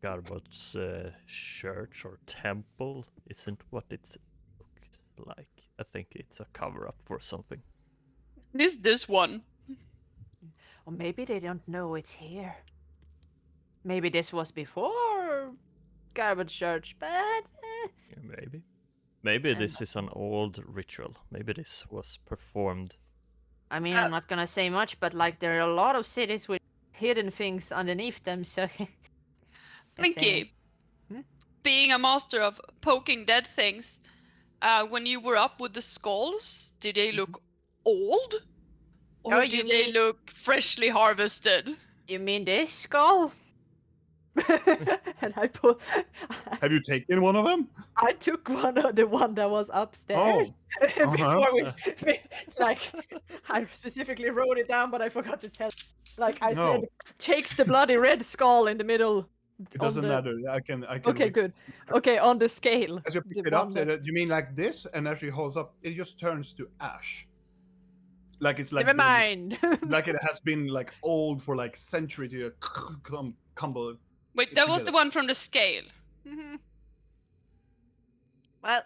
C: Garbod's church or temple isn't what it looks like. I think it's a cover-up for something.
D: This one.
B: Or maybe they don't know it's here. Maybe this was before Garbage Church, but
C: Yeah, maybe. Maybe this is an old ritual. Maybe this was performed.
B: I mean, I'm not gonna say much, but like there are a lot of cities with hidden things underneath them, so.
D: Blinky,
B: Hmm?
D: being a master of poking dead things, when you were up with the skulls, did they look old? Or
B: Oh, you
D: did they
B: mean-
D: look freshly harvested?
B: You mean this skull? And I put.
A: Have you taken one of them?
B: I took the one that was upstairs before we, like, I specifically wrote it down, but I forgot to tell. Like I
A: No.
B: said, takes the bloody red skull in the middle.
A: It
B: on
A: doesn't
B: the-
A: matter. I can.
B: Okay, good. Okay, on the scale.
A: As you
B: the
A: pick it up,
B: one that-
A: you mean like this, and as she holds up, it just turns to ash. Like it's like
B: Never
A: been-
B: mind.
A: like it has been like old for like centuries to crumble.
D: Wait,
A: It's
D: that was the
A: together.
D: one from the scale.
B: Mhm. Well,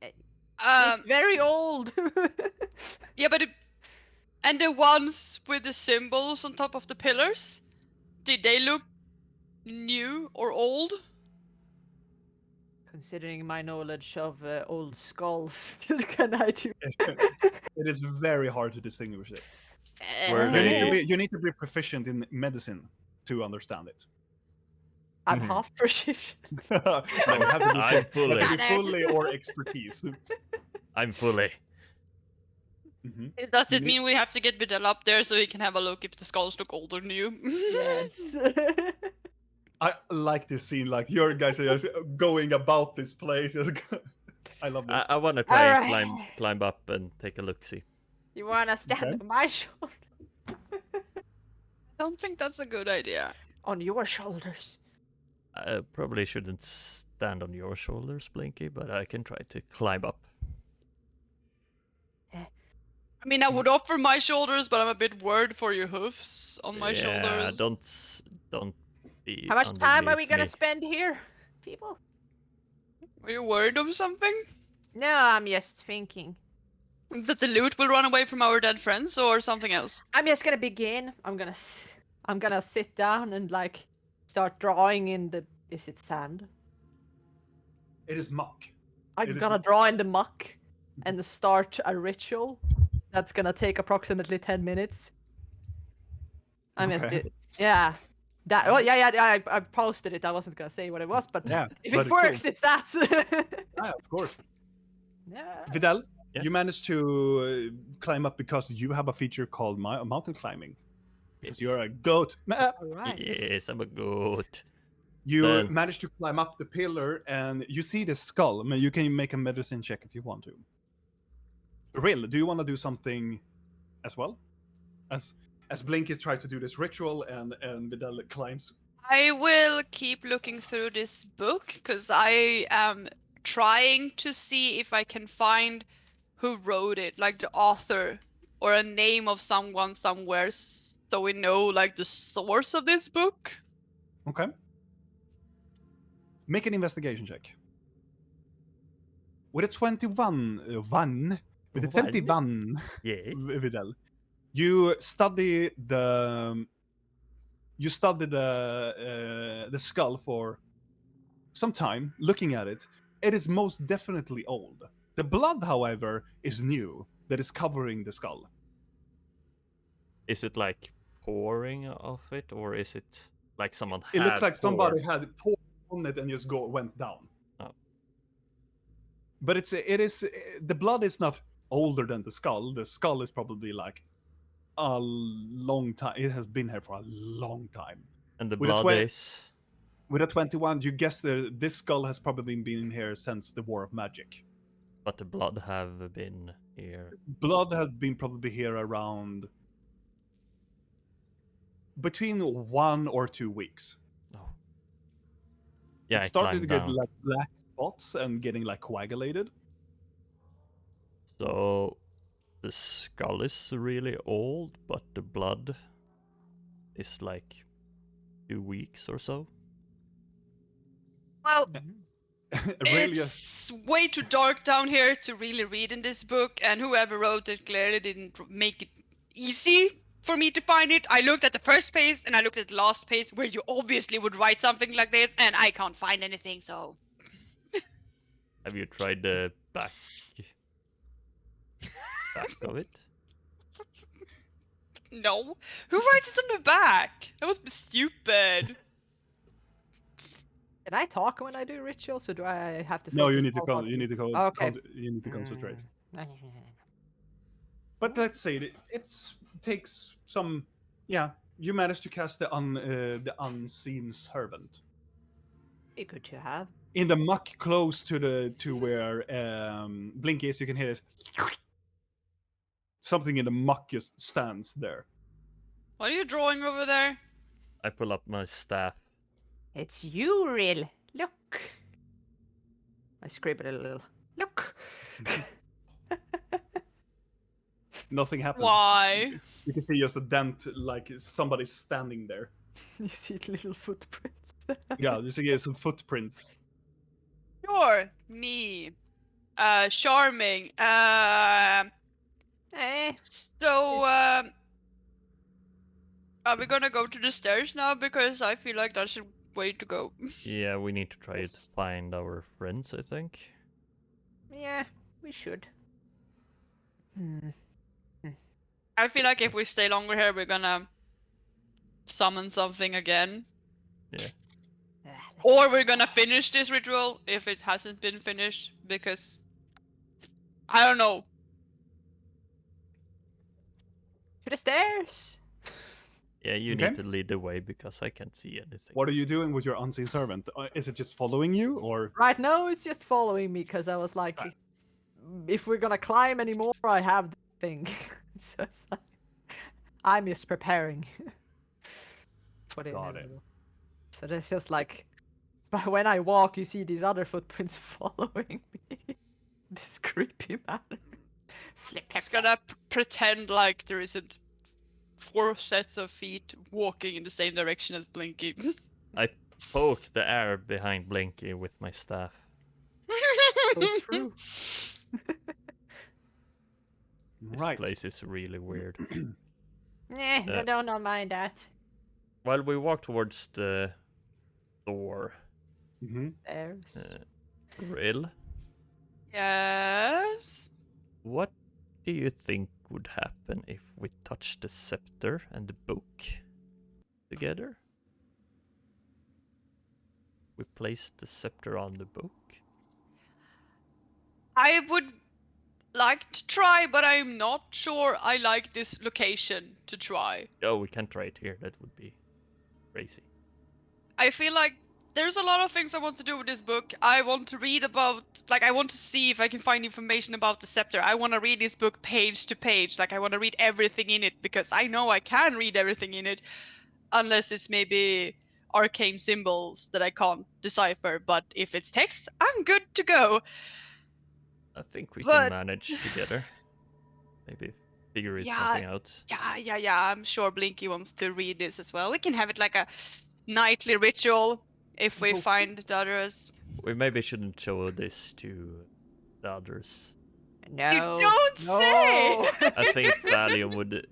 D: Um,
B: it's very old.
D: yeah, but and the ones with the symbols on top of the pillars, did they look new or old?
B: Considering my knowledge of old skulls, can I do?
A: It is very hard to distinguish it.
C: Were
A: You need to
C: they-
A: be proficient in medicine to understand it.
B: I'm
C: Mhm.
B: half proficient.
A: No, you have to be,
C: I'm
A: full, you have to
C: fully.
A: be
B: Got it.
A: fully or expertise.
C: I'm fully.
A: Mhm.
D: Does
A: You
D: it
A: need-
D: mean we have to get Vidal up there so he can have a look if the skulls look older than you?
B: Yes.
A: I like this scene. Like your guys are just going about this place. I love this.
C: I want to try and
B: Alright.
C: climb up and take a look. See.
B: You wanna stand
A: Okay.
B: on my shoulder?
D: I don't think that's a good idea.
B: On your shoulders.
C: I probably shouldn't stand on your shoulders, Blinky, but I can try to climb up.
D: I mean, I would offer my shoulders, but I'm a bit worried for your hoofs on my
C: Yeah,
D: shoulders.
C: don't be.
B: How much time are we
C: underneath
B: gonna
C: me.
B: spend here, people?
D: Are you worried of something?
B: No, I'm just thinking.
D: That the loot will run away from our dead friends or something else?
B: I'm just gonna begin. I'm gonna sit down and like start drawing in the. Is it sand?
A: It is muck.
B: I'm
A: It is-
B: gonna draw in the muck and start a ritual that's gonna take approximately 10 minutes. I'm just
A: Okay.
B: yeah. That well yeah I posted it. I wasn't gonna say what it was, but
A: Yeah,
B: if
A: but
B: it
A: it's cool.
B: works, it's that.
A: Yeah, of course.
B: Yeah.
A: Vidal,
C: Yeah.
A: you managed to climb up because you have a feature called mountain climbing. Because you're a goat.
B: All right.
C: Yes, I'm a goat.
A: You
C: Then-
A: managed to climb up the pillar and you see the skull. I mean, you can make a medicine check if you want to. Rill, do you want to do something as well? As Blinkist tries to do this ritual and Vidal climbs.
D: I will keep looking through this book because I am trying to see if I can find who wrote it, like the author or a name of someone somewhere, so we know like the source of this book.
A: Okay. Make an investigation check. With a 21, with a
C: One?
A: 21,
C: Yeah.
A: Vidal, you study the skull for some time, looking at it. It is most definitely old. The blood, however, is new, that is covering the skull.
C: Is it like pouring off it, or is it like someone
A: It looked
C: had
A: like somebody
C: poured?
A: had poured on it and just went down.
C: Oh.
A: But it is the blood is not older than the skull. The skull is probably like a long time. It has been here for a long time.
C: And the
A: With a
C: blood
A: twen-
C: is.
A: With a 21, you guess this skull has probably been here since the War of Magic.
C: But the blood have been here.
A: Blood has been probably here around between 1 or 2 weeks.
C: Oh. Yeah,
A: It
C: I
A: started to
C: climbed
A: get
C: down.
A: like black spots and getting like coagulated.
C: So the skull is really old, but the blood is like 2 weeks or so.
D: Well,
A: Really,
D: it's way too dark down here to really read in this book, and whoever wrote it clearly didn't make it easy for me to find it. I looked at the first page and I looked at the last page where you obviously would write something like this, and I can't find anything, so.
C: Have you tried the back of it?
D: No. Who writes it on the back? That was stupid.
B: Can I talk when I do rituals, or do I have to?
A: no, you
B: focus
A: need to
B: all on
A: you need to
B: Okay.
A: you need to concentrate.
B: Mm.
A: But let's say it takes some. Yeah, you managed to cast the unseen servant
B: Be good to have.
A: in the muck close to where Blinky is. You can hear it. Something in the muck just stands there.
D: What are you drawing over there?
C: I pull up my staff.
B: It's you, Rill. Look. I scribble a little. Look.
A: Nothing happens.
D: Why?
A: You can see just a dent, like somebody's standing there.
B: You see little footprints.
A: Yeah, you see some footprints.
D: Sure, me. Charming.
B: Eh.
D: So, are we gonna go to the stairs now? Because I feel like that's the way to go.
C: Yeah, we need to try to
B: Yes.
C: find our friends, I think.
B: Yeah, we should. Hmm.
D: I feel like if we stay longer here, we're gonna summon something again.
C: Yeah.
B: Ah.
D: Or we're gonna finish this ritual if it hasn't been finished, because I don't know.
B: To the stairs.
C: Yeah, you
A: Okay.
C: need to lead the way because I can't see anything.
A: What are you doing with your unseen servant? Is it just following you, or
B: Right now, it's just following me because I was like, if we're gonna climb anymore, I have the thing. So it's like, I'm just preparing for the
A: Got it.
B: inevitable. So that's just like, but when I walk, you see these other footprints following me. This creepy manner. Flip,
D: It's gonna pretend like there isn't 4 sets of feet walking in the same direction as Blinky.
C: I poke the air behind Blinky with my staff.
B: goes through.
C: This
A: right?
C: place is really weird.
B: I don't mind that.
C: While we walk towards the door,
A: Mm-hmm.
B: There's.
C: Grill,
D: Yes.
C: what do you think would happen if we touch the scepter and the book together? We place the scepter on the book.
D: I would like to try, but I'm not sure I like this location to try.
C: Oh, we can't try it here. That would be crazy.
D: I feel like there's a lot of things I want to do with this book. I want to read about, like, I want to see if I can find information about the scepter. I want to read this book page to page. Like, I want to read everything in it because I know I can read everything in it, unless it's maybe arcane symbols that I can't decipher. But if it's text, I'm good to go.
C: I think we
D: But-
C: can manage together. Maybe figure
D: Yeah.
C: something out.
D: Yeah. I'm sure Blinky wants to read this as well. We can have it like a nightly ritual if we
B: Oh.
D: find the others.
C: We maybe shouldn't show this to the others.
B: No.
D: You don't say!
C: I think Thalion would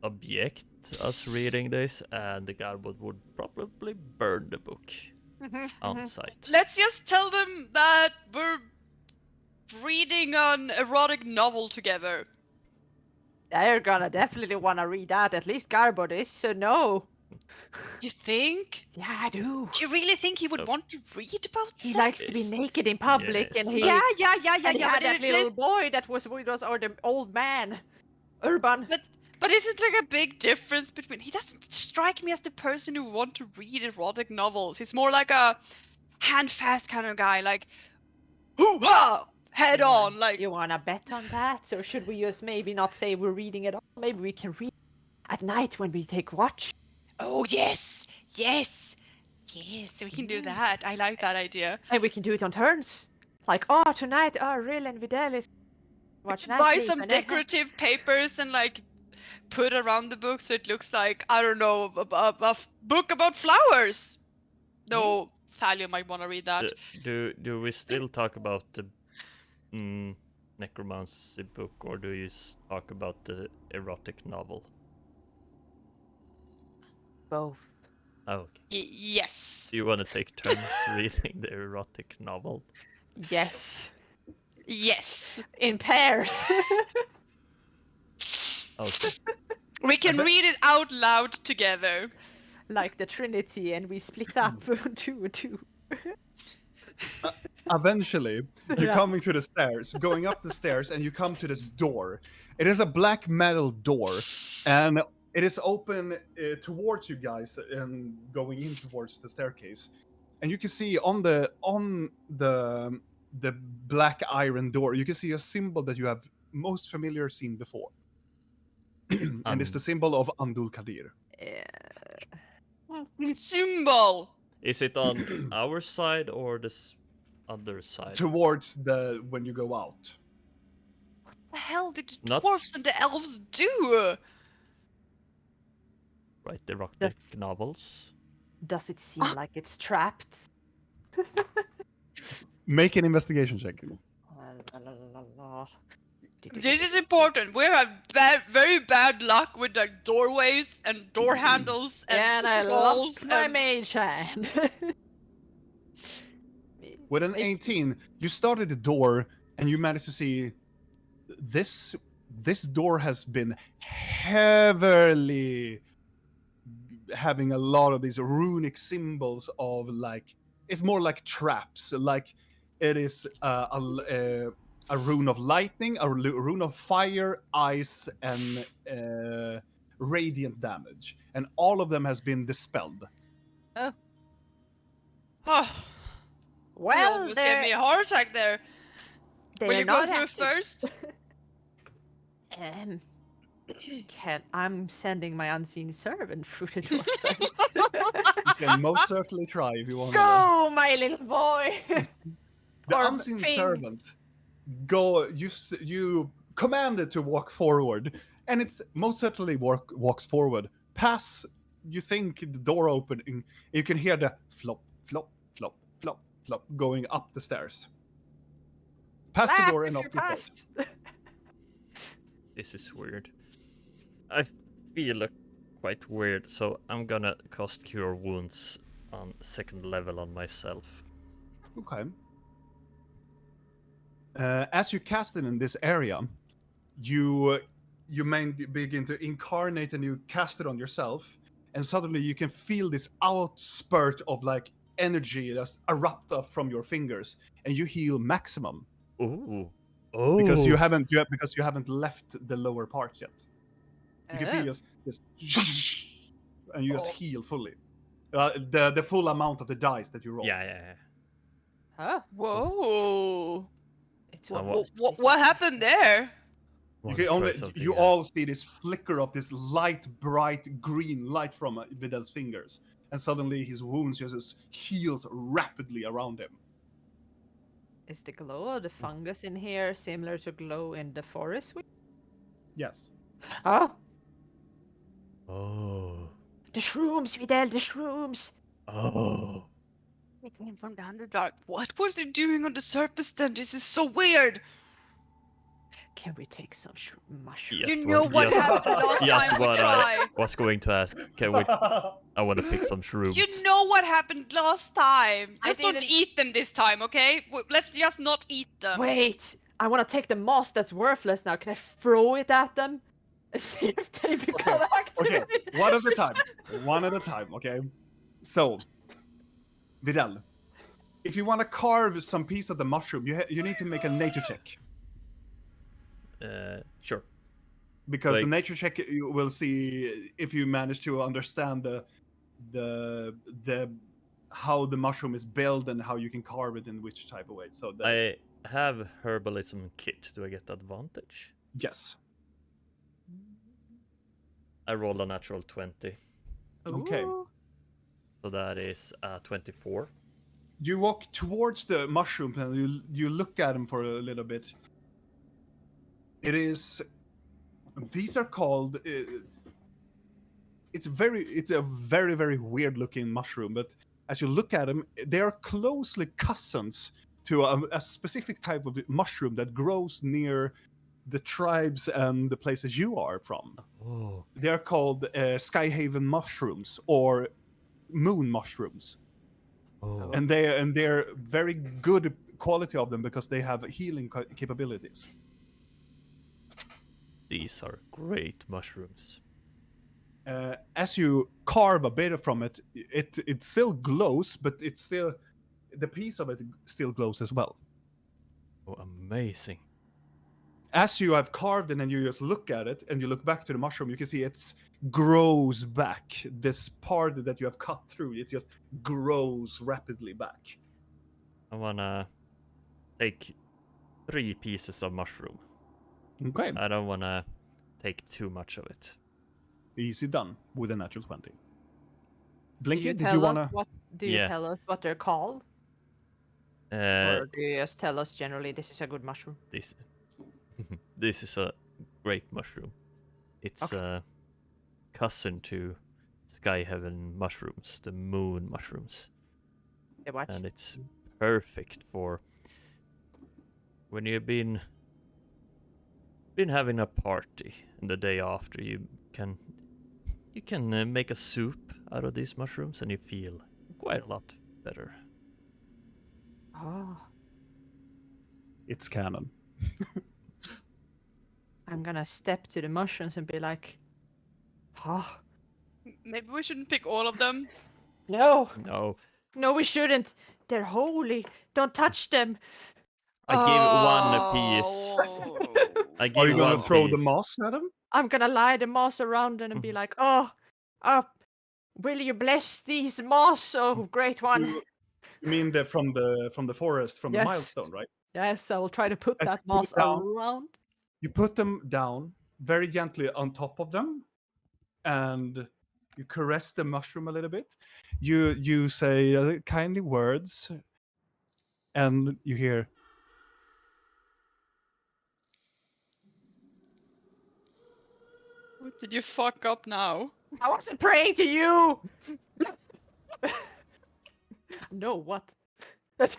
C: object us reading this, and the Garbod would probably burn the book on sight.
D: Let's just tell them that we're reading an erotic novel together.
B: They're gonna definitely wanna read that. At least Garbod is, so no.
D: You think?
B: Yeah, I do.
D: Do you really think he would
C: Oh.
D: want to read about
B: He
D: sex?
B: likes to be
C: Yes.
B: naked in public,
C: Yes.
B: and he
D: Yeah.
B: and he had
D: But
B: that little
D: there's-
B: boy that was with us, or the old man, Urban.
D: But isn't like a big difference between? He doesn't strike me as the person who want to read erotic novels. He's more like a handfast kind of guy, like hoo-ha, head
B: You
D: on,
B: want-
D: like.
B: You wanna bet on that, or should we just maybe not say we're reading it all? Maybe we can read at night when we take watch.
D: Oh yes, we can do that. I like that idea.
B: And we can do it on turns. Like, oh, tonight, Rill and Videlis watch night
D: Buy
B: sleep,
D: some
B: and then-
D: decorative papers and like put around the book so it looks like, I don't know, a book about flowers. No, Thalion might want to read that.
C: Do we still talk about the necromancy book, or do you talk about the erotic novel?
B: Both.
C: Oh, okay.
D: Yes.
C: Do you want to take turns reading the erotic novel?
B: Yes.
D: Yes.
B: In pairs.
C: Okay.
D: We can
A: bet-
D: read it out loud together.
B: Like the Trinity, and we split up 2 and 2.
A: Eventually, you're
B: Yeah.
A: coming to the stairs, going up the stairs, and you come to this door. It is a black metal door, and it is open towards you guys and going in towards the staircase. And you can see on the black iron door, you can see a symbol that you have most familiar seen before. And it's the symbol of Andul Kadir.
D: Symbol.
C: Is it on our side or this other side?
A: Towards when you go out.
D: What the hell did the
C: Not-
D: dwarves and the elves do?
C: Right, the erotic
B: That's-
C: novels.
B: Does it seem like it's trapped?
A: Make an investigation check.
D: This is important. We have very bad luck with like doorways and door handles and
B: And I
D: controls
B: lost my
D: and-
B: mage hand.
A: With an 18, you started the door and you managed to see this door has been heavily having a lot of these runic symbols of like it's more like traps. Like it is a rune of lightning, a rune of fire, ice, and radiant damage, and all of them has been dispelled.
B: Oh,
D: Oh, you
B: well,
D: almost gave me a heart attack there. Will
B: they're
D: you go
B: not
D: through
B: active.
D: first?
B: I'm sending my unseen servant through the door first.
A: You can most certainly try if you want to.
B: Go, my little boy.
A: The
B: Or
A: unseen
B: thing.
A: servant go you command it to walk forward, and it's most certainly walks forward. Pass, you think the door opening, you can hear the flop, flop, flop, flop, flop going up the stairs. Past the
B: Laugh
A: door
B: if
A: and up
B: you're
A: the stairs.
B: fast.
C: This is weird. I feel quite weird, so I'm gonna cast Cure Wounds on 2nd level on myself.
A: Okay. As you cast it in this area, you begin to incarnate and you cast it on yourself, and suddenly you can feel this outspurt of like energy that's erupt up from your fingers, and you heal maximum
C: Ooh. Oh.
A: because you haven't left the lower part yet. You can feel just and you just heal fully. The full amount of the dice that you roll.
C: Yeah.
B: Huh?
D: Whoa.
B: It's
C: What-
B: almost
D: What happened there?
A: You can only you all see this flicker of this light, bright green light from Vidal's fingers, and suddenly his wounds just heals rapidly around him.
B: Is the glow of the fungus in here similar to glow in the forest?
A: Yes.
B: Oh,
C: Oh.
B: the shrooms, Vidal, the shrooms.
C: Oh.
D: It came from the Underdark. What was it doing on the surface then? This is so weird.
B: Can we take some mushrooms?
C: Yes,
D: You know what
C: yes,
D: happened last
C: yes,
D: time we
C: what I
D: tried.
C: was going to ask. Can we? I want to pick some shrooms.
D: You know what happened last time.
B: I
D: Just don't
B: didn't-
D: eat them this time, okay? Let's just not eat them.
B: Wait, I want to take the moss that's worthless now. Can I throw it at them? And see if they become active?
A: Okay, one at a time. One at a time, okay? So, Vidal, if you want to carve some piece of the mushroom, you need to make a nature check.
C: Sure.
A: Because the
C: Like-
A: nature check, you will see if you manage to understand the how the mushroom is built and how you can carve it in which type of way. So that's
C: I have herbalism kit. Do I get advantage?
A: yes.
C: I rolled a natural 20,
A: Okay.
B: Ooh.
C: so that is 24.
A: You walk towards the mushroom and you look at them for a little bit. These are called. It's a very very weird looking mushroom, but as you look at them, they are closely cousins to a specific type of mushroom that grows near the tribes and the places you are from.
C: Oh.
A: They're called Skyhaven mushrooms or moon mushrooms,
C: Oh.
A: and they're very good quality of them because they have healing capabilities.
C: These are great mushrooms.
A: As you carve a bit from it, it still glows, but it's still the piece of it still glows as well.
C: Oh, amazing.
A: As you have carved it and you just look at it and you look back to the mushroom, you can see it grows back. This part that you have cut through, it just grows rapidly back.
C: I wanna take 3 pieces of mushroom.
A: Okay,
C: I don't wanna take too much of it.
A: easy done with a natural 20.
B: Do
A: Blinky,
B: you
A: did
B: tell
A: you
B: us
A: wanna?
B: what? Do you
C: Yeah.
B: tell us what they're called,
C: Uh,
B: or do you just tell us generally this is a good mushroom?
C: this this is a great mushroom. It's
B: Okay.
C: a cousin to Skyhaven mushrooms, the moon mushrooms,
B: The what?
C: and it's perfect for when you've been having a party, and the day after you can make a soup out of these mushrooms, and you feel quite a lot better.
B: Oh,
A: It's canon.
B: I'm gonna step to the mushrooms and be like, oh,
D: Maybe we shouldn't pick all of them.
B: No,
C: No.
B: no, we shouldn't. They're holy. Don't touch them.
C: I give one apiece.
D: Oh.
C: I
A: Are
C: give
A: you gonna
C: one
A: throw the
C: piece.
A: moss at him?
B: I'm gonna lie the moss around and be
C: Mhm.
B: like, oh, will you bless these moss, oh great one?
A: You mean from the forest, from the
B: Yes.
A: milestone, right?
B: Yes, I will try to put
A: As
B: that
A: you put
B: moss
A: it down,
B: around.
A: you put them down very gently on top of them, and you caress the mushroom a little bit. You say kindly words, and you hear.
D: What did you fuck up now?
B: I wasn't praying to you. No, what? That's,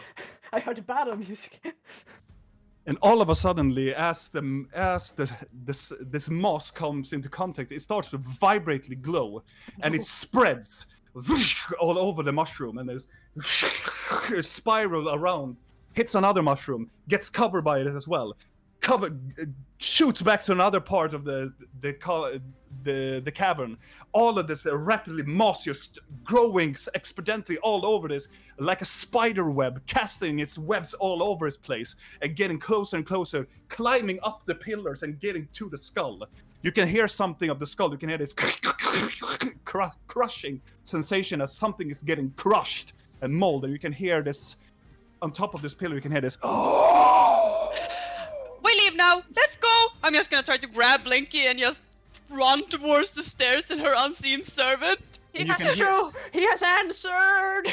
B: I heard battle music.
A: And all of a suddenly, as this moss comes into contact, it starts to vibrantly glow, and it spreads all over the mushroom, and there's a spiral around, hits another mushroom, gets covered by it as well, shoots back to another part of the cavern. All of this rapidly moss just growing exponentially all over this, like a spider web, casting its webs all over its place and getting closer and closer, climbing up the pillars and getting to the skull. You can hear something of the skull. You can hear this crushing sensation as something is getting crushed and molded. You can hear this on top of this pillar. You can hear this.
D: We leave now. Let's go. I'm just gonna try to grab Blinky and just run towards the stairs and her unseen servant.
A: And you can hear-
B: He has answered.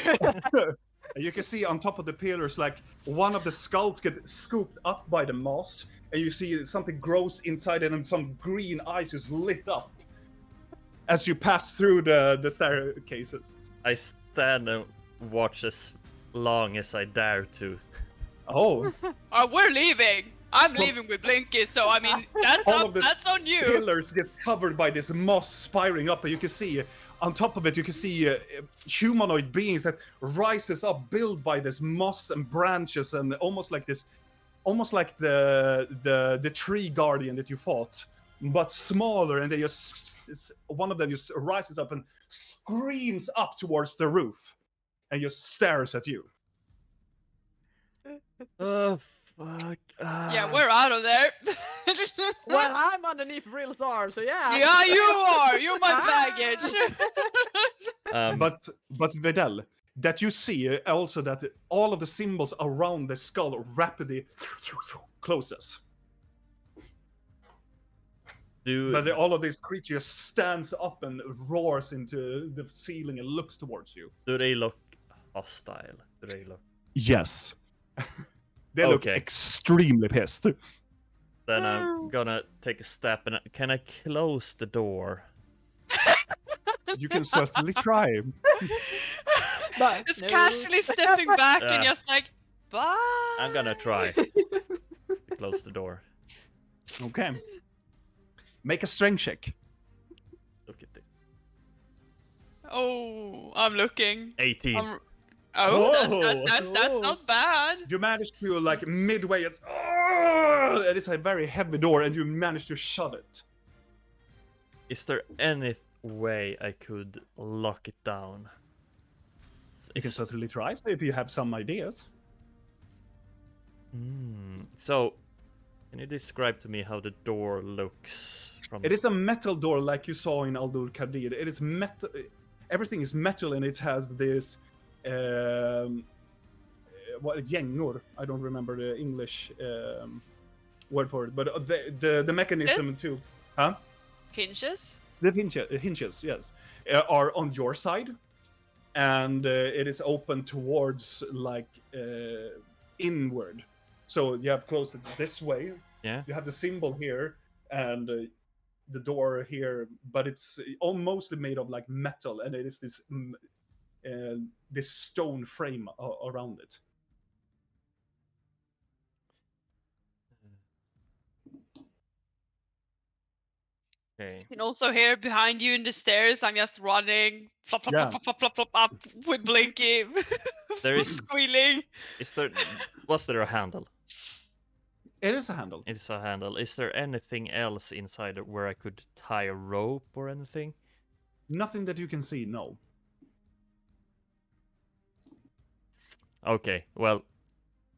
A: You can see on top of the pillars, like one of the skulls get scooped up by the moss, and you see something grows inside it, and some green eyes is lit up as you pass through the staircases.
C: I stand and watch as long as I dare to.
A: Oh,
D: We're leaving. I'm leaving with Blinky, so I mean that's on you.
A: pillars gets covered by this moss spiraling up, and you can see on top of it, you can see humanoid beings that rises up, built by this moss and branches, and almost like the tree guardian that you fought, but smaller. And they one of them just rises up and screams up towards the roof, and just stares at you.
C: Oh fuck.
D: Yeah, we're out of there.
B: Well, I'm underneath real Czar, so yeah.
D: Yeah, you are. You're my baggage.
A: But Vedel, that you see also that all of the symbols around the skull rapidly closes. But all of these creatures stands up and roars into the ceiling and looks towards you.
C: Do they look hostile? Do they look?
A: Yes. They look extremely pissed.
C: Then I'm gonna take a step and can I close the door?
A: You can certainly try.
B: But
D: Just
B: no.
D: casually stepping back and
C: Yeah.
D: just like, bye.
C: I'm gonna try to close the door.
A: Okay. Make a strength check.
C: Look at this.
D: Oh, I'm looking.
C: 18.
D: That's not bad.
A: You manage to, like, midway, and it's a very heavy door, and you manage to shut it.
C: Is there any way I could lock it down?
A: You can certainly try, so if you have some ideas.
C: So, can you describe to me how the door looks from?
A: It is a metal door like you saw in Aldur Kadir. It is metal. Everything is metal, and it has this gängor. I don't remember the English word for it, but the mechanism too. Huh?
D: Hinges?
A: The hinges, yes, are on your side, and it is open towards like inward. So you have closed it this way.
C: Yeah.
A: You have the symbol here and the door here, but it's all mostly made of like metal, and it is this stone frame around it.
C: Okay.
D: You can also hear behind you in the stairs, I'm just running, flop, flop,
A: Yeah.
D: flop, flop, flop, flop, up with Blinky.
C: There is-
D: squealing.
C: Was there a handle?
A: It is a handle.
C: It's a handle. Is there anything else inside where I could tie a rope or anything?
A: Nothing that you can see, no.
C: Okay, well,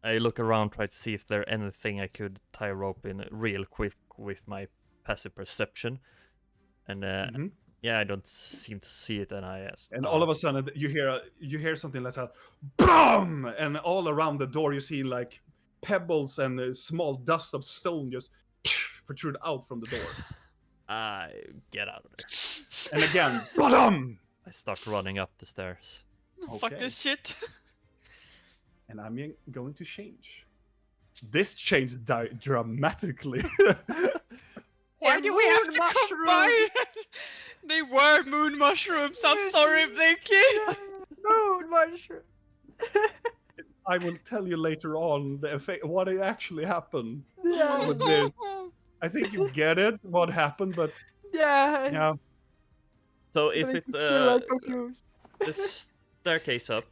C: I look around, try to see if there anything I could tie a rope in real quick with my passive perception. And
A: Mhm.
C: yeah, I don't seem to see it, and I ask.
A: And all of a sudden, you hear something like that, BOOM! And all around the door, you see like pebbles and a small dust of stone just protrude out from the door.
C: I get out of there.
A: And again, BOOM!
C: I start running up the stairs.
D: Fuck
A: Okay.
D: this shit.
A: And I'm going to change. This changed dramatically.
D: Why do we have to combine? They were moon mushrooms. I'm sorry, Blinky.
B: Moon mushroom.
A: I will tell you later on the effect, what actually happened
B: Yeah.
A: with this. I think you get it, what happened, but yeah.
C: So is
B: But
C: it
B: I'm still, like, confused.
C: the staircase up,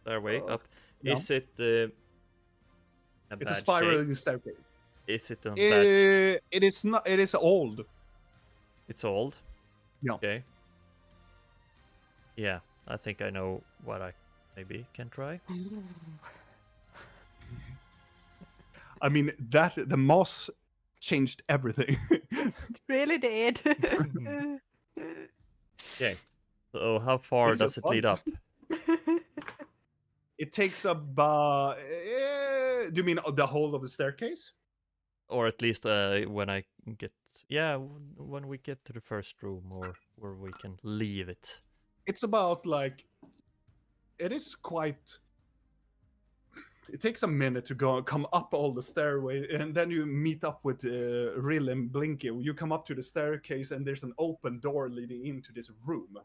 C: stairway up?
A: Yeah.
C: Is it a
A: It's a
C: bad
A: spiraling
C: shape?
A: staircase.
C: Is it on bad?
A: It is not. It is old.
C: It's old.
A: Yeah.
C: Okay. Yeah, I think I know what I maybe can try.
A: I mean, that the moss changed everything.
B: Really did.
C: Okay. So how far
A: Takes
C: does
A: a
C: it lead up?
A: It takes about. Do you mean the whole of the staircase?
C: Or at least when I get, when we get to the first room, or where we can leave it.
A: It's about like. It is quite. It takes a minute to come up all the stairway, and then you meet up with Rill and Blinky. You come up to the staircase, and there's an open door leading into this room.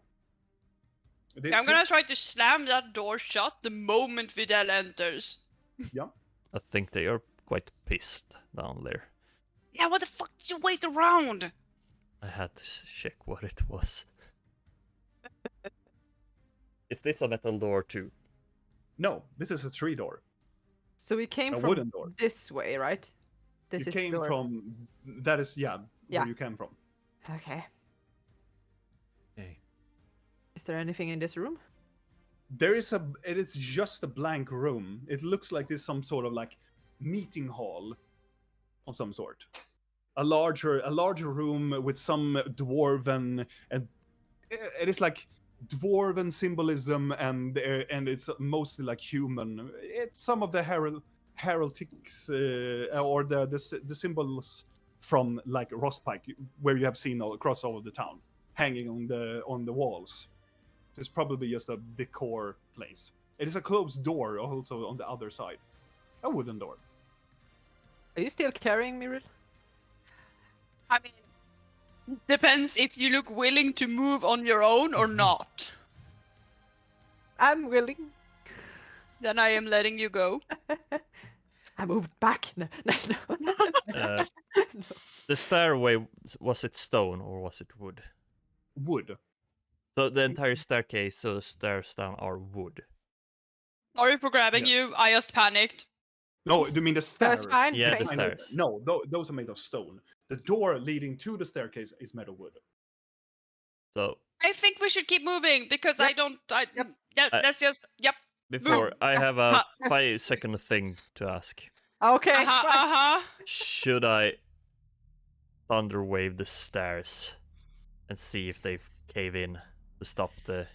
D: I'm gonna try to slam that door shut the moment Vidal enters.
A: Yeah.
C: I think they are quite pissed down there.
D: Yeah, what the fuck did you wait around?
C: I had to check what it was. Is this a metal door too?
A: No, this is a tree door.
B: So we came
A: A
B: from
A: wooden door.
B: this way, right? This
A: You
B: is
A: came
B: the door.
A: from. That is
B: Yeah.
A: where you came from.
B: Okay.
C: Okay.
B: Is there anything in this room?
A: There is a. It is just a blank room. It looks like this some sort of like meeting hall of some sort. A larger room with some dwarven and it is like dwarven symbolism and it's mostly like human. It's some of the heraldics or the symbols from like Rostpike where you have seen all across all of the town hanging on the walls. It's probably just a decor place. It is a closed door also on the other side. A wooden door.
B: Are you still carrying me, Rill?
D: I mean, depends if you look willing to move on your own or not.
B: I'm willing.
D: Then I am letting you go.
B: I moved back. No.
C: Uh, The stairway, was it stone or was it wood?
A: Wood.
C: So the entire staircase, so the stairs down are wood.
D: Sorry for grabbing you. I just panicked.
A: No, do you mean the stairs?
B: That's fine.
C: Yeah, the
B: thank you.
C: stairs.
A: No, those are made of stone. The door leading to the staircase is made of wood.
C: So
D: I think we should keep moving because
B: Yep.
D: I don't.
B: Yep.
D: Yeah,
C: I-
D: let's just. Yep.
C: before, I have a 5-second thing to ask.
B: Okay.
D: Uh-huh,
B: fine.
D: uh-huh.
C: Should I thunder wave the stairs and see if they cave in to stop the?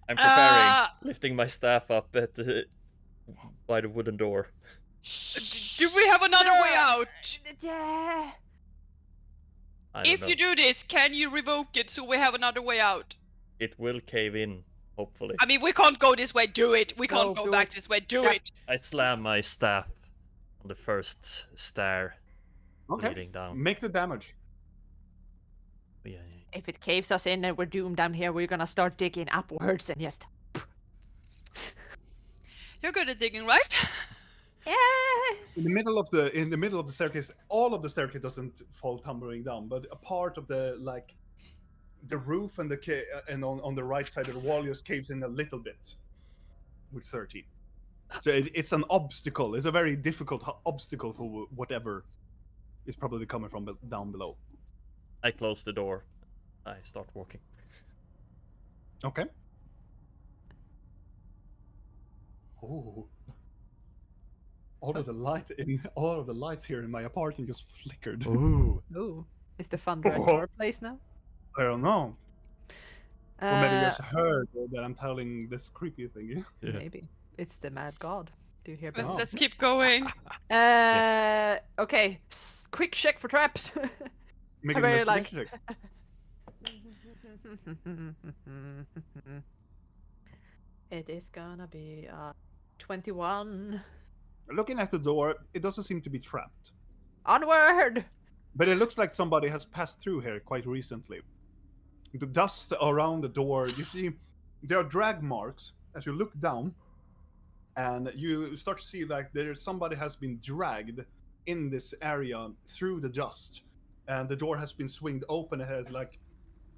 C: I'm preparing, lifting my staff up at by the wooden door.
D: Do we have another way out?
B: Yeah.
C: I don't
D: If
C: know.
D: you do this, can you revoke it so we have another way out?
C: It will cave in, hopefully.
D: I mean, we can't go this way. Do it. We can't
B: No,
D: go
B: do
D: back
B: it.
D: this way. Do
B: Yeah.
D: it.
C: I slam my staff on the first stair
A: Okay.
C: leading down.
A: Make the damage.
C: Yeah.
B: If it caves us in and we're doomed down here, we're gonna start digging upwards and just.
D: You're good at digging, right?
B: Yeah.
A: In the middle of the staircase, all of the staircase doesn't fall tumbling down, but a part of the like the roof and and on the right side of the wall just caves in a little bit with 13. So it's an obstacle. It's a very difficult obstacle for whatever is probably coming from down below.
C: I close the door. I start walking.
A: Okay. Oh. All of the lights here in my apartment just flickered.
C: Ooh.
B: Ooh, is the thunder at your place now?
A: I don't know. Or maybe you
B: Uh,
A: just heard that I'm telling this creepy thing.
C: Yeah.
B: Maybe it's the mad god. Do you hear?
D: Let's,
A: Oh.
D: let's keep going.
B: Okay. Quick check for traps.
A: Make
B: I
A: an
B: very like-
A: investigation check.
B: It is gonna be 21.
A: Looking at the door, it doesn't seem to be trapped.
B: Onward!
A: But it looks like somebody has passed through here quite recently. The dust around the door, you see, there are drag marks as you look down, and you start to see like there's somebody has been dragged in this area through the dust, and the door has been swinged open. It has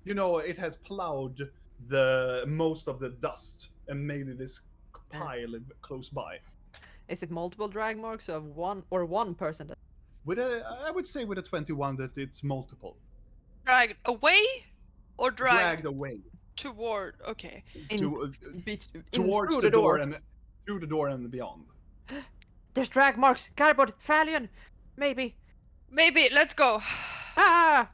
A: it has plowed the most of the dust and made this pile close by.
B: Is it multiple drag marks of one person?
A: I would say with a 21 that it's multiple.
D: Dragged away or
A: Dragged away
D: toward? Okay.
A: towards
B: through
A: the door and through the door and beyond.
B: There's drag marks. Garbod, Thalion, maybe.
D: Maybe. Let's go.
B: Ah!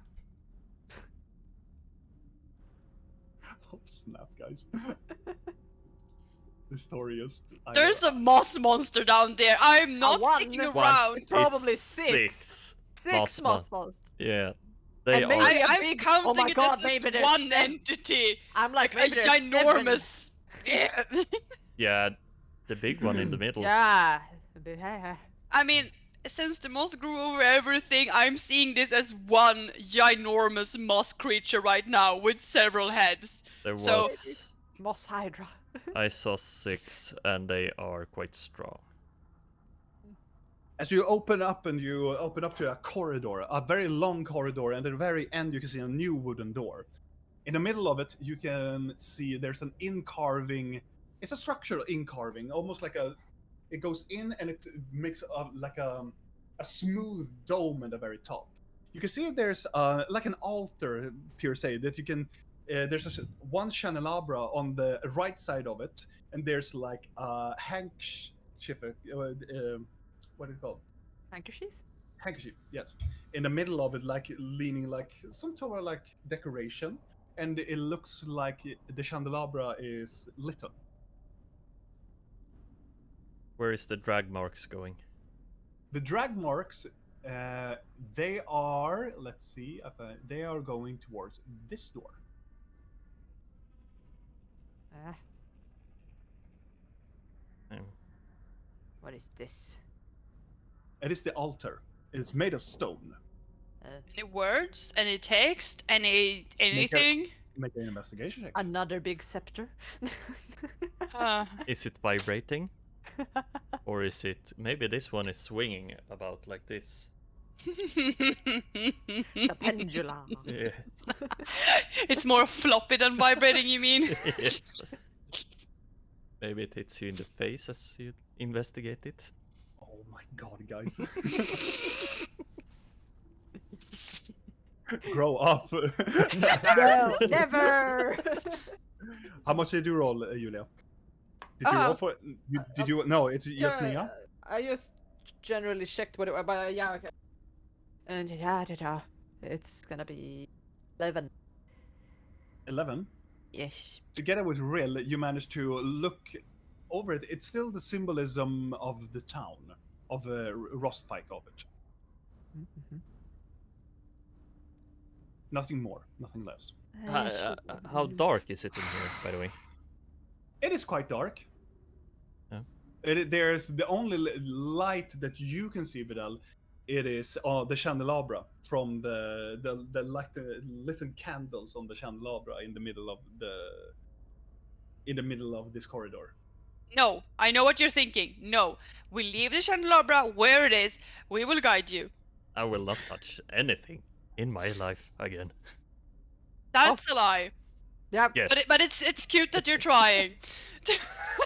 A: Oh snap, guys! The story is.
D: There's a moss monster down there. I'm not
B: one.
D: sticking
B: One.
D: around.
B: It's probably
C: It's
B: six.
C: Moss
B: Moss monsters.
C: Yeah. They
B: And maybe
C: are.
B: a
D: I'm
B: big-
D: counting
B: oh my
D: it
B: God,
D: as
B: maybe
D: this
B: there's
D: one
B: 7.
D: entity.
B: I'm like
D: A
B: maybe there's 7.
D: ginormous.
C: Yeah, the big one in the middle.
B: Yeah.
D: I mean, since the moss grew over everything, I'm seeing this as one ginormous moss creature right now with several heads.
C: There was.
D: So-
B: Moss Hydra.
C: I saw 6, and they are quite strong.
A: As you open up to a corridor, a very long corridor, and at the very end you can see a new wooden door. In the middle of it, you can see there's an in-carving. It's a structural in-carving, almost like it goes in and it makes like a smooth dome at the very top. You can see there's like an altar, per se, that you can. There's one candelabra on the right side of it, and there's like a handkerchief. What is it called?
B: Handkerchief?
A: Handkerchief, yes. In the middle of it, like leaning like some sort of like decoration, and it looks like the candelabra is lit up.
C: Where is the drag marks going?
A: The drag marks, they are. Let's see if they are going towards this door.
B: What is this?
A: It is the altar. It's made of stone.
D: Any words? Any text? Anything?
A: Make an investigation check.
B: Another big scepter.
C: Is it vibrating? Or is it. Maybe this one is swinging about like this.
B: The pendulum.
C: Yeah.
D: It's more floppy than vibrating, you mean?
C: Yes. Maybe it hits you in the face as you investigate it.
A: Oh my god, guys. Grow up.
B: No, never.
A: How much did you roll, Julia? Did you roll for it? Did you? No, it's just Nia.
B: I just generally checked what it was, but yeah, okay. And it's gonna be 11.
A: 11.
B: Yes.
A: Together with Rill, you managed to look over it. It's still the symbolism of the town, of Rostpike of it.
B: Mm-hmm.
A: Nothing more, nothing less.
C: How dark is it in here, by the way?
A: It is quite dark.
C: Yeah.
A: There's the only light that you can see, Vidal. It is the candelabra from the little candles on the candelabra in the middle of this corridor.
D: No, I know what you're thinking. No, we leave the candelabra where it is. We will guide you.
C: I will not touch anything in my life again.
D: That's a lie.
B: Yep.
C: Yes,
D: But it's cute that you're trying.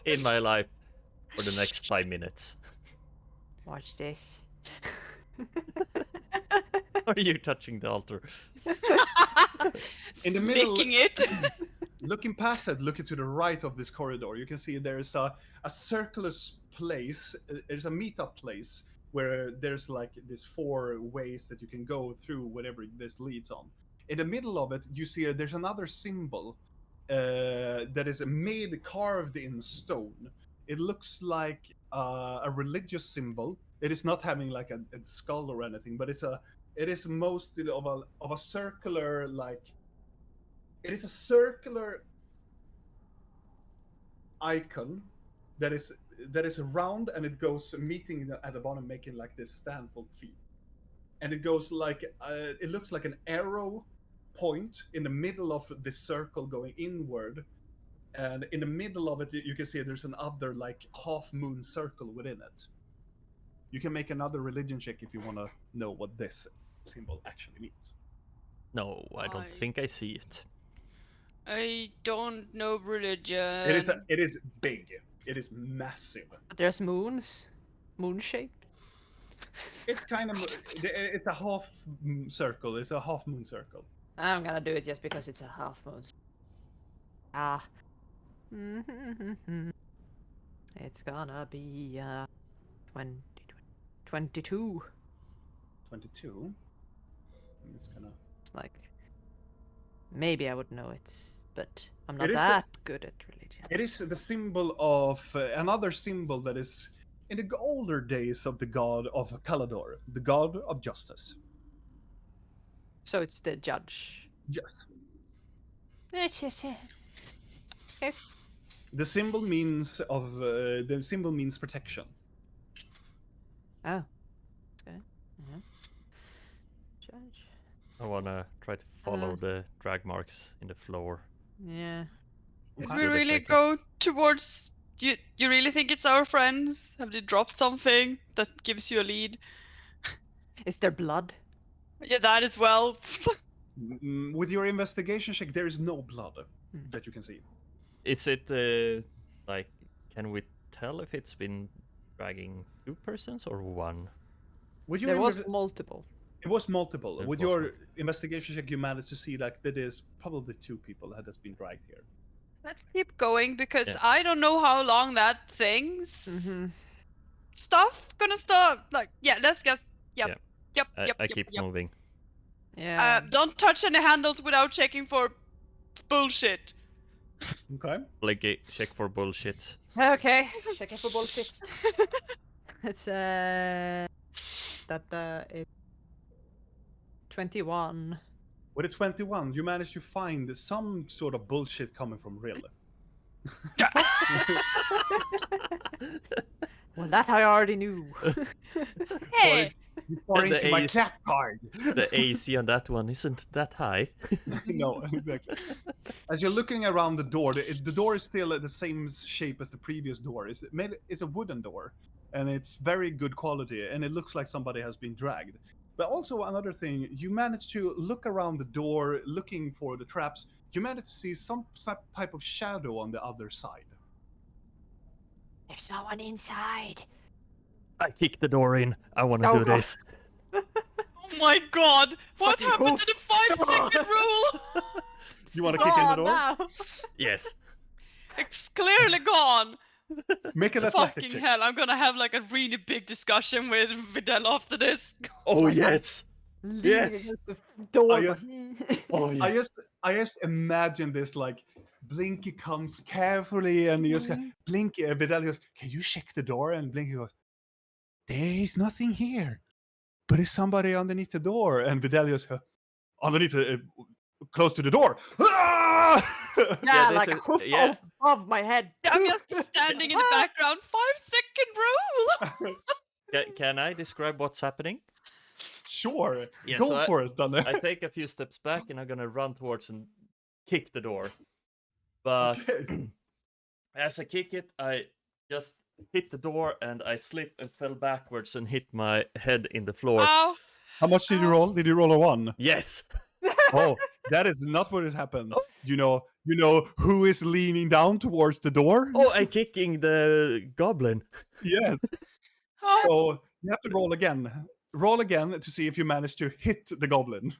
C: in my life for the next 5 minutes.
B: Watch this.
C: Are you touching the altar?
A: In the middle-
D: Licking it.
A: Looking past it, looking to the right of this corridor, you can see there's a circular place. There's a meetup place where there's like these 4 ways that you can go through whatever this leads on. In the middle of it, you see there's another symbol that is carved in stone. It looks like a religious symbol. It is not having like a skull or anything, but it is mostly of a circular like. It is a circular icon that is round, and it goes meeting at the bottom, making like this standful feet. And it goes like it looks like an arrow point in the middle of the circle going inward, and in the middle of it you can see there's another like half moon circle within it. You can make another religion check if you want to know what this symbol actually means.
C: No, I don't think I see it.
D: I don't know religion.
A: It is big. It is massive.
B: But there's moons, moon shaped.
A: It's kind of it's a half circle. It's a half moon circle.
B: I'm gonna do it just because it's a half moon. Ah. It's gonna be 22.
A: 22. I'm just gonna.
B: It's like maybe I would know it, but I'm not
A: It is
B: that good at religion.
A: It is the symbol of another symbol that is in the older days of the god of Kalador, the god of justice.
B: So it's the judge.
A: Yes.
B: It's just
A: The symbol means protection.
B: oh. Okay. Judge.
C: I wanna try to follow the drag marks in the floor.
B: Yeah.
D: Did
A: Okay.
D: we
C: Give it a
D: really
C: second.
D: go towards? You really think it's our friends? Have they dropped something that gives you a lead?
B: Is there blood?
D: Yeah, that as well.
A: With your investigation check, there is no blood that you can see.
C: Is it like? Can we tell if it's been dragging 2 persons or 1?
A: With your
B: There was multiple.
A: it was multiple.
C: It
A: With
C: was
A: your
C: multiple.
A: investigation check, you managed to see like that is probably 2 people that has been dragged here.
D: Let's keep going because
C: Yeah.
D: I don't know how long that thing's
B: Mm-hmm.
D: stuff gonna stop. Like, yeah, let's get. Yep.
C: Yeah.
D: Yep.
C: I
D: Yep.
C: keep
D: yep.
C: moving.
B: Yeah.
D: Don't touch any handles without checking for bullshit.
A: Okay.
C: Blinky, check for bullshit.
B: Okay. Checking for bullshit. It's it's 21.
A: With a 21, you managed to find some sort of bullshit coming from Rill.
B: Well, that I already knew.
D: Hey,
A: Or
C: The
A: into my
C: A-
A: clap card.
C: The AC on that one isn't that high.
A: No, exactly. As you're looking around the door, the door is still the same shape as the previous door. It's a wooden door, and it's very good quality, and it looks like somebody has been dragged. But also another thing, you managed to look around the door, looking for the traps. You managed to see some type of shadow on the other side.
B: There's someone inside.
C: I kick the door in. I want to
B: Oh,
C: do
B: God.
C: this.
D: oh my god, what
B: Fucking
D: happened
B: hoof.
D: to the 5-second rule?
A: You want to kick in the
B: Oh,
A: door?
B: now.
C: Yes.
D: It's clearly gone.
A: Make an athletic
D: Fucking
A: check.
D: hell, I'm gonna have like a really big discussion with Videl after this.
C: Oh
B: my God.
C: yes.
B: Leaning
C: Yes.
B: against the door.
A: I just-
C: Oh yeah.
A: I just imagine this like Blinky comes carefully and he just Blinky Vidal goes, "Can you check the door?" And Blinky goes, "There is nothing here, but is somebody underneath the door?" And Vidal goes, "Underneath, close to the door." Ah!
B: Yeah,
C: this
B: like a
C: is-
B: hoof
C: yeah.
B: above my head.
D: I'm just standing in the background. 5-second rule.
C: Can I describe what's happening?
A: Sure,
C: Yeah,
A: go
C: so
A: for it, Danne.
C: I take a few steps back and I'm gonna run towards and kick the door. But
A: Okay.
C: as I kick it, I just hit the door and I slipped and fell backwards and hit my head in the floor.
D: Ow.
A: How much did you roll? Did you roll a 1?
C: Yes.
A: Oh, that is not what has happened. You know who is leaning down towards the door?
C: Oh, I'm kicking the goblin.
A: Yes.
D: Ow.
A: So you have to roll again. roll again to see if you manage to hit the goblin.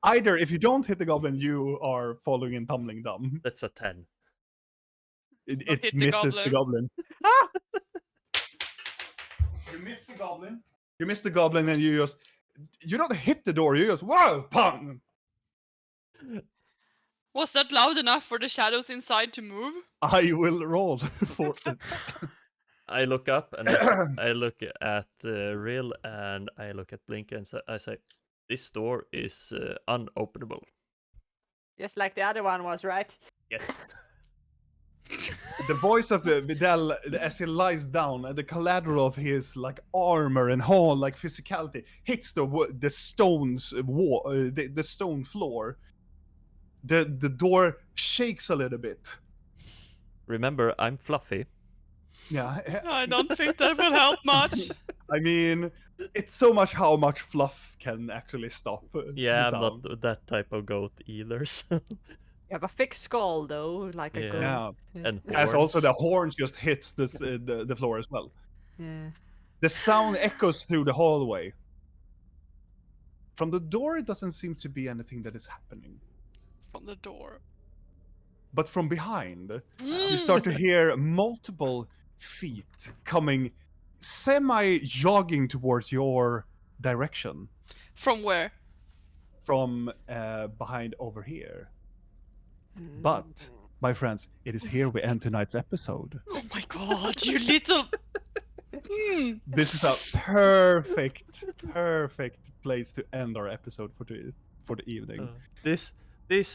A: Either if you don't hit the goblin, you are falling and tumbling down.
C: That's a 10.
A: It
D: hit the
A: misses the goblin. You miss the goblin. You miss the goblin, and you don't hit the door. You just whoa, pong.
D: Was that loud enough for the shadows inside to move?
A: I will roll for it.
C: I look up and I look at Rill and I look at Blink and I say, this door is unopenable.
B: Just like the other one was, right?
C: Yes.
A: The voice of Vidal as he lies down, and the collateral of his like armor and whole like physicality hits the stones wall, the stone floor. The door shakes a little bit.
C: Remember, I'm fluffy.
A: Yeah,
D: I don't think that will help much.
A: I mean, it's so much how much fluff can actually stop.
C: Yeah,
A: the
C: I'm
A: sound.
C: not that type of goat either. So.
B: You have a thick skull, though, like a
C: Yeah.
B: goat.
A: Yeah,
C: And
A: as also
C: horns.
A: the horns just hits this the floor as well.
B: Yeah.
A: The sound echoes through the hallway. From the door, it doesn't seem to be anything that is happening.
D: From the door.
A: But from behind, you start to hear multiple feet coming semi-jogging towards your direction.
D: From where?
A: From behind over here. But, my friends, it is here we end tonight's episode.
D: Oh my god, you little...
A: This is a perfect place to end our episode for the evening.
C: This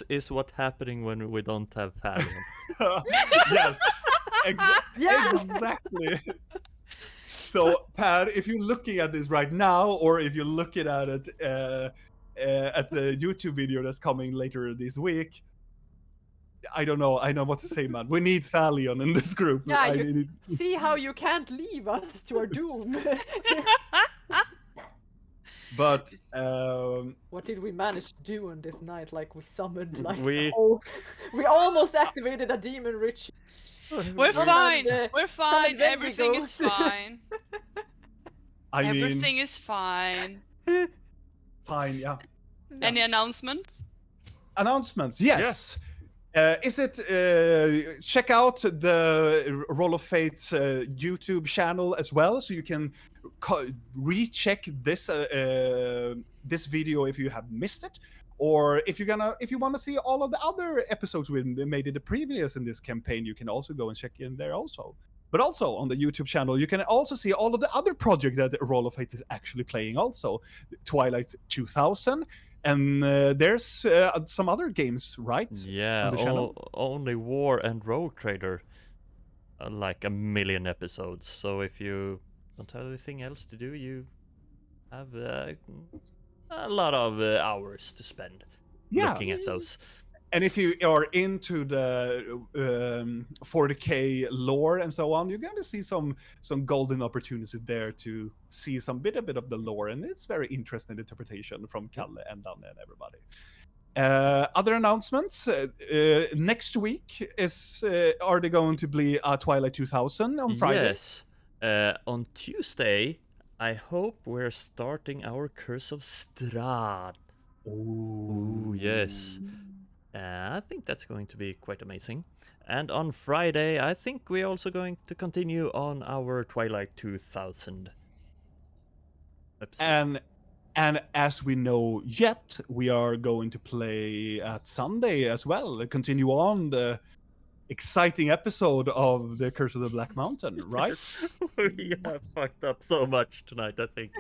C: is what's happening when we don't have Thalion.
A: Yes,
B: Yes!
A: exactly. So, Pat, if you're looking at this right now, or if you're looking at it at the YouTube video that's coming later this week, I don't know. I know what to say, man. We need Thalion in this group.
B: Yeah,
A: I
B: you
A: need-
B: see how you can't leave us to our doom.
A: But
B: What did we manage to do on this night? Like we summoned like
C: We-
B: we almost activated a demon ritual.
D: We're fine.
B: the-
D: We're fine.
B: Summon
D: Everything is
B: Wendigos.
D: fine.
A: I mean,
D: Everything is fine.
A: fine, yeah.
D: Any announcements?
A: Announcements, yes. Is it check out the Roll of Fate's YouTube channel as well, so you can recheck this this video if you have missed it, or if you want to see all of the other episodes we made in the previous in this campaign, you can also go and check in there also. But also on the YouTube channel, you can also see all of the other projects that Roll of Fate is actually playing. Also, Twilight 2000. And there's some other games, right?
C: Yeah,
A: on the channel?
C: only War and Rogue Trader, like 1 million episodes. So if you don't have anything else to do, you have a lot of hours to spend looking at those.
A: And if you are into the 40k lore and so on, you're going to see some golden opportunities there to see a bit of the lore, and it's very interesting interpretation from Kalle and Danne and everybody. Other announcements next week is are they going to be Twilight 2000 on Friday?
C: Yes, on Tuesday, I hope we're starting our Curse of Strahd. Ooh, yes. I think that's going to be quite amazing. And on Friday, I think we're also going to continue on our Twilight 2000 episode.
A: And as we know yet, we are going to play at Sunday as well. Continue on the exciting episode of the Curse of the Black Mountain, right?
C: We have fucked up so much tonight, I think.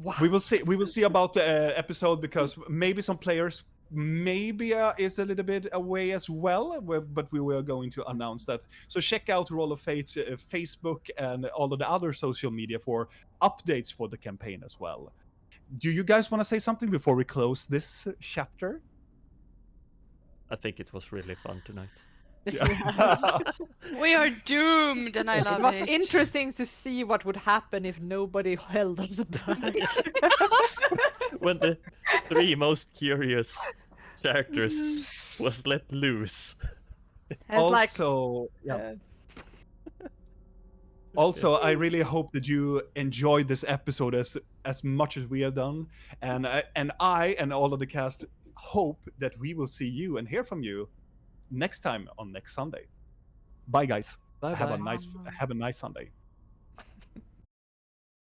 B: Wow.
A: We will see about the episode, because maybe some players is a little bit away as well, but we were going to announce that. So check out Roll of Fate's Facebook and all of the other social media for updates for the campaign as well. Do you guys want to say something before we close this chapter?
C: I think it was really fun tonight.
D: We are doomed, and I love
B: It was
D: it.
B: interesting to see what would happen if nobody held us back.
C: When the 3 most curious characters was let loose.
B: It's like
A: Also, yeah. Also, I really hope that you enjoyed this episode as much as we have done, and I and all of the cast hope that we will see you and hear from you next time on next Sunday. Bye, guys.
C: Bye
A: Have
C: bye.
A: a nice Sunday.